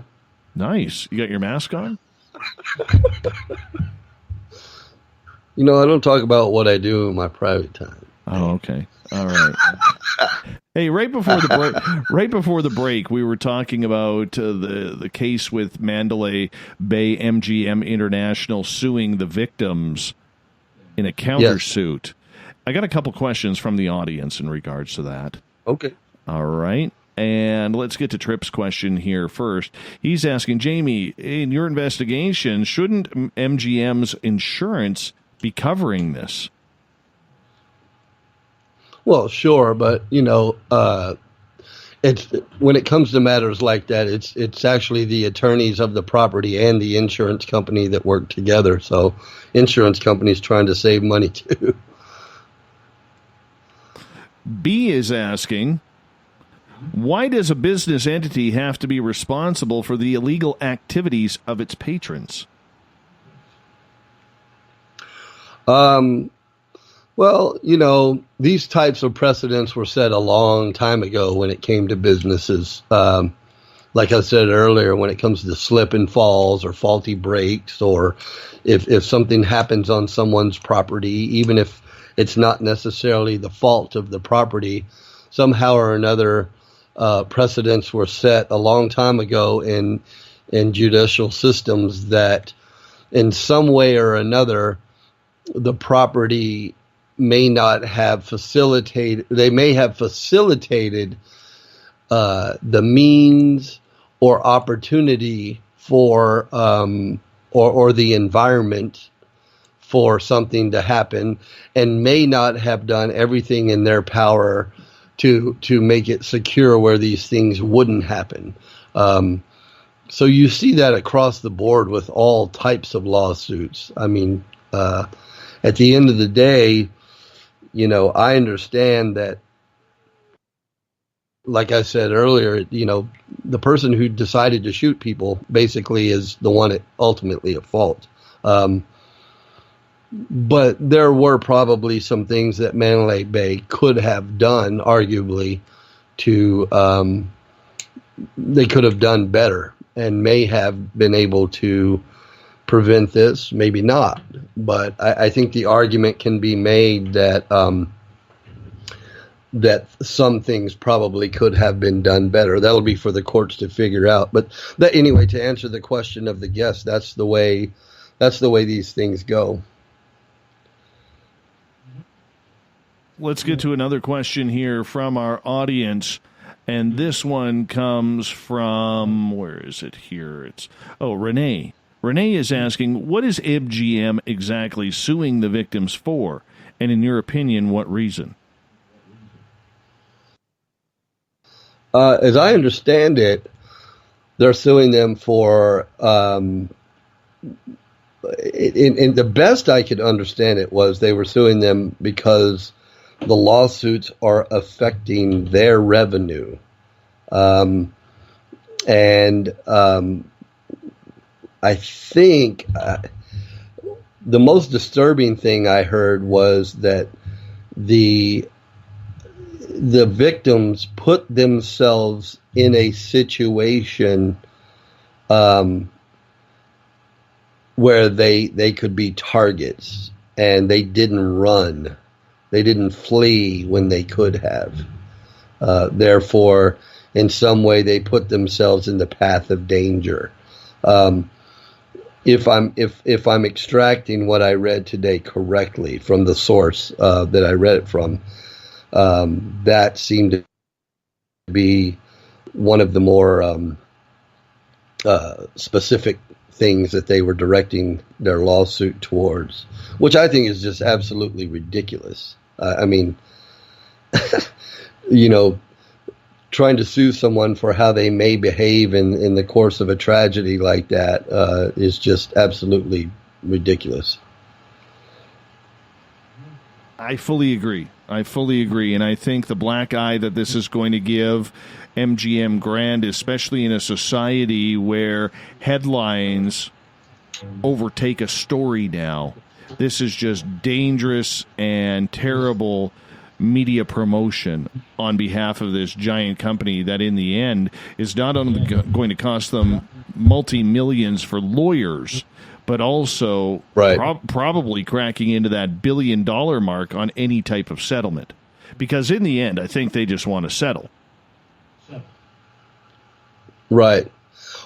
Nice. You got your mask on? You know, I don't talk about what I do in my private time. Oh, okay. All right. Hey, right before the break, we were talking about the case with Mandalay Bay MGM International suing the victims in a countersuit. Yes. I got a couple questions from the audience in regards to that. Okay. All right. And let's get to Tripp's question here first. He's asking, Jamie, in your investigation, shouldn't MGM's insurance be covering this? Well, sure, but you know, it's when it comes to matters like that, it's actually the attorneys of the property and the insurance company that work together. So, insurance companies trying to save money too. B is asking, why does a business entity have to be responsible for the illegal activities of its patrons? Well, you know, these types of precedents were set a long time ago when it came to businesses. Like I said earlier, when it comes to slip and falls or faulty brakes, or if something happens on someone's property, even if it's not necessarily the fault of the property, somehow or another, precedents were set a long time ago in judicial systems that in some way or another, the property may not have facilitated, they may have facilitated the means or opportunity for, or the environment for something to happen, and may not have done everything in their power to make it secure where these things wouldn't happen. So you see that across the board with all types of lawsuits. I mean, at the end of the day, you know, I understand that, like I said earlier, you know, the person who decided to shoot people basically is the one ultimately at fault. But there were probably some things that Mandalay Bay could have done, arguably, they could have done better and may have been able to prevent this, maybe not. But I think the argument can be made that that some things probably could have been done better. That'll be for the courts to figure out. But anyway, to answer the question of the guest, that's the way these things go. Let's get to another question here from our audience. And this one comes from, where is it here? Renee. Renee is asking, what is MGM exactly suing the victims for? And in your opinion, what reason? As I understand it, they're suing them for, in the best I could understand it was they were suing them because the lawsuits are affecting their revenue. I think the most disturbing thing I heard was that the victims put themselves in a situation where they could be targets, and they didn't run. They didn't flee when they could have. Therefore, in some way, they put themselves in the path of danger. If I'm extracting what I read today correctly from the source that I read it from, that seemed to be one of the more specific things that they were directing their lawsuit towards, which I think is just absolutely ridiculous. I mean, trying to sue someone for how they may behave in the course of a tragedy like that is just absolutely ridiculous. I fully agree. And I think the black eye that this is going to give MGM Grand, especially in a society where headlines overtake a story now, this is just dangerous and terrible media promotion on behalf of this giant company that in the end is not only going to cost them multi-millions for lawyers, but also probably cracking into that $1 billion mark on any type of settlement. Because in the end, I think they just want to settle. Right.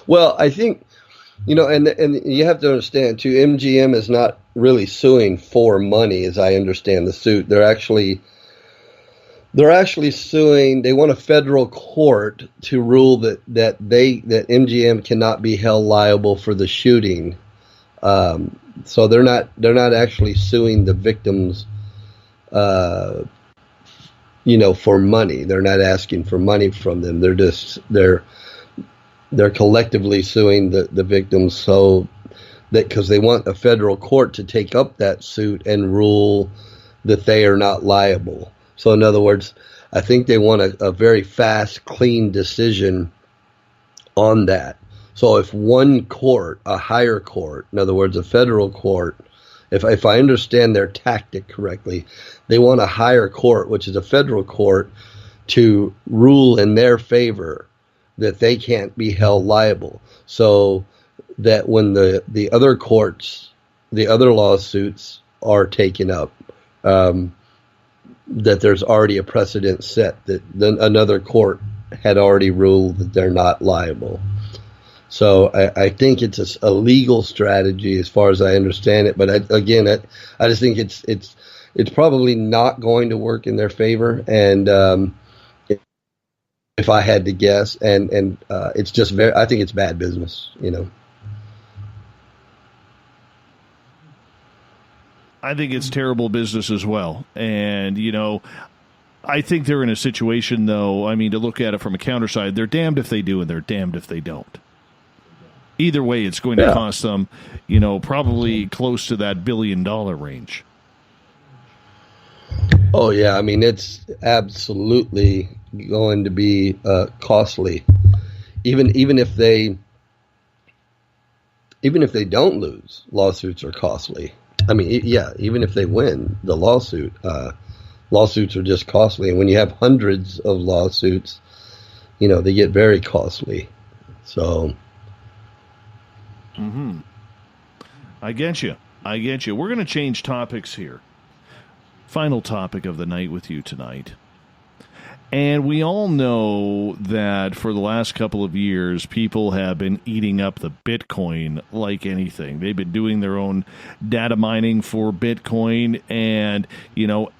Well, I think, and you have to understand, too, MGM is not really suing for money, as I understand the suit. They're actually suing. They want a federal court to rule that MGM cannot be held liable for the shooting. So they're not actually suing the victims, for money. They're not asking for money from them. They're collectively suing the victims so that because they want a federal court to take up that suit and rule that they are not liable. So in other words, I think they want a very fast, clean decision on that. So if one court, a higher court, in other words, a federal court, if I understand their tactic correctly, they want a higher court, which is a federal court, to rule in their favor that they can't be held liable. So that when the other courts, the other lawsuits are taken up, that there's already a precedent set that another court had already ruled that they're not liable. So I think it's a legal strategy as far as I understand it. But I just think it's probably not going to work in their favor. And if I had to guess, and it's just I think it's bad business, I think it's terrible business as well. And, I think they're in a situation, though, to look at it from a counter side, they're damned if they do and they're damned if they don't. Either way, it's going to cost them, probably close to that $1 billion range. Oh, yeah. It's absolutely going to be costly. Even if they don't lose, lawsuits are costly. I mean, yeah, even if they win the lawsuit, lawsuits are just costly. And when you have hundreds of lawsuits, they get very costly. So. Mm-hmm. I get you. We're going to change topics here. Final topic of the night with you tonight. And we all know that for the last couple of years, people have been eating up the Bitcoin like anything. They've been doing their own data mining for Bitcoin. And,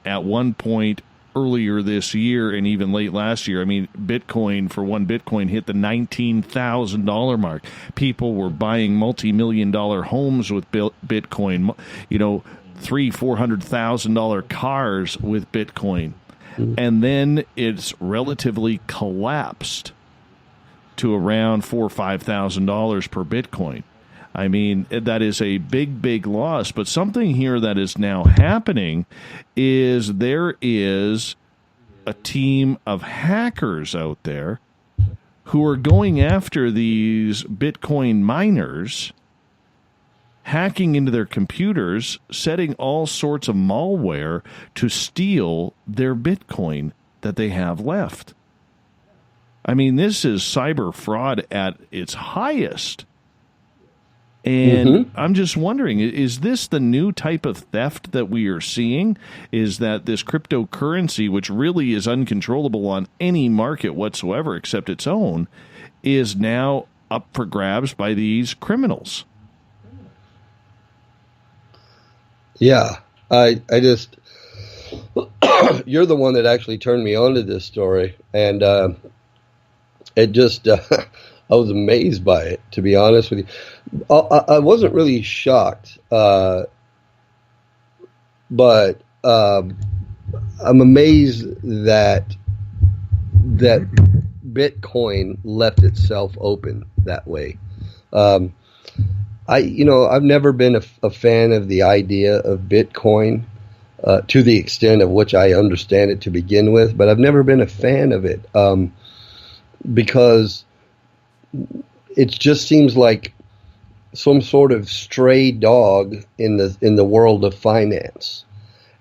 at one point earlier this year and even late last year, Bitcoin, for one Bitcoin, hit the $19,000 mark. People were buying multi-million-dollar homes with Bitcoin, $300,000-$400,000 cars with Bitcoin. And then it's relatively collapsed to around $4,000 or $5,000 per Bitcoin. That is a big, big loss. But something here that is now happening is there is a team of hackers out there who are going after these Bitcoin miners, hacking into their computers, setting all sorts of malware to steal their Bitcoin that they have left. This is cyber fraud at its highest. And I'm just wondering, is this the new type of theft that we are seeing? Is that this cryptocurrency, which really is uncontrollable on any market whatsoever except its own, is now up for grabs by these criminals? Yeah, I just, you're the one that actually turned me on to this story, and it just, I was amazed by it, to be honest with you. I wasn't really shocked, but I'm amazed that Bitcoin left itself open that way. I've never been a fan of the idea of Bitcoin to the extent of which I understand it to begin with, but I've never been a fan of it because it just seems like some sort of stray dog in the world of finance.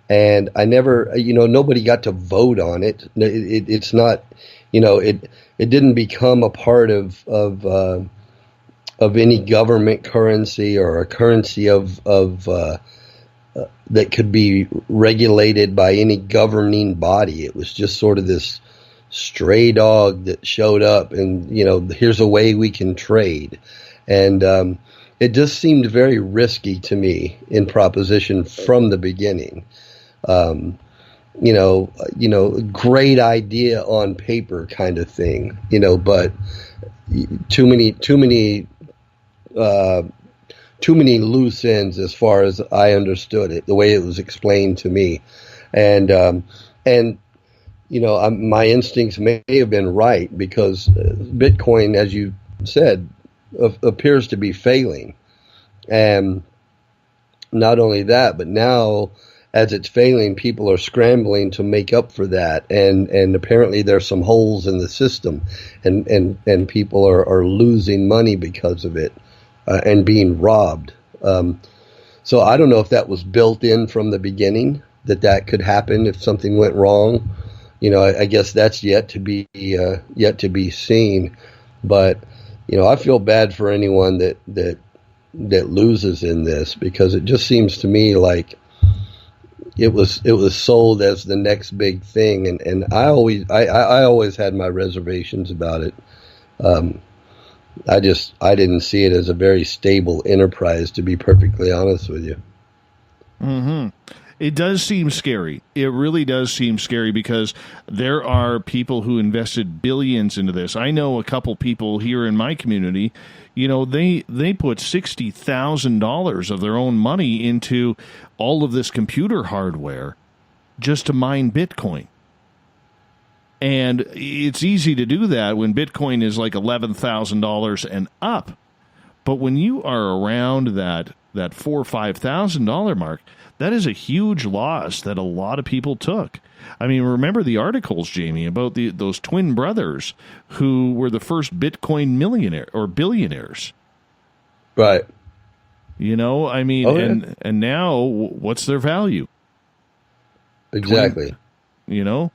And I never, nobody got to vote on it. It's not, it didn't become a part of any government currency or a currency that could be regulated by any governing body. It was just sort of this stray dog that showed up and, here's a way we can trade. And it just seemed very risky to me in proposition from the beginning. Great idea on paper kind of thing, but too many loose ends as far as I understood it, the way it was explained to me. And my instincts may have been right because Bitcoin, as you said, appears to be failing. And not only that, but now as it's failing, people are scrambling to make up for that. And apparently there's some holes in the system and people are losing money because of it. And being robbed. So I don't know if that was built in from the beginning, that could happen if something went wrong. I guess that's yet to be seen. But I feel bad for anyone that loses in this, because it just seems to me like it was sold as the next big thing, and I always had my reservations about it. I didn't see it as a very stable enterprise, to be perfectly honest with you. Mm-hmm. It does seem scary. It really does seem scary because there are people who invested billions into this. I know a couple people here in my community, they put $60,000 of their own money into all of this computer hardware just to mine Bitcoin. And it's easy to do that when Bitcoin is like $11,000 and up. But when you are around that $4,000 or $5,000 mark, that is a huge loss that a lot of people took. Remember the articles, Jamie, about those twin brothers who were the first Bitcoin millionaire or billionaires. Right. You know, I mean, and now what's their value? Exactly. You know,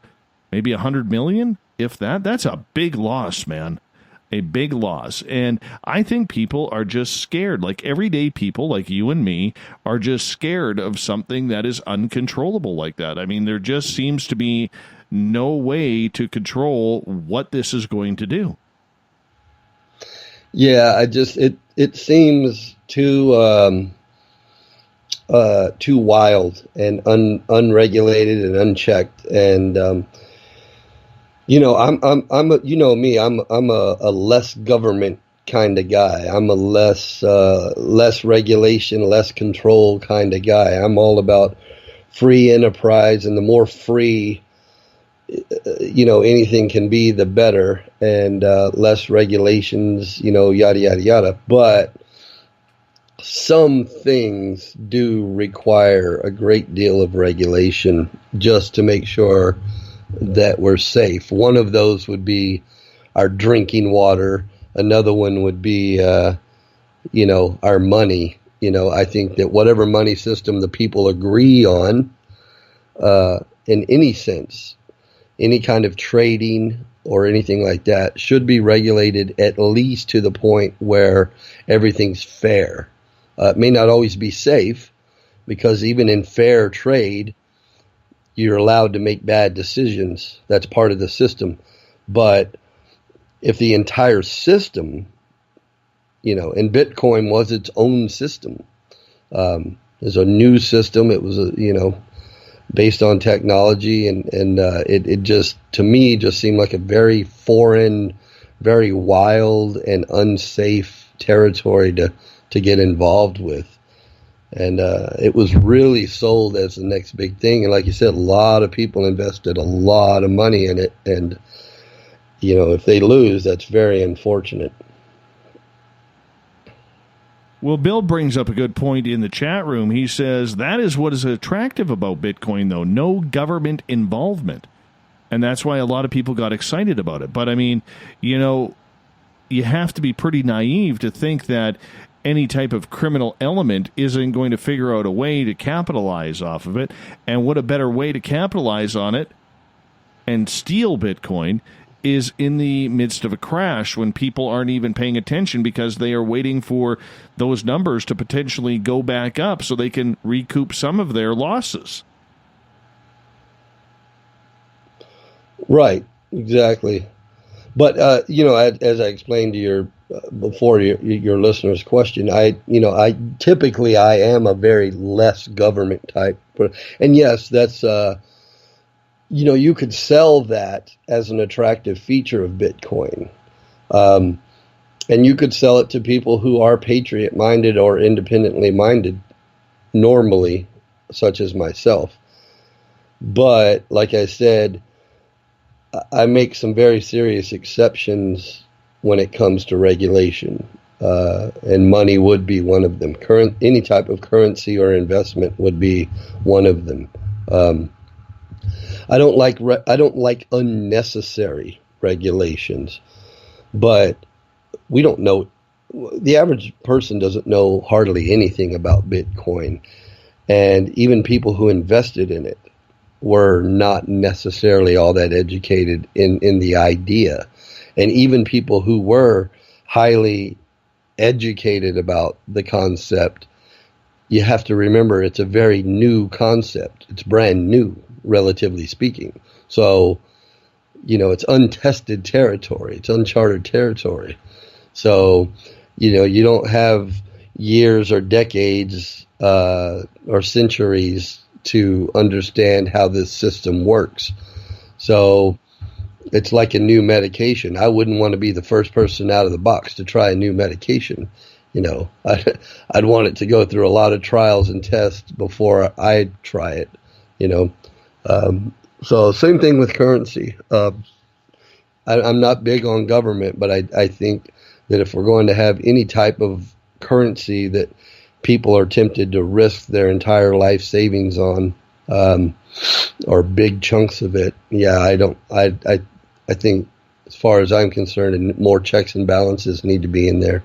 maybe 100 million, if that. That's a big loss, man. A big loss. And I think people are just scared. Like everyday people like you and me are just scared of something that is uncontrollable like that. I mean, there just seems to be no way to control what this is going to do. Yeah, it seems too wild and unregulated and unchecked. And you know, I'm a, you know me, I'm a less government kind of guy. I'm a less regulation, less control kind of guy. I'm all about free enterprise, and the more free, you know, anything can be, the better, and less regulations, you know, yada, yada, yada. But some things do require a great deal of regulation just to make sure that we're safe. One of those would be our drinking water. Another one would be, you know, our money. You know, I think that whatever money system the people agree on, in any sense, any kind of trading or anything like that should be regulated at least to the point where everything's fair. It may not always be safe, because even in fair trade, you're allowed to make bad decisions. That's part of the system. But if the entire system, you know, and Bitcoin was its own system. There's a new system. It was, you know, based on technology, and it just, to me, just seemed like a very foreign, very wild and unsafe territory to get involved with. And it was really sold as the next big thing. And like you said, a lot of people invested a lot of money in it. And, you know, if they lose, that's very unfortunate. Well, Bill brings up a good point in the chat room. He says that is what is attractive about Bitcoin, though. No government involvement. And that's why a lot of people got excited about it. But, I mean, you know, you have to be pretty naive to think that any type of criminal element isn't going to figure out a way to capitalize off of it. And what a better way to capitalize on it and steal Bitcoin is in the midst of a crash, when people aren't even paying attention because they are waiting for those numbers to potentially go back up so they can recoup some of their losses. Right, exactly. But, you know, as I explained to your before your listener's question, I typically am a very less government type. And yes, that's, you know, you could sell that as an attractive feature of Bitcoin. And you could sell it to people who are patriot minded or independently minded normally, such as myself. But like I said, I make some very serious exceptions when it comes to regulation, and money would be one of them. Any type of currency or investment would be one of them. I don't like unnecessary regulations, but we don't know. The average person doesn't know hardly anything about Bitcoin, and even people who invested in it were not necessarily all that educated in the idea. And even people who were highly educated about the concept, you have to remember it's a very new concept. It's brand new, relatively speaking. So, you know, it's untested territory. It's uncharted territory. So, you know, you don't have years or decades or centuries to understand how this system works. So it's like a new medication. I wouldn't want to be the first person out of the box to try a new medication. You know, I'd want it to go through a lot of trials and tests before I try it, you know. So same thing with currency. I'm not big on government, but I think that if we're going to have any type of currency that people are tempted to risk their entire life savings on, or big chunks of it, I think, as far as I'm concerned, more checks and balances need to be in there.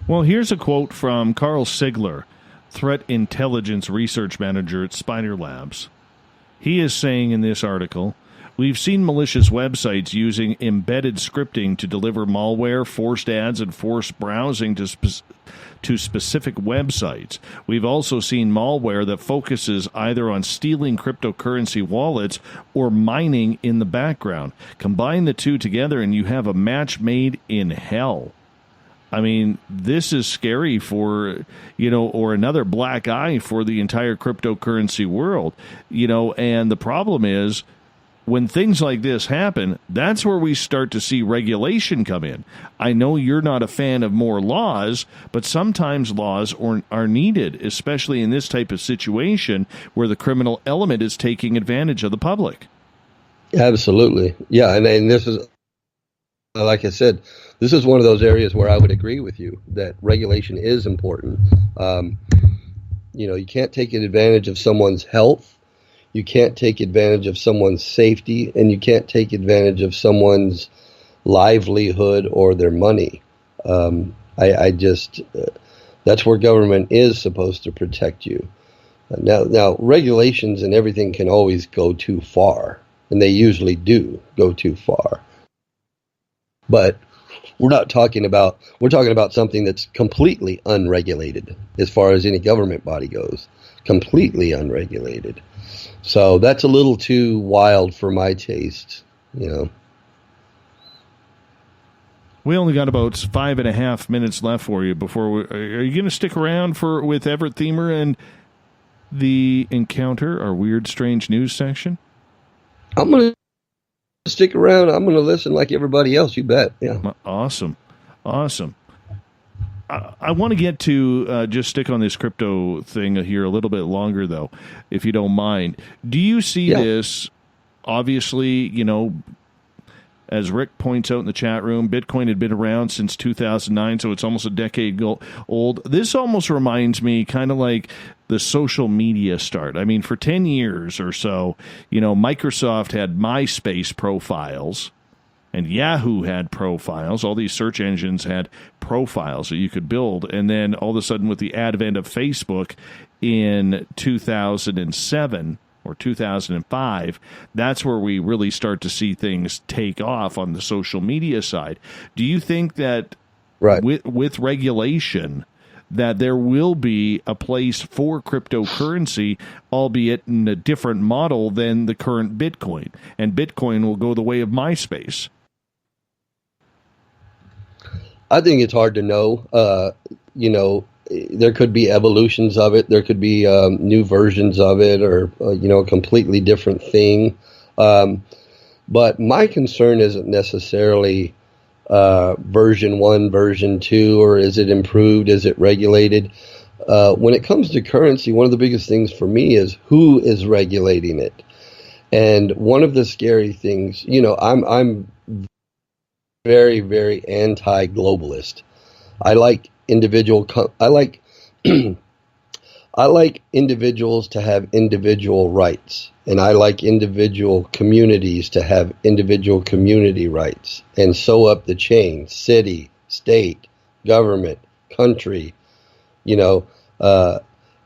Well, here's a quote from Carl Sigler, Threat Intelligence Research Manager at Spider Labs. He is saying in this article, we've seen malicious websites using embedded scripting to deliver malware, forced ads, and forced browsing to specific websites. We've also seen malware that focuses either on stealing cryptocurrency wallets or mining in the background. Combine the two together and you have a match made in hell. I mean, this is scary for, or another black eye for the entire cryptocurrency world, and the problem is when things like this happen, that's where we start to see regulation come in. I know you're not a fan of more laws, but sometimes laws are needed, especially in this type of situation where the criminal element is taking advantage of the public. Absolutely. Yeah, and this is, like I said, this is one of those areas where I would agree with you that regulation is important. You can't take advantage of someone's health, you can't take advantage of someone's safety, and you can't take advantage of someone's livelihood or their money. That's where government is supposed to protect you. Now, regulations and everything can always go too far, and they usually do go too far. But we're talking about something that's completely unregulated as far as any government body goes, completely unregulated. So that's a little too wild for my taste, We only got about 5.5 minutes left for you before are you going to stick around with Everett Themer and the Encounter, our weird, strange news section? I'm going to stick around. I'm going to listen like everybody else. You bet. Yeah. Awesome. I want to get to just stick on this crypto thing here a little bit longer, though, if you don't mind. Do you see this, obviously, as Rick points out in the chat room, Bitcoin had been around since 2009, so it's almost a decade old. This almost reminds me kind of like the social media start. I mean, for 10 years or so, Microsoft had MySpace profiles, and Yahoo had profiles. All these search engines had profiles that you could build. And then all of a sudden, with the advent of Facebook in 2007 or 2005, that's where we really start to see things take off on the social media side. Do you think that with regulation, that there will be a place for cryptocurrency, albeit in a different model than the current Bitcoin, and Bitcoin will go the way of MySpace? I think it's hard to know. There could be evolutions of it. There could be new versions of it, or a completely different thing. But my concern isn't necessarily version 1, version 2, or is it improved? Is it regulated? When it comes to currency, one of the biggest things for me is who is regulating it. And one of the scary things, I'm very, very anti-globalist. I like I like individuals to have individual rights, and I like individual communities to have individual community rights, and so up the chain: city, state, government, country. I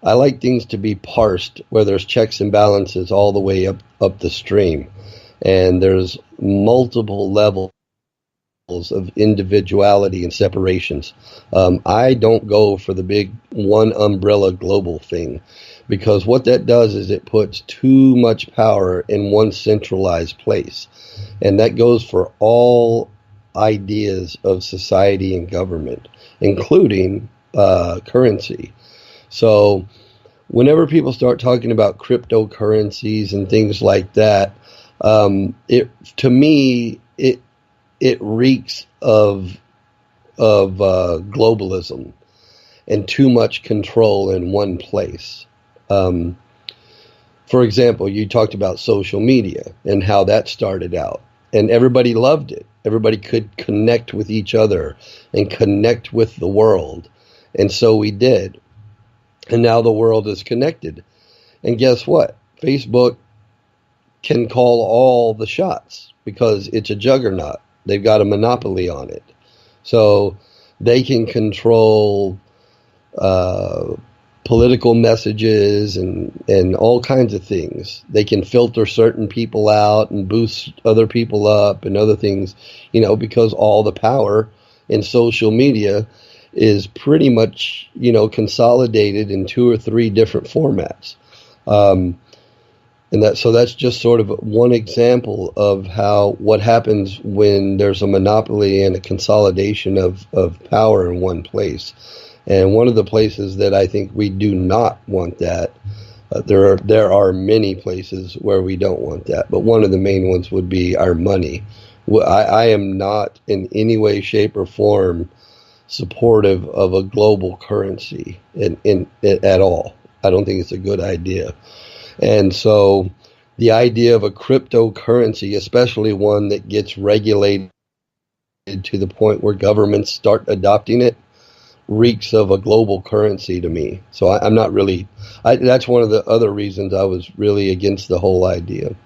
like things to be parsed where there's checks and balances all the way up the stream, and there's multiple levels of individuality and separations. I don't go for the big one umbrella global thing, because what that does is it puts too much power in one centralized place, and that goes for all ideas of society and government, including currency. So whenever people start talking about cryptocurrencies and things like that, it reeks of globalism and too much control in one place. For example, you talked about social media and how that started out, and everybody loved it. Everybody could connect with each other and connect with the world, and so we did. And now the world is connected. And guess what? Facebook can call all the shots because it's a juggernaut. They've got a monopoly on it. So they can control political messages and all kinds of things. They can filter certain people out and boost other people up and other things, because all the power in social media is pretty much, consolidated in 2 or 3 different formats. So that's just sort of one example of what happens when there's a monopoly and a consolidation of power in one place. And one of the places that I think we do not want that, there are many places where we don't want that, but one of the main ones would be our money. I am not in any way, shape, or form supportive of a global currency at all. I don't think it's a good idea. And so the idea of a cryptocurrency, especially one that gets regulated to the point where governments start adopting it, reeks of a global currency to me. So I'm not really, that's one of the other reasons I was really against the whole idea.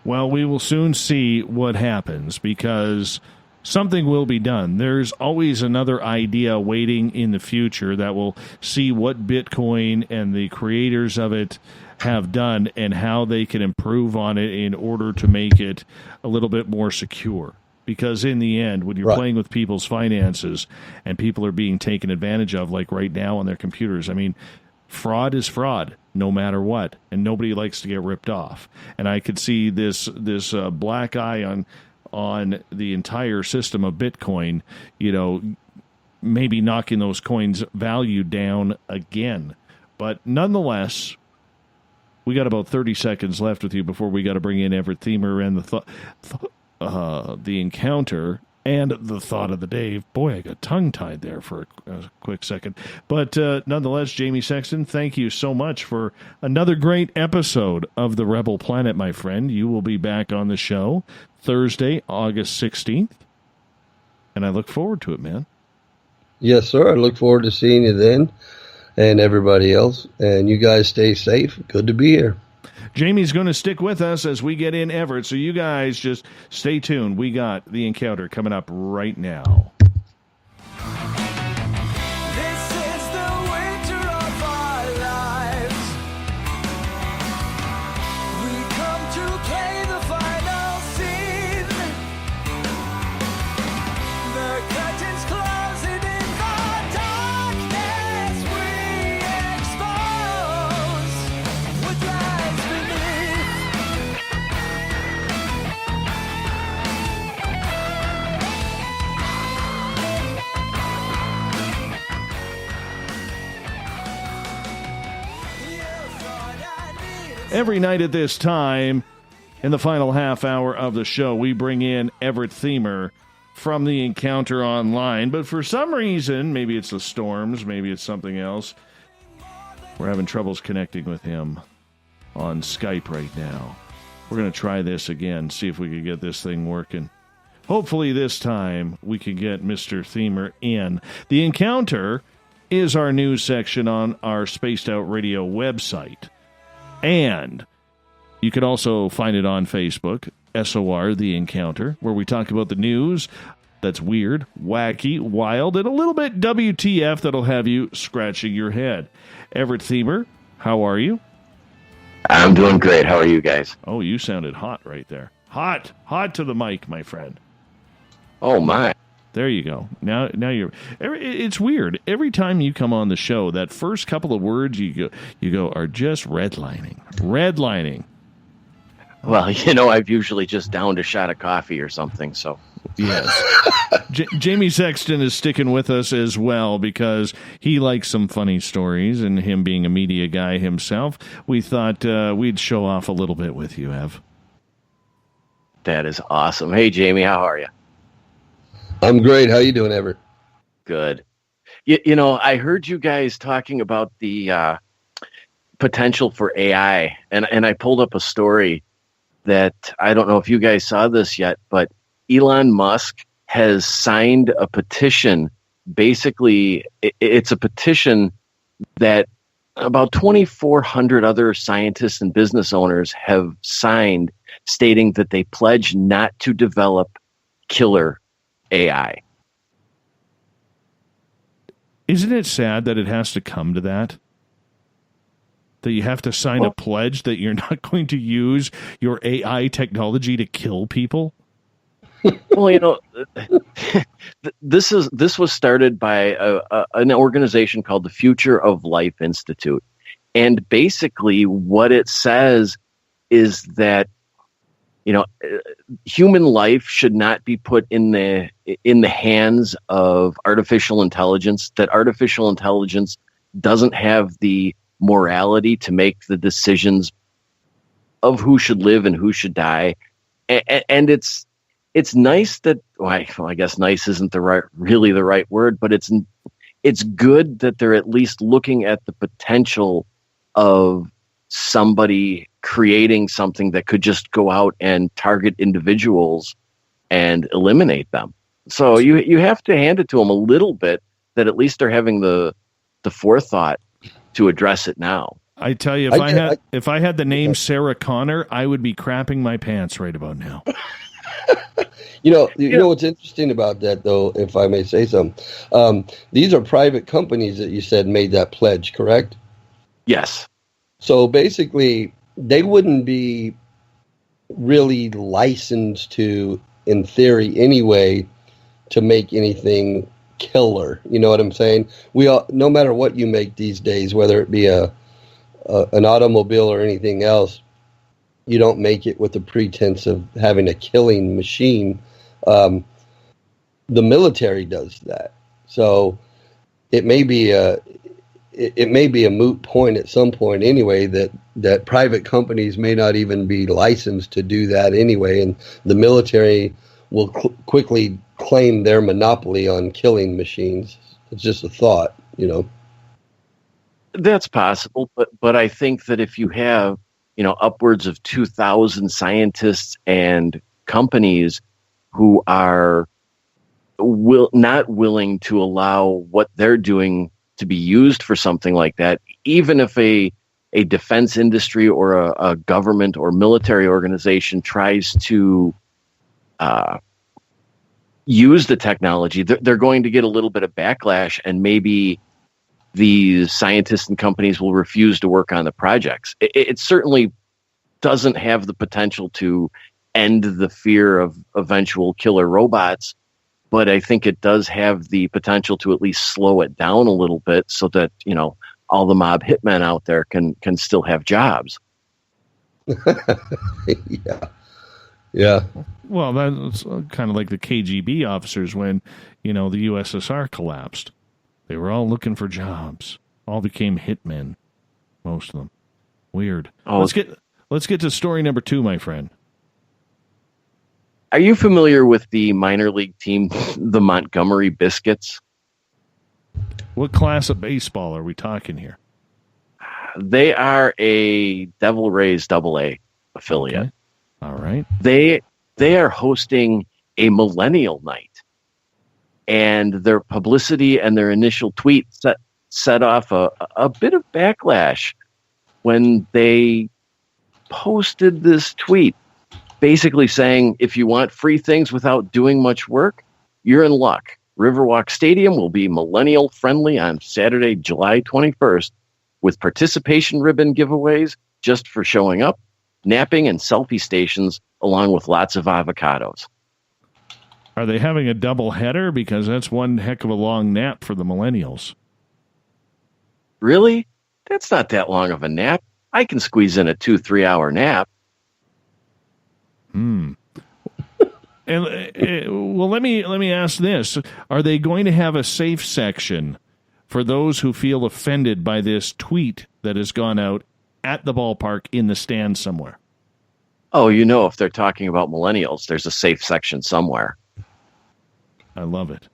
Well, we will soon see what happens, because something will be done. There's always another idea waiting in the future that will see what Bitcoin and the creators of it have done and how they can improve on it in order to make it a little bit more secure. Because in the end, when you're playing with people's finances and people are being taken advantage of, like right now on their computers, I mean, fraud is fraud, no matter what, and nobody likes to get ripped off. And I could see this black eye on the entire system of Bitcoin, maybe knocking those coins' value down again. But nonetheless, we got about 30 seconds left with you before we got to bring in Everett Themer and the encounter and the thought of the day. Boy, I got tongue-tied there for a quick second. But nonetheless, Jamie Sexton, thank you so much for another great episode of The Rebel Planet, my friend. You will be back on the show Thursday, August 16th, and I look forward to it, man. Yes, sir. I look forward to seeing you then and everybody else. And you guys stay safe. Good to be here. Jamie's going to stick with us as we get in Everett, so you guys just stay tuned. We got the encounter coming up right now. This is the winter of our lives. We come to play the final scene. The curtains closing in the darkness we expose what lies beneath. Every night at this time, in the final half hour of the show, we bring in Everett Themer from the Encounter Online. But for some reason, maybe it's the storms, maybe it's something else, we're having troubles connecting with him on Skype right now. We're going to try this again, see if we can get this thing working. Hopefully this time we can get Mr. Themer in. The Encounter is our news section on our Spaced Out Radio website. And you can also find it on Facebook, SOR, The Encounter, where we talk about the news that's weird, wacky, wild, and a little bit WTF that'll have you scratching your head. Everett Themer, how are you? I'm doing great. How are you guys? Oh, you sounded hot right there. Hot to the mic, my friend. Oh, my. There you go. Now you're. It's weird. Every time you come on the show, that first couple of words you go are just redlining. Redlining. Well, I've usually just downed a shot of coffee or something, so. Yes. Jamie Sexton is sticking with us as well because he likes some funny stories, and him being a media guy himself, we thought we'd show off a little bit with you, Ev. That is awesome. Hey, Jamie, how are you? I'm great. How you doing, Everett? Good. I heard you guys talking about the potential for AI, and I pulled up a story that I don't know if you guys saw this yet, but Elon Musk has signed a petition. Basically, it's a petition that about 2,400 other scientists and business owners have signed stating that they pledge not to develop killer AI. Isn't it sad that it has to come to that? That you have to sign a pledge that you're not going to use your AI technology to kill people? Well, this was started by an organization called the Future of Life Institute. And basically what it says is that, human life should not be put in the hands of artificial intelligence, that artificial intelligence doesn't have the morality to make the decisions of who should live and who should die. And it's nice that, I guess nice isn't really the right word, but it's good that they're at least looking at the potential of somebody creating something that could just go out and target individuals and eliminate them. So you have to hand it to them a little bit that at least they're having the forethought to address it now. I tell you, if I had the name Sarah Connor, I would be crapping my pants right about now. You know what's interesting about that, though, if I may say so, these are private companies that you said made that pledge, correct? Yes. So basically, they wouldn't be really licensed to, in theory anyway, to make anything killer. You know what I'm saying? No matter what you make these days, whether it be an automobile or anything else, you don't make it with the pretense of having a killing machine. The military does that. So it may be a moot point at some point anyway that private companies may not even be licensed to do that anyway, and the military will quickly claim their monopoly on killing machines. It's just a thought, That's possible, but I think that if you have, upwards of 2,000 scientists and companies who are not willing to allow what they're doing to be used for something like that, even if a defense industry or a government or military organization tries to use the technology, they're going to get a little bit of backlash, and maybe these scientists and companies will refuse to work on the projects. It certainly doesn't have the potential to end the fear of eventual killer robots, but I think it does have the potential to at least slow it down a little bit so that, all the mob hitmen out there can still have jobs. Yeah. Well, that's kind of like the KGB officers when, the USSR collapsed. They were all looking for jobs. All became hitmen. Most of them. Weird. Let's get to story number 2, my friend. Are you familiar with the minor league team, the Montgomery Biscuits? What class of baseball are we talking here? They are a Devil Rays AA affiliate. Okay. All right. They are hosting a millennial night. And their publicity and their initial tweet set off a bit of backlash when they posted this tweet basically saying, if you want free things without doing much work, you're in luck. Riverwalk Stadium will be millennial friendly on Saturday, July 21st, with participation ribbon giveaways just for showing up, napping, and selfie stations, along with lots of avocados. Are they having a double header? Because that's one heck of a long nap for the millennials. Really? That's not that long of a nap. I can squeeze in a 2-3 hour nap. And well, let me ask this: are they going to have a safe section for those who feel offended by this tweet that has gone out at the ballpark in the stand somewhere? Oh, if they're talking about millennials, there's a safe section somewhere. I love it.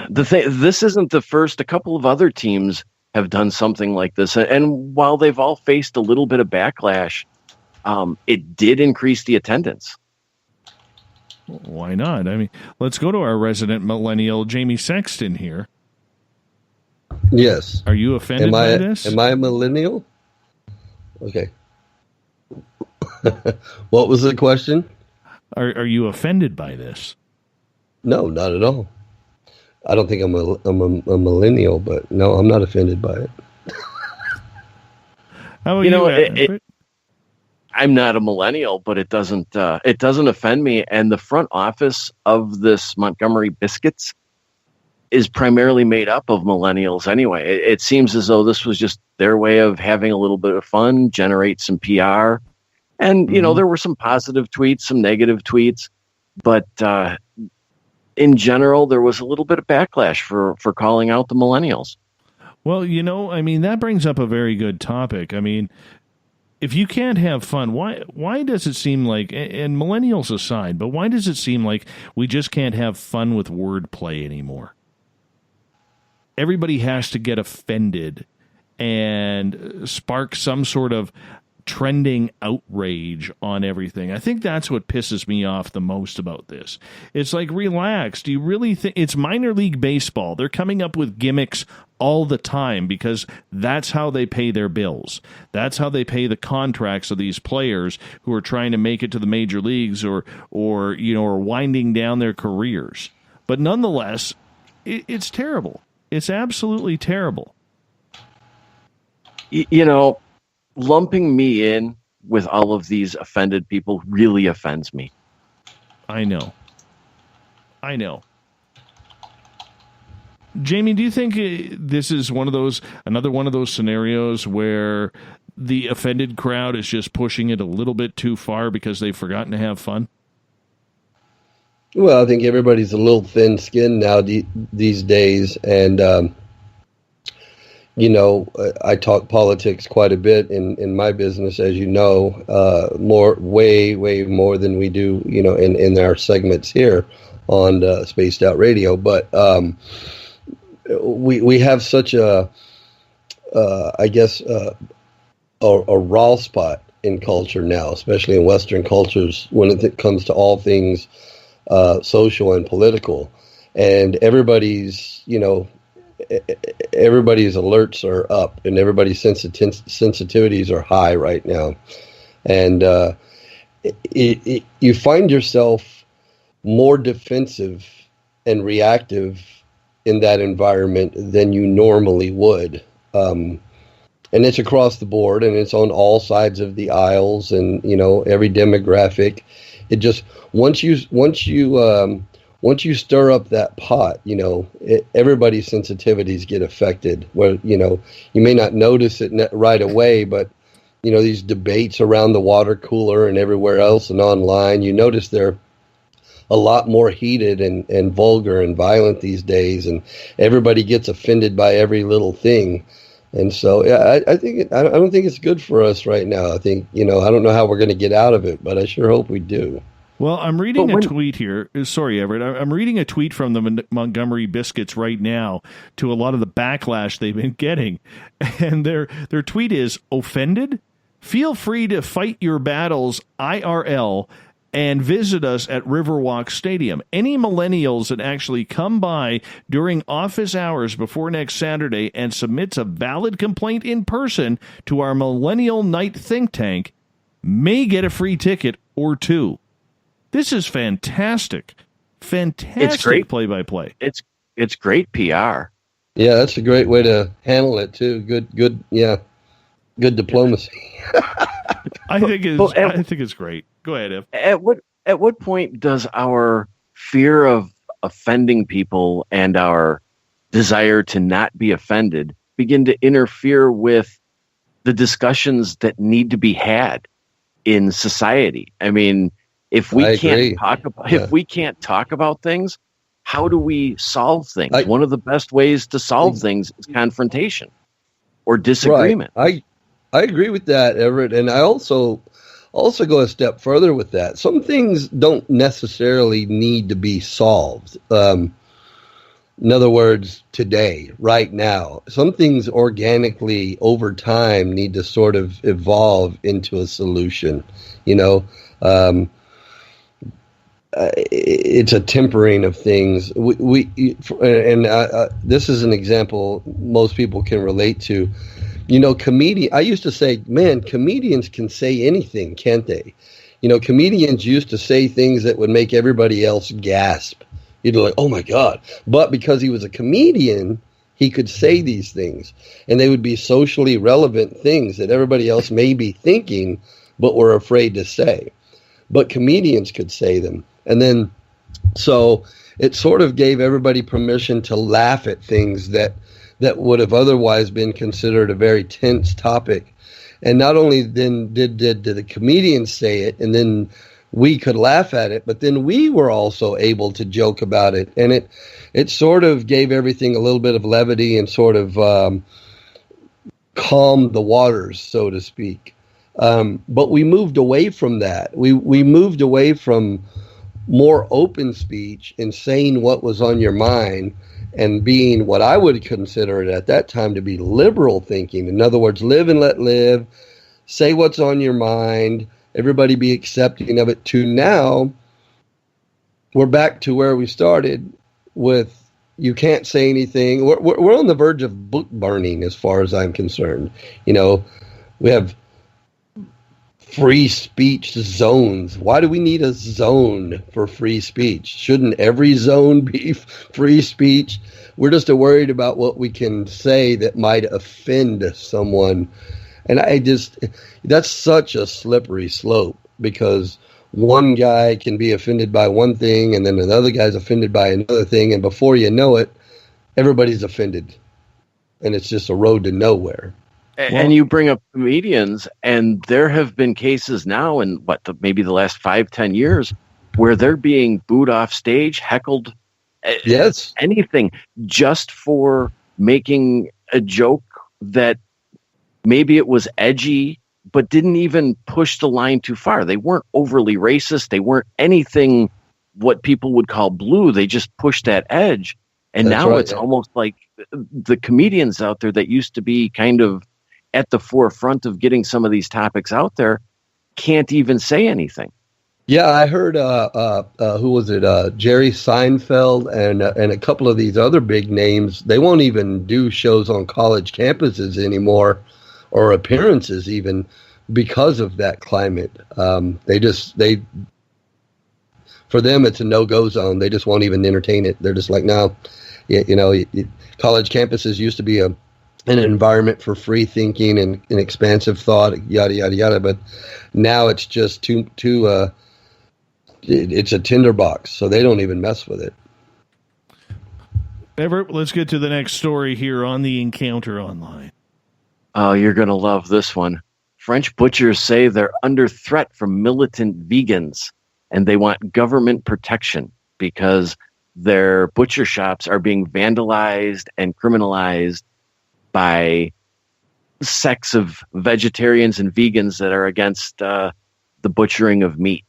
This isn't the first. A couple of other teams have done something like this, and while they've all faced a little bit of backlash, it did increase the attendance. Why not? I mean, let's go to our resident millennial, Jamie Sexton, here. Yes. Are you offended by this? Am I a millennial? Okay. What was the question? Are you offended by this? No, not at all. I don't think I'm a millennial, but no, I'm not offended by it. How about you? I'm not a millennial, but it doesn't offend me. And the front office of this Montgomery Biscuits is primarily made up of millennials anyway. It seems as though this was just their way of having a little bit of fun, generate some PR. And, there were some positive tweets, some negative tweets, but in general, there was a little bit of backlash for calling out the millennials. Well, that brings up a very good topic. I mean, if you can't have fun, why does it seem like, and millennials aside, but why does it seem like we just can't have fun with wordplay anymore? Everybody has to get offended and spark some sort of trending outrage on everything. I think that's what pisses me off the most about this. It's like, relax. Do you really think it's minor league baseball? They're coming up with gimmicks all the time because that's how they pay their bills. That's how they pay the contracts of these players who are trying to make it to the major leagues or winding down their careers. But nonetheless, it's terrible. It's absolutely terrible. Lumping me in with all of these offended people really offends me. I know. Jamie, do you think this is another one of those scenarios where the offended crowd is just pushing it a little bit too far because they've forgotten to have fun? Well, I think everybody's a little thin-skinned now these days, and I talk politics quite a bit in my business, as you know, way more than we do, in our segments here on Spaced Out Radio. But we have such a raw spot in culture now, especially in Western cultures, when it comes to all things social and political, and everybody's alerts are up and everybody's sensitivities are high right now. And you find yourself more defensive and reactive in that environment than you normally would. And it's across the board, and it's on all sides of the aisles, and, every demographic. It just, once you stir up that pot, everybody's sensitivities get affected. Where, you may not notice it right away, but, these debates around the water cooler and everywhere else and online, you notice they're a lot more heated and vulgar and violent these days, and everybody gets offended by every little thing. And so, yeah, I don't think it's good for us right now. I think, I don't know how we're going to get out of it, but I sure hope we do. Well, I'm reading a tweet here. Sorry, Everett. I'm reading a tweet from the Montgomery Biscuits right now to a lot of the backlash they've been getting. And their tweet is, offended? Feel free to fight your battles IRL and visit us at Riverwalk Stadium. Any millennials that actually come by during office hours before next Saturday and submits a valid complaint in person to our Millennial Night think tank may get a free ticket or two. This is fantastic. It's great play-by-play. It's great PR. Yeah, that's a great way to handle it too. Good diplomacy. I think it's great. Go ahead, Ev. At what point does our fear of offending people and our desire to not be offended begin to interfere with the discussions that need to be had in society? I mean, if we can't talk about things, how do we solve things? One of the best ways to solve things is confrontation or disagreement. Right. I agree with that, Everett, and I also go a step further with that. Some things don't necessarily need to be solved. In other words, today, right now, some things organically over time need to sort of evolve into a solution. It's a tempering of things. This is an example most people can relate to. I used to say, man, comedians can say anything, can't they? Comedians used to say things that would make everybody else gasp. You'd be like, oh my God. But because he was a comedian, he could say these things, and they would be socially relevant things that everybody else may be thinking, but were afraid to say. But comedians could say them. And then, so it sort of gave everybody permission to laugh at things that would have otherwise been considered a very tense topic. And not only then did the comedians say it, and then we could laugh at it, but then we were also able to joke about it. And it sort of gave everything a little bit of levity and sort of calmed the waters, so to speak. But we moved away from that. We moved away from more open speech and saying what was on your mind and being what I would consider it at that time to be liberal thinking. In other words, live and let live, say what's on your mind, everybody be accepting of it, to now we're back to where we started with you can't say anything. We're on the verge of book burning as far as I'm concerned. We have free speech zones. Why do we need a zone for free speech? Shouldn't every zone be free speech? We're just worried about what we can say that might offend someone. And that's such a slippery slope, because one guy can be offended by one thing and then another guy's offended by another thing. And before you know it, everybody's offended. And it's just a road to nowhere. And you bring up comedians, and there have been cases now in maybe the last 5-10 years where they're being booed off stage, heckled, yes, anything, just for making a joke that maybe it was edgy, but didn't even push the line too far. They weren't overly racist. They weren't anything what people would call blue. They just pushed that edge. And That's now right, it's yeah. almost like the comedians out there that used to be kind of at the forefront of getting some of these topics out there can't even say anything. Yeah, I heard, who was it? Jerry Seinfeld and a couple of these other big names. They won't even do shows on college campuses anymore, or appearances even, because of that climate. For them, it's a no-go zone. They just won't even entertain it. They're just like, no, college campuses used to be an environment for free thinking and expansive thought, yada, yada, yada. But now it's just it's a tinderbox, so they don't even mess with it. Everett, let's get to the next story here on the Encounter Online. Oh, you're going to love this one. French butchers say they're under threat from militant vegans, and they want government protection because their butcher shops are being vandalized and criminalized by sects of vegetarians and vegans that are against the butchering of meat.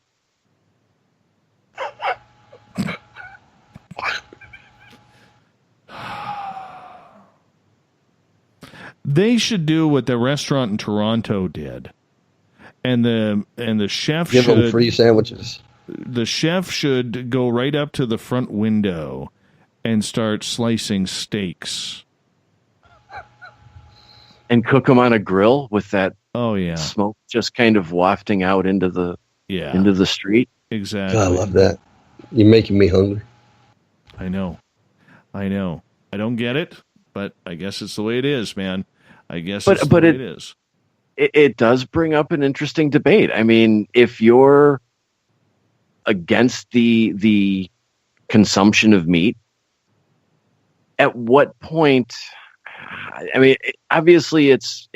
They should do what the restaurant in Toronto did, and the chef Give should them free sandwiches. The chef should go right up to the front window and start slicing steaks and cook them on a grill with that smoke just kind of wafting out into the street. Exactly. God, I love that. You're making me hungry. I know. I don't get it, but I guess it's the way it is, man. I guess it's the way it is. It does bring up an interesting debate. I mean, if you're against the consumption of meat, at what point? I mean, obviously, it's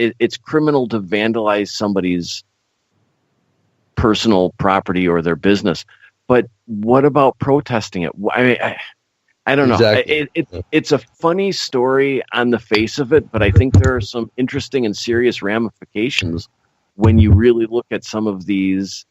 criminal to vandalize somebody's personal property or their business. But what about protesting it? I mean, I don't know. Exactly. It's a funny story on the face of it, but I think there are some interesting and serious ramifications when you really look at some of these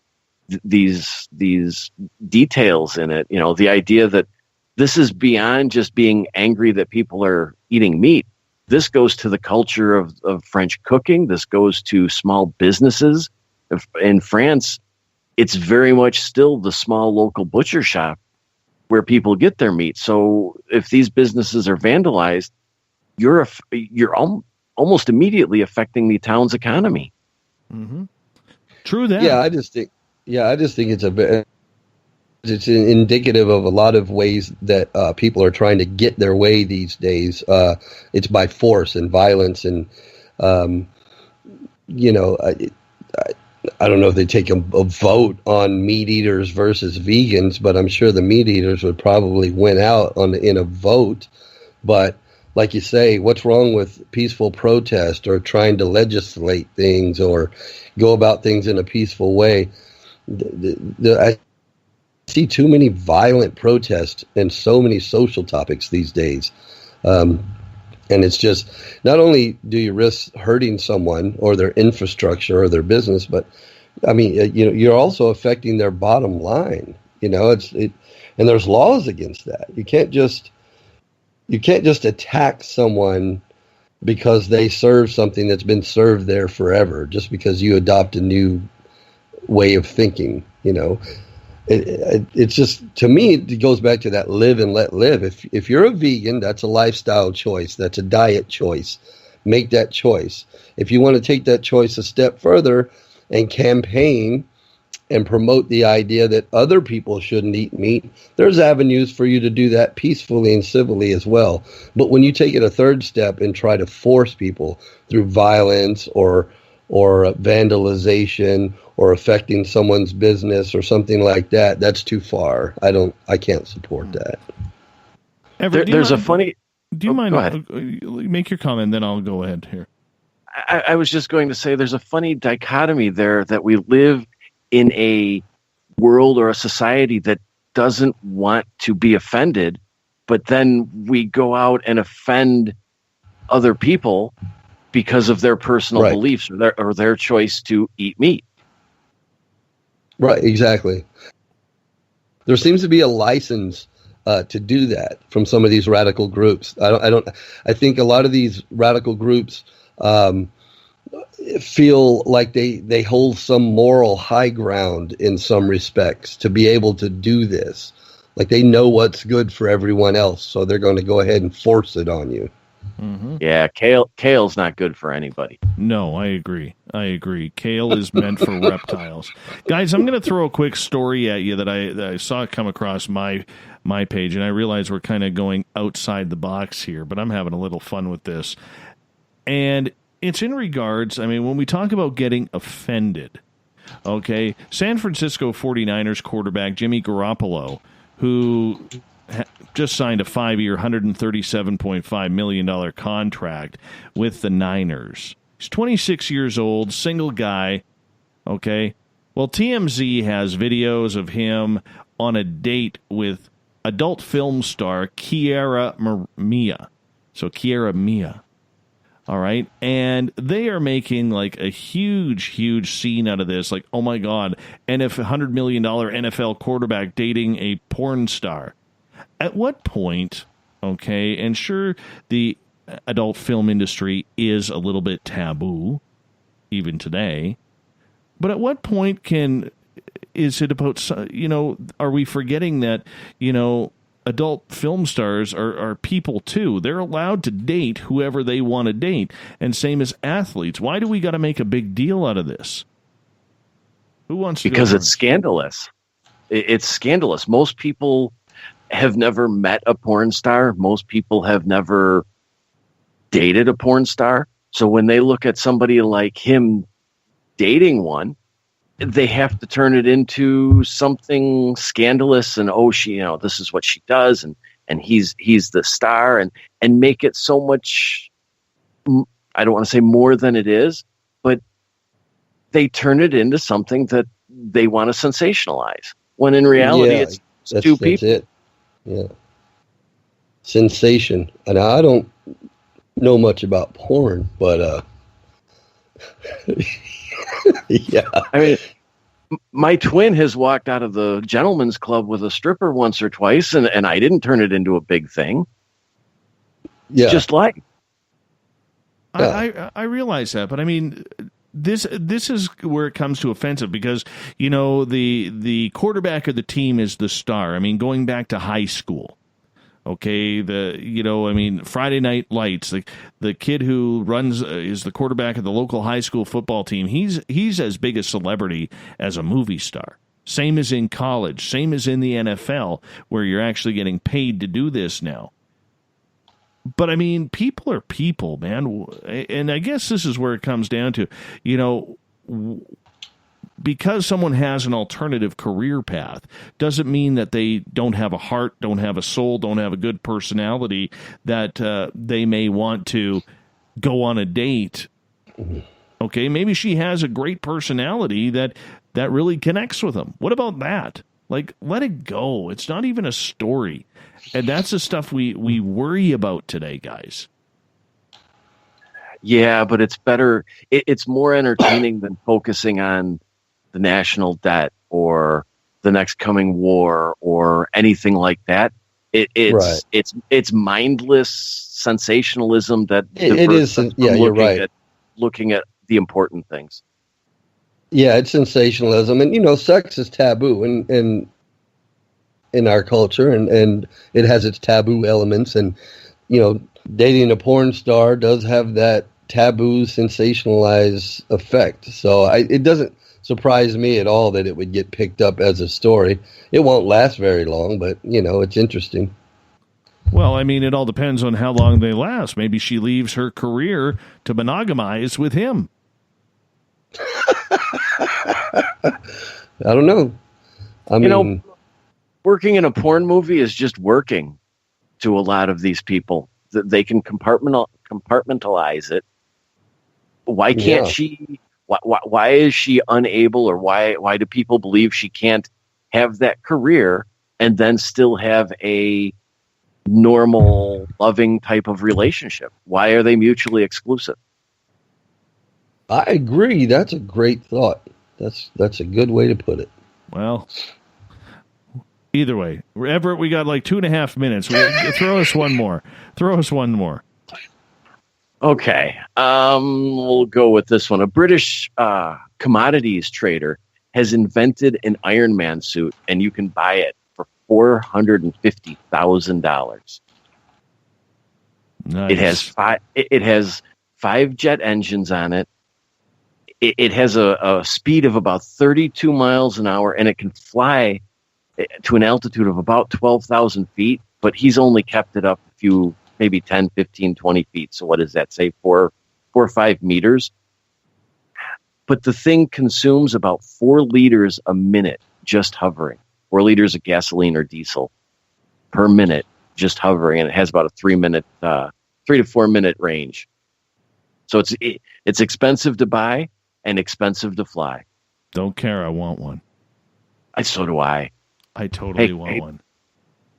details in it. You know, the idea that this is beyond just being angry that people are eating meat. This goes to the culture of French cooking. This goes to small businesses. In France, it's very much still the small local butcher shop where people get their meat. So if these businesses are vandalized, you're almost immediately affecting the town's economy. Mm-hmm. True that. Yeah, I just think it's indicative of a lot of ways that people are trying to get their way these days. It's by force and violence, and I don't know if they take a vote on meat eaters versus vegans, but I'm sure the meat eaters would probably win out in a vote. But like you say, what's wrong with peaceful protest or trying to legislate things or go about things in a peaceful way? I see too many violent protests and so many social topics these days. And it's just, not only do you risk hurting someone or their infrastructure or their business, but I mean, you're also affecting their bottom line. And there's laws against that. You can't just attack someone because they serve something that's been served there forever, just because you adopt a new way of thinking. It's just, to me, it goes back to that live and let live. If you're a vegan, that's a lifestyle choice. That's a diet choice. Make that choice. If you want to take that choice a step further and campaign and promote the idea that other people shouldn't eat meat, there's avenues for you to do that peacefully and civilly as well. But when you take it a third step and try to force people through violence or vandalization or affecting someone's business or something like that, that's too far. I can't support that. Everett, There's a funny... Do you mind? Go ahead. Make your comment, then I'll go ahead here. I was just going to say there's a funny dichotomy there, that we live in a world or a society that doesn't want to be offended, but then we go out and offend other people because of their personal beliefs or their choice to eat meat. Right, exactly. There seems to be a license to do that from some of these radical groups. I think a lot of these radical groups feel like they hold some moral high ground in some respects to be able to do this. Like they know what's good for everyone else, so they're going to go ahead and force it on you. Mm-hmm. Yeah, kale's not good for anybody. No, I agree. Kale is meant for reptiles. Guys, I'm going to throw a quick story at you that I saw come across my page, and I realize we're kind of going outside the box here, but I'm having a little fun with this. And it's in regards, when we talk about getting offended, okay, San Francisco 49ers quarterback Jimmy Garoppolo, who just signed a 5-year, $137.5 million contract with the Niners. He's 26 years old, single guy, okay? Well, TMZ has videos of him on a date with adult film star Kiara Mia. So Kiara Mia. All right. And they are making like a huge scene out of this. Like, oh my God, $100 million NFL quarterback dating a porn star. At what point, okay, and sure, the adult film industry is a little bit taboo, even today, but at what point is it about, are we forgetting that, adult film stars are people too? They're allowed to date whoever they want to date, and same as athletes. Why do we got to make a big deal out of this? Who wants to? Because it's scandalous. It's scandalous. Most people have never met a porn star. Most people have never dated a porn star. So when they look at somebody like him dating one, they have to turn it into something scandalous and, she, this is what she does. And he's the star and make it so much, I don't want to say more than it is, but they turn it into something that they want to sensationalize. When in reality, it's two people. That's it. Yeah. Sensation. And I don't know much about porn, but yeah. I mean, my twin has walked out of the gentleman's club with a stripper once or twice, and I didn't turn it into a big thing. Yeah. Just like. I realize that, but this is where it comes to offensive because, the quarterback of the team is the star. Going back to high school, Okay, Friday Night Lights, the kid who runs is the quarterback of the local high school football team. He's as big a celebrity as a movie star. Same as in college, same as in the NFL, where you're actually getting paid to do this now. But I mean, people are people, man, and I guess this is where it comes down to, because someone has an alternative career path doesn't mean that they don't have a heart, don't have a soul, don't have a good personality, that they may want to go on a date. Okay, maybe she has a great personality that really connects with them. What about that? Like, let it go. It's not even a story. And that's the stuff we worry about today, guys. Yeah, but it's better. It's more entertaining than focusing on the national debt or the next coming war or anything like that. It's mindless sensationalism that it is. Yeah, you're right. Looking at the important things. Yeah, it's sensationalism, and sex is taboo in our culture, and it has its taboo elements, and dating a porn star does have that taboo sensationalized effect. So it doesn't surprise me at all that it would get picked up as a story. It won't last very long, but it's interesting. Well, I mean, it all depends on how long they last. Maybe she leaves her career to monogamize with him. I don't know. I mean, working in a porn movie is just working to a lot of these people. They can compartmentalize it. Why can't she? Why is she unable, or why do people believe she can't have that career and then still have a normal, loving type of relationship? Why are they mutually exclusive? I agree. That's a great thought. That's a good way to put it. Well, either way, Everett, we got like 2.5 minutes. Throw us one more. Okay. We'll go with this one. A British commodities trader has invented an Iron Man suit, and you can buy it for $450,000. Nice. It has 5 jet engines on it. It has a speed of about 32 miles an hour, and it can fly to an altitude of about 12,000 feet, but he's only kept it up a few, maybe 10, 15, 20 feet. So what does that say? 4 or 5 meters? But the thing consumes about 4 liters a minute just hovering. 4 liters of gasoline or diesel per minute just hovering, and it has about a 3 to 4 minute range. So it's expensive to buy and expensive to fly. Don't care. I want one. So do I. I totally want one.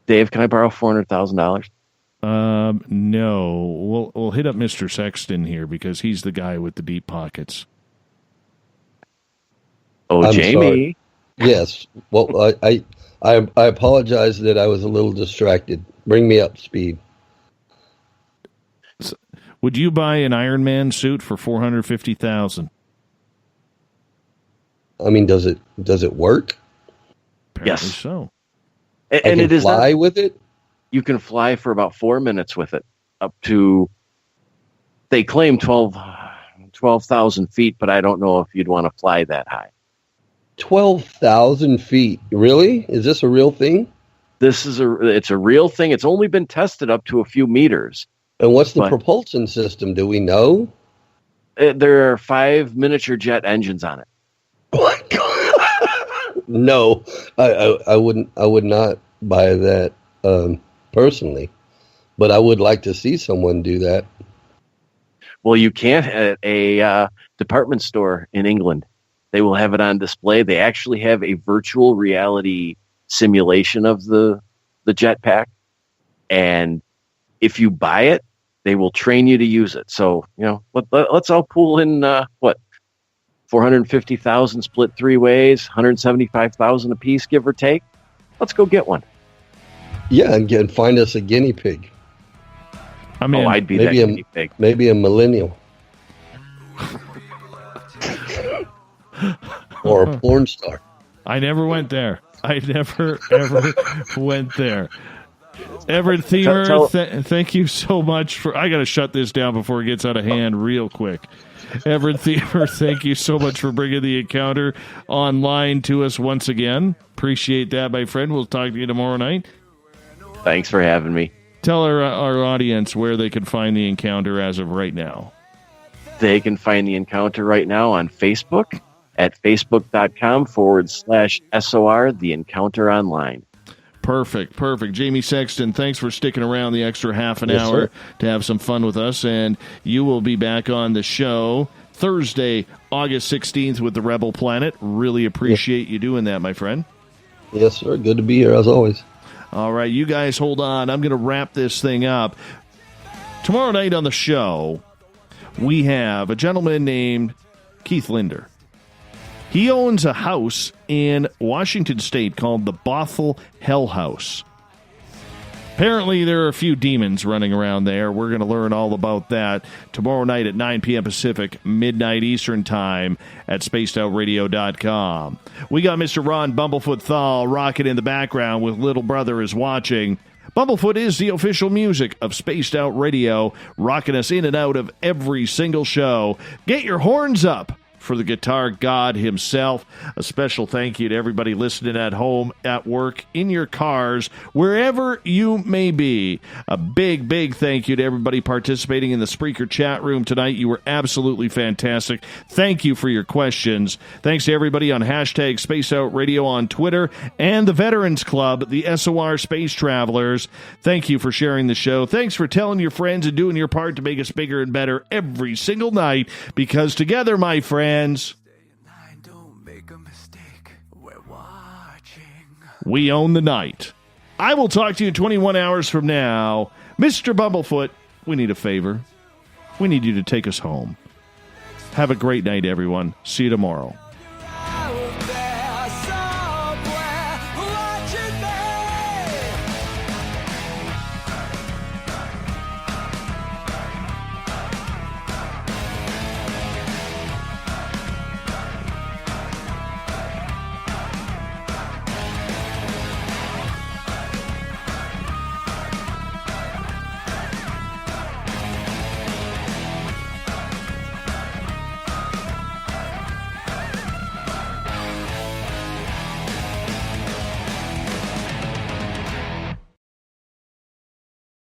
Dave, can I borrow $400,000? No. We'll hit up Mr. Sexton here because he's the guy with the deep pockets. Oh, I'm Jamie. Sorry. Yes. Well, I apologize that I was a little distracted. Bring me up to speed. Would you buy an Iron Man suit for $450,000? I mean, does it work? Apparently so. And it is fly with it? You can fly for about 4 minutes with it, up to, they claim 12,000 feet, but I don't know if you'd want to fly that high. 12,000 feet. Really? Is this a real thing? It's a real thing. It's only been tested up to a few meters. And what's the propulsion system? Do we know? There are 5 miniature jet engines on it. What? No, I would not buy that personally, but I would like to see someone do that. Well, you can't at a department store in England. They will have it on display. They actually have a virtual reality simulation of the jetpack, and if you buy it, they will train you to use it. So, let's all pool in 450,000 split 3 ways, 175,000 a piece, give or take. Let's go get one. Yeah, and find us a guinea pig. I mean, I'd be that guinea pig. Maybe a millennial. Or a porn star. I never went there. I never, ever went there. Everett Thiemer, thank you so much for. I got to shut this down before it gets out of hand real quick. Everett Thiemer, thank you so much for bringing the encounter online to us once again. Appreciate that, my friend. We'll talk to you tomorrow night. Thanks for having me. Tell our audience where they can find the encounter as of right now. They can find the encounter right now on Facebook at facebook.com/SOR, the encounter online. Perfect. Jamie Sexton, thanks for sticking around the extra half an hour to have some fun with us. And you will be back on the show Thursday, August 16th with the Rebel Planet. Really appreciate you doing that, my friend. Yes, sir. Good to be here, as always. All right, you guys hold on. I'm going to wrap this thing up. Tomorrow night on the show, we have a gentleman named Keith Linder. He owns a house in Washington State called the Bothell Hell House. Apparently, there are a few demons running around there. We're going to learn all about that tomorrow night at 9 p.m. Pacific, midnight Eastern Time at spacedoutradio.com. We got Mr. Ron Bumblefoot THAL rocking in the background with Little Brother is Watching. Bumblefoot is the official music of Spaced Out Radio, rocking us in and out of every single show. Get your horns up for the guitar god himself. A special thank you to everybody listening at home, at work, in your cars, wherever you may be. A big, big thank you to everybody participating in the Spreaker chat room tonight. You were absolutely fantastic. Thank you for your questions. Thanks to everybody on hashtag Space Out Radio on Twitter and the Veterans Club, the SOR Space Travelers. Thank you for sharing the show. Thanks for telling your friends and doing your part to make us bigger and better every single night, because together, my friends, we own the night. I will talk to you 21 hours from now. Mr. Bumblefoot, we need a favor. We need you to take us home. Have a great night, everyone. See you tomorrow.